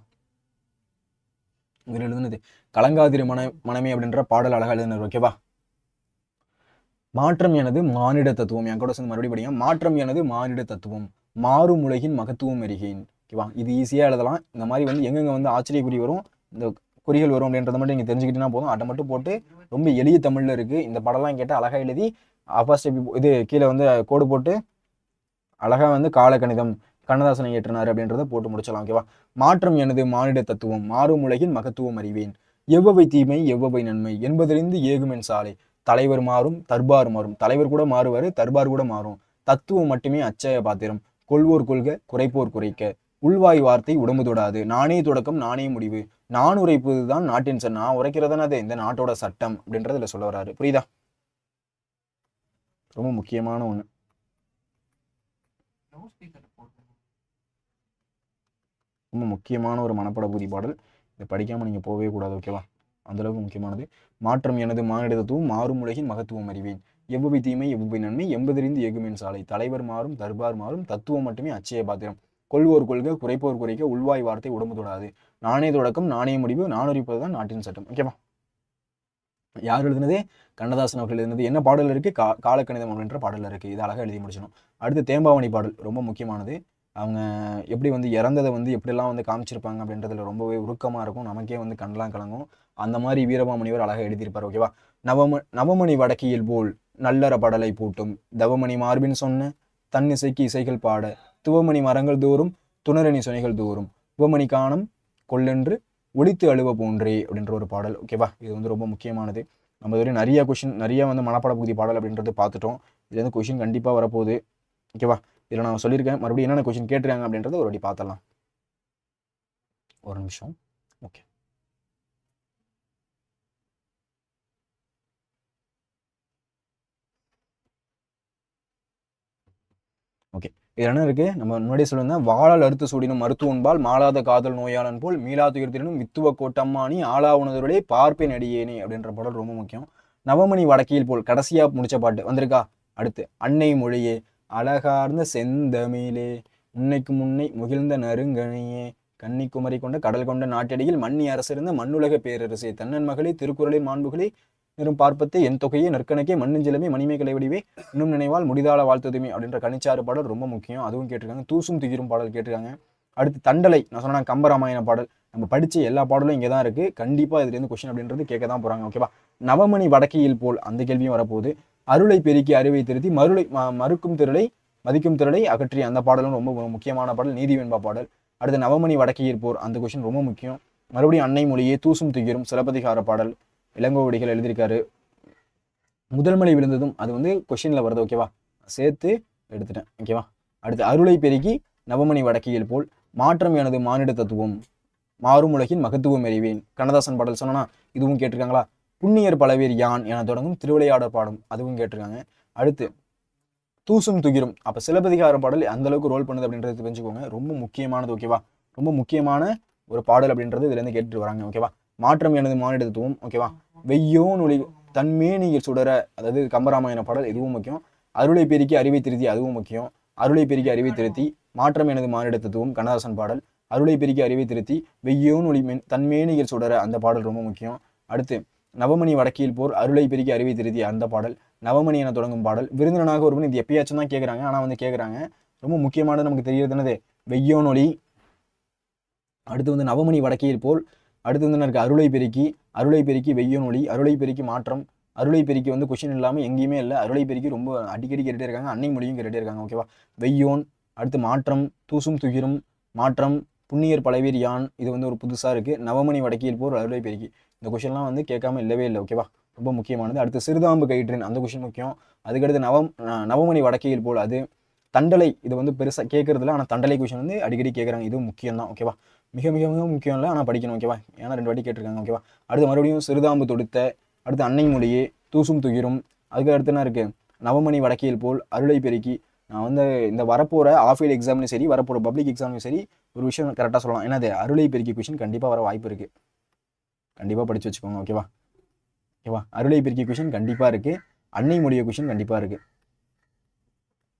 இவர் எழுதுனது கலங்காதிரி மனமே அப்படின்ற பாடல் அழகா எழுதினார். ஓகேவா, மாற்றம் எனது மானிட தத்துவம் என் கூட சேர்ந்து மறுபடியும் படிங்க. மாற்றம் எனது மானிட தத்துவம் மாறும் உலகின் மகத்துவம் அறிகேன். ஓகேவா, இது ஈஸியா எழுதலாம். இந்த மாதிரி வந்து எங்கெங்க வந்து ஆச்சரிய குறி வரும் இந்த குறிகள் வரும் அப்படின்றத மட்டும் நீங்க தெரிஞ்சுக்கிட்டீங்கன்னா போதும். அதை மட்டும் போட்டு ரொம்ப எளிய தமிழ்ல இருக்கு. இந்த படம்லாம் கேட்டு அழகா எழுதி ஃபர்ஸ்ட் இது கீழே வந்து கோடு போட்டு அழகா வந்து காலக்கணிதம் கண்ணதாசனை இயற்றினார் அப்படின்றத போட்டு முடிச்சலாம். ஓகேவா, மாற்றம் எனது மானிட தத்துவம் மாறும் உலகின் மகத்துவம் அறிவேன். எவ்வவை தீமை எவ்வவை நன்மை என்பதிலிருந்து ஏகுமென் சாலை. தலைவர் மாறும் தர்பார் மாறும். தலைவர் கூட மாறுவாரு, தர்பார் கூட மாறும். தத்துவம் மட்டுமே அச்சய பாத்திரம். கொள்வோர் கொள்க குறைப்போர் குறைக்க. உள்வாய் வார்த்தை உடம்பு தொடாது. நானே தொடக்கம் நானே முடிவு. நான் உரைப்பதுதான் நாட்டின் சட்டம். நான் உரைக்கிறதானே அது இந்த நாட்டோட சட்டம் அப்படின்றதுல சொல்ல வர்றாரு. புரியுதா? ரொம்ப முக்கியமான ஒண்ணு. ரொம்ப முக்கியமான ஒரு மனப்பாட பகுதி பாடல். இதை படிக்காம நீங்க போகவே கூடாது. ஓகேவா? அந்த அளவுக்கு முக்கியமானது. மாற்றம் எனது மானிட தத்துவம் மாறும் உலகின் மகத்துவம் அறிவேன். எவ்வளவு தீமை எவ்வளவு நன்மை எம்பதறிந்து ஏகுமென் சாலை. தலைவர் மாறும் தர்பார் மாறும். தத்துவம் மட்டுமே அச்சய பாத்திரம். கொள்வோர் கொள்க குறைப்போர் குறைக்க. உள்வாய் வார்த்தை உடம்பு தொடாது. நானே தொடக்கம் நானே முடிவு. நான் உரைப்பதுதான் நாட்டின் சட்டம். ஓகேவா? யார் எழுதுனது? கண்ணதாசன் அவர்கள் எழுதுனது. என்ன பாடல் இருக்கு? காலக்கணிதம் அப்படின்ற பாடல் இருக்கு. இது அழகா எழுதி முடிச்சணும். அடுத்து தேம்பாவணி பாடல் ரொம்ப முக்கியமானது. அவங்க எப்படி வந்து இறந்ததை வந்து எப்படிலாம் வந்து காமிச்சிருப்பாங்க அப்படின்றதுல ரொம்பவே உருக்கமாக இருக்கும். நமக்கே வந்து கண்ணெலாம் கலங்கும். அந்த மாதிரி வீரமாமுனிவர் அழகாக எழுதியிருப்பார். ஓகேவா? நவமணி வடக்கியில் போல் நல்லற படலை பூட்டும். தவமணி மார்பின் சொன்ன தன்னிசைக்கு இசைகள் பாட. துவமணி மரங்கள் தோறும் துணரணி சுனைகள் தோறும். உவமணி காணம் கொள்ளென்று ஒளித்து அழுவ போன்றே அப்படின்ற ஒரு பாடல். ஓகேவா? இது வந்து ரொம்ப முக்கியமானது. நம்ம இதுவரை நிறைய கொஷின் நிறைய வந்து மனப்பாட பகுதி பாடல் அப்படின்றது பார்த்துட்டோம். இது வந்து கொஷின் கண்டிப்பாக வரப்போகுது. ஓகேவா? இதில் நான் சொல்லியிருக்கேன். மறுபடியும் என்னென்ன கொஸ்டின் கேட்டிருக்காங்க அப்படின்றத ஒரு வாட்டி பார்த்தலாம். ஒரு நிமிஷம். Okay, okay. இது என்ன இருக்கு? நம்ம முன்னாடியே சொல்லியிருந்தேன். வாழால் அறுத்து சூடினும் மருத்துவன்பால் மாளாத காதல் நோயாளன் போல் மீளா துயர்த்தினும் வித்துவ கோட்டம்மானி ஆளா உணர்வுடைய பார்ப்பேன் அடியேனே அப்படின்ற பாடல் ரொம்ப முக்கியம். நவமணி வடக்கியில் போல் கடைசியா முடிச்ச பாட்டு வந்திருக்கா? அடுத்து அன்னை மொழியே அழகார்ந்த செந்தமிழே உன்னைக்கு முன்னை முகிழ்ந்த நறுங்கணியே கன்னிக்குமரி கொண்ட கடல் கொண்ட நாட்டடியில் மன்னி அரசிருந்த மண்ணுலக பேரரசே தன்னன் மகளே திருக்குறளை மாண்புகளே நிறும் பார்ப்பத்தை என் தொகையே நற்கணக்கே மண்ணிஞ்சிலமே மணிமே கலைவடிவே இன்னும் நினைவால் முடிதாள வாழ்த்துதுமே அப்படின்ற கனிச்சாறு பாடல் ரொம்ப முக்கியம். அதுவும் கேட்டிருக்காங்க. தூசும் துகிரும் பாடல் கேட்டிருக்காங்க. அடுத்து தண்டலை, நான் சொன்ன கம்பராமாயண பாடல். நம்ம படிச்ச எல்லா பாடலும் இங்கே தான் இருக்கு. கண்டிப்பா இதுலேருந்து கொஸ்டின் அப்படின்றது கேட்க தான் போறாங்க. ஓகேவா? நவமணி வடக்கியில் போல் அந்த கேள்வியும் வரப்போகுது. அருளை பெருக்கி அறிவை திருத்தி மறுக்கும் திரளை மதிக்கும் திரளை அகற்றி அந்த பாடலும் ரொம்ப முக்கியமான பாடல். நீதி வெண்பா பாடல். அடுத்து நவமணி வடக்கியில் போர் அந்த கொஸ்டின் ரொம்ப முக்கியம். மறுபடியும் அன்னை மொழியே தூசும் துகிரும் சிலப்பதிகார பாடல் இளங்கோவடிகள் எழுதியிருக்காரு. முதல் மலை விழுந்ததும் அது வந்து கொஸ்டின்ல வருது. ஓகேவா? சேர்த்து எடுத்துட்டேன். ஓகேவா? அடுத்து அருளை பெருக்கி நவமணி வடக்கியில் போல் மாற்றம் எனது மானிட தத்துவம் மாறும் உலகின் மகத்துவம் அறிவேன். கண்ணதாசன் பாடல் சொன்னா இதுவும் கேட்டிருக்காங்களா? புண்ணியர் பலவேர் யான் என தொடங்கும் திருவிளையாடல் பாடும் அதுவும் கேட்டிருக்காங்க. அடுத்து தூசும் துகிரும். அப்ப சிலப்பதிகார பாடல் அந்த அளவுக்கு ரோல் பண்ணுது அப்படின்றது தெரிஞ்சுக்கோங்க. ரொம்ப முக்கியமானது. ஓகேவா? ரொம்ப முக்கியமான ஒரு பாடல் அப்படின்றது இதுல இருந்து கேட்டுட்டு வராங்க. ஓகேவா? மாற்றம் எனது மானிட தத்துவம். ஓகேவா? வெய்யோன் ஒளி தன்மேனியில் சுடர அதாவது கம்பராமாயண பாடல் இதுவும் முக்கியம். அருளை பெருக்கி அறிவை திருத்தி அதுவும் முக்கியம். அருளை பெருக்கி அறிவை திருத்தி மாற்றம் எனது மானிட தத்துவம் கண்ணதாசன் பாடல். அருளை பெருக்கி அறிவை திருத்தி வெய்யோன் ஒளி தன்மேனியில் சுடர அந்த பாடல் ரொம்ப முக்கியம். அடுத்து நவமணி வடக்கியில் போர் அருளை பெருக்கி அறிவை திருத்தி அந்த பாடல். நவமணி என தொடங்கும் பாடல். விருந்தினனாக ஒருவன் இது எப்பயாச்சும் தான் கேட்குறாங்க. ஆனால் வந்து கேட்குறாங்க. ரொம்ப முக்கியமானது நமக்கு தெரியுது என்னது? வெய்யோனொலி. அடுத்து வந்து நவமணி வடக்கியில் போல். அடுத்து வந்து எனக்கு அருளை பெருக்கி வெய்யோனொலி அருளை பெருக்கி மாற்றம். அருளை பெருக்கி வந்து கொஸ்டின் இல்லாமல் எங்கேயுமே இல்லை. அருளை பெருக்கி ரொம்ப அடிக்கடி கேட்டுட்டே இருக்காங்க. அன்னை மொழியும் கேட்டுட்டே இருக்காங்க. ஓகேவா? வெய்யோன். அடுத்து மாற்றம் தூசும் துகிரும் மாற்றம் புண்ணியர் பலவேர் யான் இது வந்து ஒரு புதுசாக இருக்குது. நவமணி வடக்கியில் போர் அருளை பெருக்கி இந்த கொஸ்டின்லாம் வந்து கேட்காம இல்லவே இல்லை. ஓகேவா? ரொம்ப முக்கியமானது. அடுத்து சிறுதாம்பு கயிற்றின் அந்த கொஸ்டின் முக்கியம். அதுக்கடுத்து நவமணி வடக்கையில் போல் அது தண்டலை இது வந்து பெருசாக கேட்கறதுல. ஆனால் தண்டலை கொஸ்டின் வந்து அடிக்கடி கேட்குறாங்க. இதுவும் முக்கியம் தான். ஓகேவா? மிக மிக மிக முக்கியம் இல்லை, ஆனால் படிக்கணும். ஓகேவா? ஏன்னா 2 வாட்டி கேட்டிருக்காங்க. ஓகேவா? அடுத்து மறுபடியும் சிறுதாம்பு தொடுத்த. அடுத்து அன்னை மொழியே தூசும் துகிரும். அதுக்கு அடுத்து என்ன இருக்குது? நவமணி வடக்கையில் போல் அருளை பெருக்கி. நான் வந்து இந்த வரப்போகிற ஆஃபீல் எக்ஸாம்லையும் சரி வரப்போகிற பப்ளிக் எக்ஸாம்லையும் சரி ஒரு விஷயம் கரெக்டாக சொல்லலாம். ஏன்னா அது அருளை பெருக்கி கொஸ்டின் கண்டிப்பாக வர வாய்ப்பு இருக்குது. கண்டிப்பாக படித்து வச்சுக்கோங்க. ஓகேவா? ஓகேவா? அருளை பெருக்கி கொஷின் கண்டிப்பாக இருக்கு. அன்னை மொழியை கொஷின் கண்டிப்பாக இருக்கு.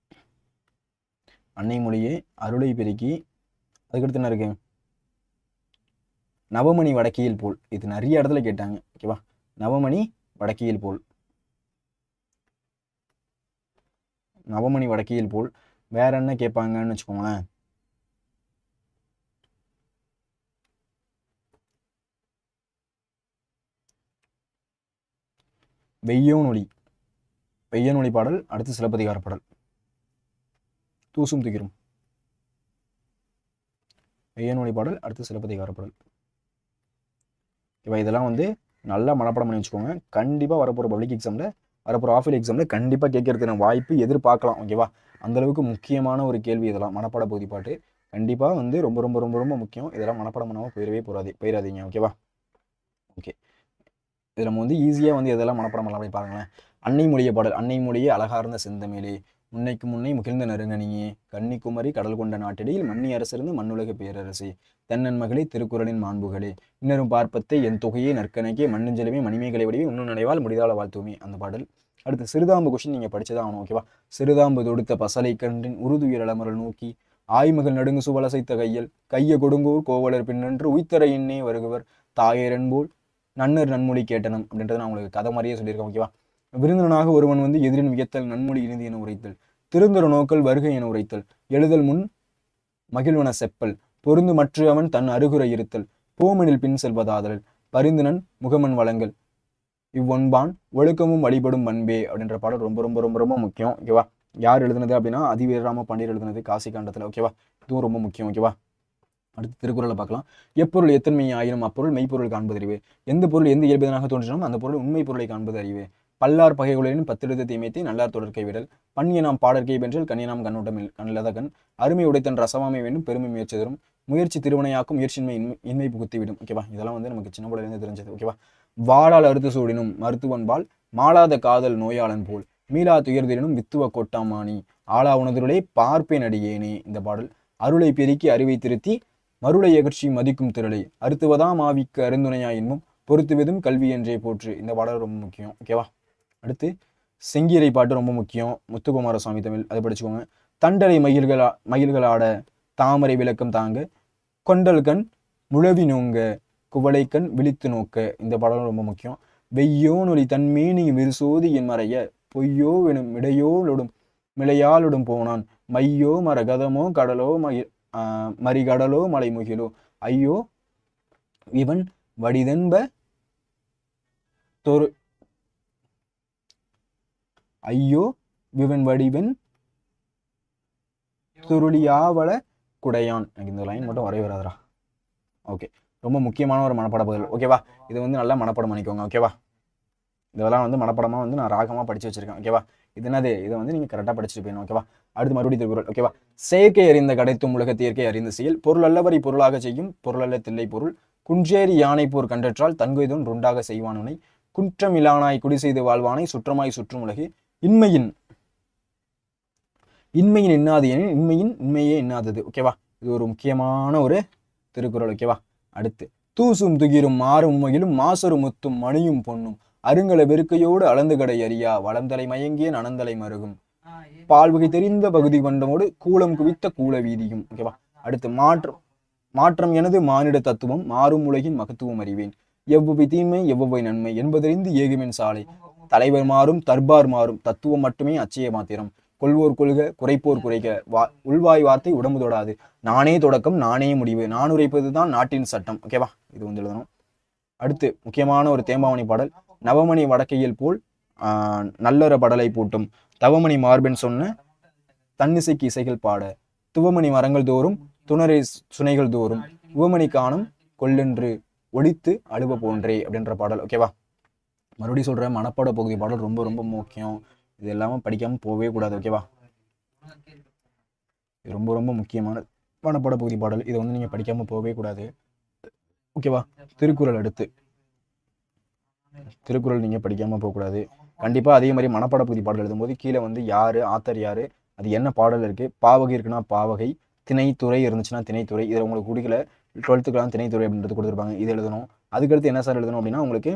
அன்னை மொழியே அருளை பெருக்கி. அதுக்கடுத்து என்ன இருக்கு? நவமணி வடக்கியில் போல் இது நிறைய இடத்துல கேட்டாங்க. ஓகேவா? நவமணி வடக்கியில் போல். நவமணி வடக்கியில் போல் வேற என்ன கேட்பாங்கன்னு வச்சுக்கோங்களேன். வெய்யோனொலி பாடல். அடுத்து சிலப்பதிகார பாடல். தூசும் துகிரும் வெய்யோனொலி பாடல். அடுத்து சிலப்பதிகார பாடல். ஓகேவா? இதெல்லாம் வந்து நல்லா மனப்பாடம் பண்ணி வச்சுக்கோங்க. கண்டிப்பாக வரப்போகிற பப்ளிக் எக்ஸாமில், வரப்போகிற ஆஃப் இயர்லி எக்ஸாமில் கண்டிப்பாக கேட்கறதுக்கான வாய்ப்பு எதிர்பார்க்கலாம். ஓகேவா? அந்தளவுக்கு முக்கியமான ஒரு கேள்வி இதெல்லாம். மனப்பாட பகுதி பாட்டு கண்டிப்பாக வந்து ரொம்ப ரொம்ப ரொம்ப ரொம்ப முக்கியம். இதெல்லாம் மனப்பாடம் பண்ணாமல் போயிடாதீங்க. ஓகேவா? ஓகே. இதில் நம்ம வந்து ஈஸியாக வந்து இதெல்லாம் மனப்பாடம் பண்ணலாம் அப்படி பாருங்களேன். அன்னை மொழிய பாடல். அன்னை மொழியே அழகார்ந்த செந்தமிழே, முன்னைக்கு முன்னை முகிழ்ந்த நறுங்கனியே, கன்னிக்குமரி கடல் கொண்ட நாட்டிடையில் மன்னி அரசிருந்து மண்ணுலக பேரரசே, தென்னன் மகளே திருக்குறளின் மாண்புகளே, இன்னரும் பார்ப்பத்தை என் தொகையே நற்கணக்கே, மண்ணுஞ்செலவே மணிமேகலை வடிவே உன்னு நினைவால் முடிதாள வாழ்த்துமே. அந்த பாடல். அடுத்து சிறுதாம்பு கொஷின் நீங்கள் படிச்சதான் ஆகணும். ஓகேவா? சிறுதாம்பு தொடுத்த பசலை கன்றின் உருதுயிர் அலமரல் நோக்கி, ஆய்மகள் நடுங்கு சுவலசைத்த கையல், கைய கொடுங்கோர் கோவலர் பின்னன்று உய்த்தர இன்னே வருகுவர் தாயரன்போல் நன்னர் நன்மொழி கேட்டனம் அப்படின்றத நான் உங்களுக்கு கதை மாதிரியே சொல்லியிருக்கேன். ஓகேவா? விருந்தினனாக ஒருவன் வந்து எதிரின் வியத்தல் நன்மொழி இறுதி என உரைத்தல், திருந்தர நோக்கல் வருகை என உரைத்தல், எழுதல் முன் மகிழ்வன செப்பல், பொருந்து மற்ற அவன் தன் அருகுரை இருத்தல், போமெனில் பின் செல்வதாதல், பரிந்துனன் முகமன் வழங்கல், இவ்வொன்பான் ஒழுக்கமும் வழிபடும் பண்பே அப்படின்ற பாடல் ரொம்ப ரொம்ப ரொம்ப ரொம்ப முக்கியம். ஓகேவா? யார் எழுதுனது அப்படின்னா அதிவீரராம பாண்டியர் எழுதுனது காசி காண்டத்தில். ஓகேவா? இதுவும் ரொம்ப முக்கியம். ஓகேவா? அடுத்து திருக்குறளை பார்க்கலாம். எப்பொருள் எத்தன்மை ஆயினும் அப்பொருள் மெய்ப்பொருள் காண்பது அறிவு, எந்த பொருள் எந்த இயல்பதனாக தோன்றினும் அந்த பொருள் உண்மை பொருளை காண்பது அறிவு, பல்லார் பகைகுளின் பத்தெழுத தீமைத்தை நல்லார் தொடர்க்கை விடல், பண்ணிய நாம் பாடற்கை வென்றல் கண்ணிய நாம் கண்ணோட்டம் கண்ணிலத கண், அருமை உடைத்தன் ரசமாமை வேண்டும் பெருமை முயற்சி தரும், முயற்சி திருவினையாக்கும் முயற்சியின்மை இன்மை புகுத்திவிடும். ஓகேவா? இதெல்லாம் வந்து நமக்கு சின்ன பிள்ளைலேருந்து தெரிஞ்சது. ஓகேவா? வாழால் அறுத்து சூடினும் மருத்துவன்பால் மாளாத காதல் நோயாளன் போல், மீளா துயர்தினும் வித்துவ கொட்டாமானி, ஆளா உணர்வுகளே பார்ப்பேன் அடியேனே. இந்த பாடல். அருளை பெருக்கி அறிவை திருத்தி மருளை அகற்றி மதிக்கும் திரளை, அறுத்துவதாம் ஆவிக்கு அருந்துணையா என்னும் பொறுத்துவதும் கல்வி என்றே போற்று. இந்த பாடல் ரொம்ப முக்கியம். ஓகேவா? அடுத்து செங்கீரை பாட்டு ரொம்ப முக்கியம். முத்துக்குமார சுவாமி தமிழ், அதை படிச்சுக்கோங்க. தண்டலை மயில்களாட தாமரை விளக்கம் தாங்க, கொண்டல் கண் முழவி நோங்க குவளை கண் விழித்து நோக்க. இந்த பாடலும் ரொம்ப முக்கியம். வெய்யோ நொலி தன்மேனி விருசோதி என் மறைய, பொய்யோ எனும் இடையோடும் மிளையாளுடும் போனான், மையோ மரகதமோ கடலோ மறிகடலோ மலை முகிலோ, ஐயோ இவன் வடிதென்ப தொரு ஐயோ விவன் வடிவன் துருளியாவள குடையான். எனக்கு இந்த லைன் மட்டும் வரவே வராதரா. ஓகே, ரொம்ப முக்கியமான ஒரு மனப்பாட பதில். ஓகேவா? இது வந்து நல்லா மனப்பாடம் பண்ணிக்கோங்க. ஓகேவா? இதெல்லாம் வந்து மனப்பாடமாக வந்து நான் ராகமாக படித்து வச்சிருக்கேன். ஓகேவா? இது என்னது? இதை வந்து நீங்கள் கரெக்டாக படிச்சுட்டு போயணும். ஓகேவா? அடுத்து மறுபடியும் திருக்குறள். ஓகேவா? செயற்கை அறிந்த கடைத்தும் உலகத்தை இயற்கை அறிந்த செயல், பொருள் அல்லவரை பொருளாக செய்யும் பொருளல்ல தில்லை பொருள், குன்றேறி யானை போர் கண்டற்றால் தன்கொய்தோன் ருண்டாக செய்வானுனை, குற்றமிலானாய் குடி செய்து வாழ்வானை சுற்றமாய் சுற்றும் உலகே, இன்மையின் எண்ணாது எனின் இன்மையே எண்ணாதது. ஓகேவா? இது ஒரு முக்கியமான ஒரு திருக்குறள். ஓகேவா? அடுத்து தூசும் துகிரும் மாறும் மகிழும் மாசரு முத்தும் மணியும் பொன்னும், அருங்கல வெறுக்கையோடு அளந்து கடை அறியா வளம்தலை மயங்கிய நனந்தலை மருகும், பால்வகை தெரிந்த பகுதி கொண்டமோடு கூலம் குவித்த கூல வீதியும். ஓகேவா? அடுத்து மாற்றம் எனது மானிட தத்துவம் மாறும் உலகின் மகத்துவம் அறிவேன், எவ்வளவு தீமை எவ்வளவு நன்மை என்பதறிந்து ஏகுமென் சாலை, தலைவர் மாறும் தர்பார் மாறும் தத்துவம் மட்டுமே அச்சய மாத்திரம், கொள்வோர் கொள்க குறைப்போர் குறைக உள்வாய் வார்த்தை உடம்பு தொடாது, நானே தொடக்கம் நானே முடிவு, நான் உரைப்பதுதான் நாட்டின் சட்டம். ஓகேவா? இது வந்து எழுதணும். அடுத்து முக்கியமான ஒரு தேம்பாவணி பாடல். நவமணி வடக்கையில் போல் நல்லற படலை பூட்டும், தவமணி மார்பென் சொன்ன தன்னிசைக்கு இசைகள் பாட, துவமணி மரங்கள் தோறும் துணரை சுனைகள் தோறும், உவமணி காணும் கொல்லென்று ஒடித்து அழுவ போன்றே அப்படின்ற பாடல். ஓகேவா? மறுபடியும் சொல்கிறேன், மனப்பாட பகுதி பாடல் ரொம்ப ரொம்ப முக்கியம். இது எல்லாமே படிக்காமல் போகவே கூடாது. ஓகேவா? இது ரொம்ப ரொம்ப முக்கியமான மனப்பாட பகுதி பாடல். இதை வந்து நீங்கள் படிக்காமல் போகவே கூடாது. ஓகேவா? திருக்குறள். அடுத்து திருக்குறள் நீங்கள் படிக்காமல் போகக்கூடாது. கண்டிப்பாக அதே மாதிரி மனப்பாட பகுதி பாடல் எழுதும்போது கீழே வந்து யார் ஆத்தர் யார், அது என்ன பாடல் இருக்குது, பாவகை இருக்குன்னா பாவகை, திணைத்துறை இருந்துச்சுன்னா திணைத்துறை. இதில் உங்களுக்கு குடிக்கல 12th திணைத்துறை அப்படின்றது கொடுத்துருப்பாங்க. இது எழுதணும். அதுக்கடுத்து என்ன சார் எழுதணும் அப்படின்னா, உங்களுக்கு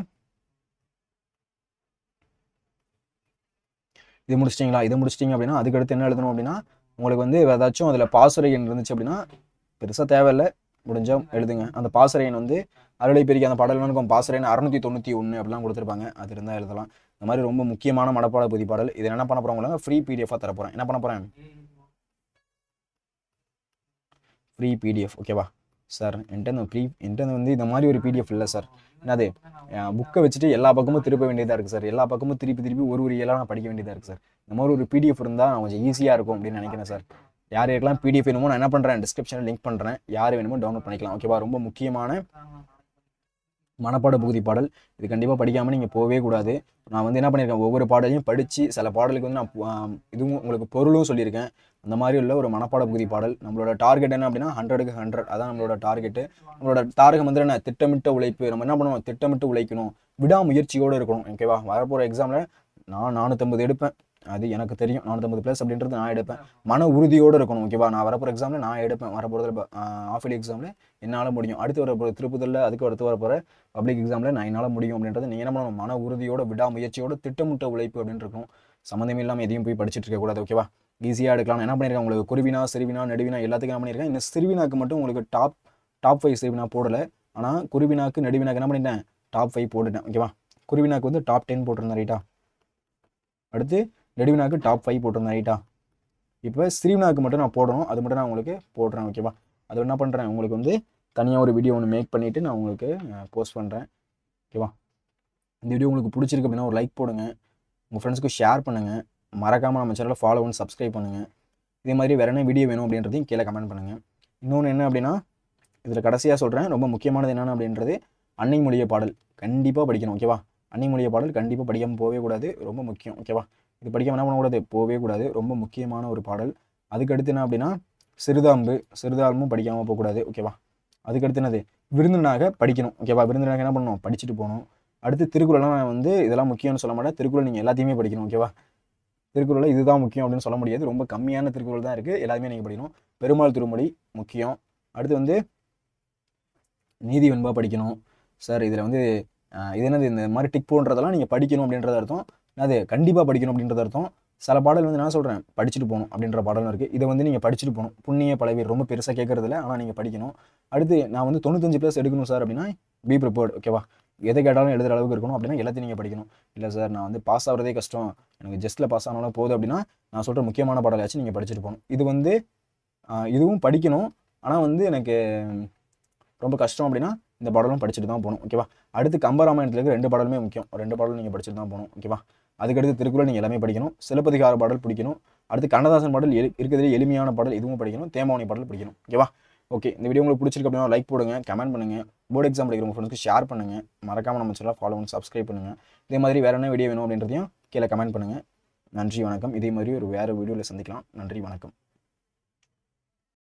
இது முடிச்சிட்டிங்களா? இது முடிச்சிட்டிங்க அப்படின்னா அதுக்கடுத்து என்ன எழுதணும் அப்படின்னா, உங்களுக்கு வந்து ஏதாச்சும் அதில் பாசுரை எண் இருந்துச்சு அப்படின்னா பெருசாக தேவையில்லை, முடிஞ்சால் எழுதுங்க. அந்த பாசுரையன் வந்து அருளை பெருக்கி அந்த பாடல்கள் இருக்கும், பாசுரையன் 691 அப்படிலாம் கொடுத்துருப்பாங்க. அது இருந்தால் எழுதலாம். இந்த மாதிரி ரொம்ப முக்கியமான மனப்பாட பகுதி பாடல். இது என்ன பண்ண போகிறவங்க ஃப்ரீ பிடிஎஃபாக தரப்போகிறேன். என்ன பண்ண போகிறேன்? Free PDF. ஓகேவா சார்? என்கிட்ட வந்து இந்த மாதிரி ஒரு பிடிஎஃப் இல்லை சார். என்னது, புக்கை வச்சுட்டு எல்லா பக்கமும் திருப்ப வேண்டியதாக இருக்குது சார். எல்லா பக்கமும் திருப்பி ஒரு இயலாக நான் படிக்க வேண்டியதாக இருக்குது சார். இந்த மாதிரி ஒரு பிடிஎஃப் இருந்தால் கொஞ்சம் ஈஸியாக இருக்கும் அப்படின்னு நினைக்கிறேன் சார். யார் யாருக்கெல்லாம் பிடிஎஃப் வேணுமோ நான் என்ன பண்ணுறேன், டிஸ்கிரிப்ஷனில் லிங்க் பண்ணுறேன், யார் வேணுமோ டவுன்லோட் பண்ணிக்கலாம். ஓகேவா? ரொம்ப முக்கியமான மனப்பாட பகுதி பாடல். இது கண்டிப்பாக படிக்காமல் நீங்கள் போகவே கூடாது. நான் வந்து என்ன பண்ணியிருக்கேன், ஒவ்வொரு பாடலையும் படித்து சில பாடலுக்கு வந்து நான் இதுவும் உங்களுக்கு பொருளும் சொல்லியிருக்கேன். அந்த மாதிரி உள்ள ஒரு மனப்பாட பகுதி பாடல். நம்மளோட டார்கெட் என்ன அப்படின்னா 100க்கு 100. அதான் நம்மளோட டார்கெட்டு. நம்மளோட தாரகம் வந்து என்ன, திட்டமிட்ட உழைப்பு. நம்ம என்ன பண்ணுவோம், திட்டமிட்டு உழைக்கணும், விடாமுயற்சியோடு இருக்கணும். ஓகேவா? வரப்போகிற எக்ஸாமில் நான் 450 எடுப்பேன், அது எனக்கு தெரியும். 450+ அப்படின்றது நான் எடுப்பேன். மன உறுதியோடு இருக்கணும். ஓகேவா? நான் வரப்போகிற எக்ஸாமில் நான் எடுப்பேன். வரப்போகிறதுல ஆஃப் இயர்லி எக்ஸாமில் என்னால் முடியும். அடுத்து வரப்போகிற திருப்பதில், அதுக்கு அடுத்து வரப்போகிற பப்ளிக் எக்ஸாமில் நான் என்னால் முடியும் அப்படின்றது நீங்கள் என்ன பண்ணணும், மன உறுதியோட விடாமுயற்சியோட திட்டமிட்ட உழைப்பு அப்படின்னு இருக்கும். சம்மந்தமே இல்லாமல் எதையும் போய் படிச்சுட்டு இருக்கக்கூடாது. ஓகேவா? ஈஸியாக எடுக்கலாம். நான் என்ன பண்ணியிருக்கேன், உங்களுக்கு குருவினா, சிறுவினா, நெடுவினா எல்லாத்துக்கும் என்ன பண்ணியிருக்கேன். இந்த சிறுவினாக்கு மட்டும் உங்களுக்கு டாப் 5 சிறுவினா போடலை. ஆனால் குருவினாக்கு, நெடுவினாக்கு என்ன பண்ணிட்டேன், டாப் 5 போட்டுட்டேன். ஓகேவா? குருவினாக்கு வந்து டாப் 10 போட்டிருந்தேன். ரைட்டா? அடுத்து நெடுவினாக்கு டாப் 5 போட்டிருந்தேன். ரைட்டா? இப்போ சிறுவினாக்கு மட்டும் நான் போடணும். அது மட்டும் நான் உங்களுக்கு போடுறேன். ஓகேவா? அது என்ன பண்ணுறேன், உங்களுக்கு வந்து தனியாக ஒரு வீடியோ ஒன்று மேக் பண்ணிவிட்டு நான் உங்களுக்கு போஸ்ட் பண்ணுறேன். ஓகேவா? இந்த வீடியோ உங்களுக்கு பிடிச்சிருக்கு அப்படின்னா ஒரு லைக் போடுங்க, உங்கள் ஃப்ரெண்ட்ஸ்க்கு ஷேர் பண்ணுங்கள், மறக்காமல் நம்ம சேனலை ஃபாலோ பண்ணி சப்ஸ்கிரைப் பண்ணுங்கள். இதே மாதிரி வேறு என்ன வீடியோ வேணும் அப்படின்றதையும் கீழே கமெண்ட் பண்ணுங்கள். இன்னொன்று என்ன அப்படின்னா, இதில் கடைசியாக சொல்கிறேன், ரொம்ப முக்கியமானது என்னென்ன அப்படின்றது, அன்னை மொழிய பாடல் கண்டிப்பாக படிக்கணும். ஓகேவா? அன்னை மொழிய பாடல் கண்டிப்பாக படிக்காமல் போகவே கூடாது. ரொம்ப முக்கியம். ஓகேவா? இது படிக்காமல் என்ன பண்ணக்கூடாது, போகவே கூடாது. ரொம்ப முக்கியமான ஒரு பாடல். அதுக்கடுத்து என்ன அப்படின்னா, சிறுதாம்பும் படிக்காமல் போகக்கூடாது. ஓகேவா? அதுக்கடுத்து என்னது, விருந்தினராக படிக்கணும். ஓகேவா? விருந்தினராக என்ன பண்ணணும், படிச்சுட்டு போகணும். அடுத்து திருக்குறள்லாம் நான் வந்து இதெல்லாம் முக்கியம்னு சொல்ல மாட்டேன். திருக்குறள் நீங்கள் எல்லாத்தையுமே படிக்கணும். ஓகேவா? திருக்குறளில் இதுதான் முக்கியம் அப்படின்னு சொல்ல முடியாது. ரொம்ப கம்மியான திருக்குறள் தான் இருக்குது, எல்லாத்தையுமே நீங்கள் படிக்கணும். பெருமாள் திருமொழி முக்கியம். அடுத்து வந்து நீதி வெண்பா படிக்கணும். சார் இதில் வந்து இது என்னது, இந்த மாதிரி டிக் போன்றதெல்லாம் நீங்கள் படிக்கணும் அப்படின்றது அர்த்தம். அது கண்டிப்பாக படிக்கணும் அப்படின்றது அர்த்தம். சில பாடல் வந்து நான் சொல்கிறேன் படிச்சுட்டு போகணும் அப்படின்ற பாடலும் இருக்குது. இதை வந்து நீங்கள் படிச்சுட்டு போகணும். புண்ணிய பலவீர் ரொம்ப பெருசாக கேட்குறதில்ல, ஆனால் நீங்கள் படிக்கணும். அடுத்து நான் வந்து 95+ எடுக்கணும் சார் அப்படின்னா பி ப்ரிப்பேர்ட். ஓகேவா? எதை கேட்டாலும் எழுதுகிற அளவுக்கு இருக்கணும் அப்படின்னா எல்லாத்தையும் நீங்கள் படிக்கணும். இல்லை சார் நான் வந்து பாஸ் ஆகிறதே கஷ்டம், எனக்கு ஜஸ்ட்டில் பாஸ் ஆனாலும் போதும் அப்படின்னா நான் சொல்கிற முக்கியமான பாடலாச்சும் நீங்கள் படிச்சுட்டு போகணும். இது வந்து இதுவும் படிக்கணும், ஆனால் வந்து எனக்கு ரொம்ப கஷ்டம் அப்படின்னா இந்த பாடலும் படிச்சுட்டு தான் போகணும். ஓகேவா? அடுத்து கம்பராமாயணத்தில் இருக்க 2 பாடலுமே முக்கியம். 2 பாடலும் நீங்கள் படிச்சுட்டு தான் போகணும். ஓகேவா? அதுக்கடுத்து திருக்குறள் நீங்கள் எல்லாமே படிக்கணும். சிலப்பதிகார பாடல் பிடிக்கணும். அடுத்து கண்ணதாசன் பாடல் இருக்கிறதுலே எளிமையான பாடல், இதுவும் படிக்கணும். தேமாவணி பாடல் படிக்கணும். ஓகேவா? ஓகே, இந்த வீடியோ உங்களுக்கு பிடிச்சிருக்கு அப்படின்னா லைக் போடுங்க, கமெண்ட் பண்ணுங்கள், போர்டு எக்ஸாம் படிக்கிற உங்கள் ஃப்ரெண்ட்ஸ்க்கு ஷேர் பண்ணுங்கள், மறக்காமல் நம்ம சேனலை ஃபாலோ பண்ணி சப்ஸ்கிரைப் பண்ணுங்கள். இதே மாதிரி வேறு என்ன வீடியோ வேணும் அப்படின்றதையும் கீழே கமெண்ட் பண்ணுங்கள். நன்றி, வணக்கம். இதே மாதிரி ஒரு வேறு வீடியோவில் சந்திக்கலாம். நன்றி, வணக்கம்.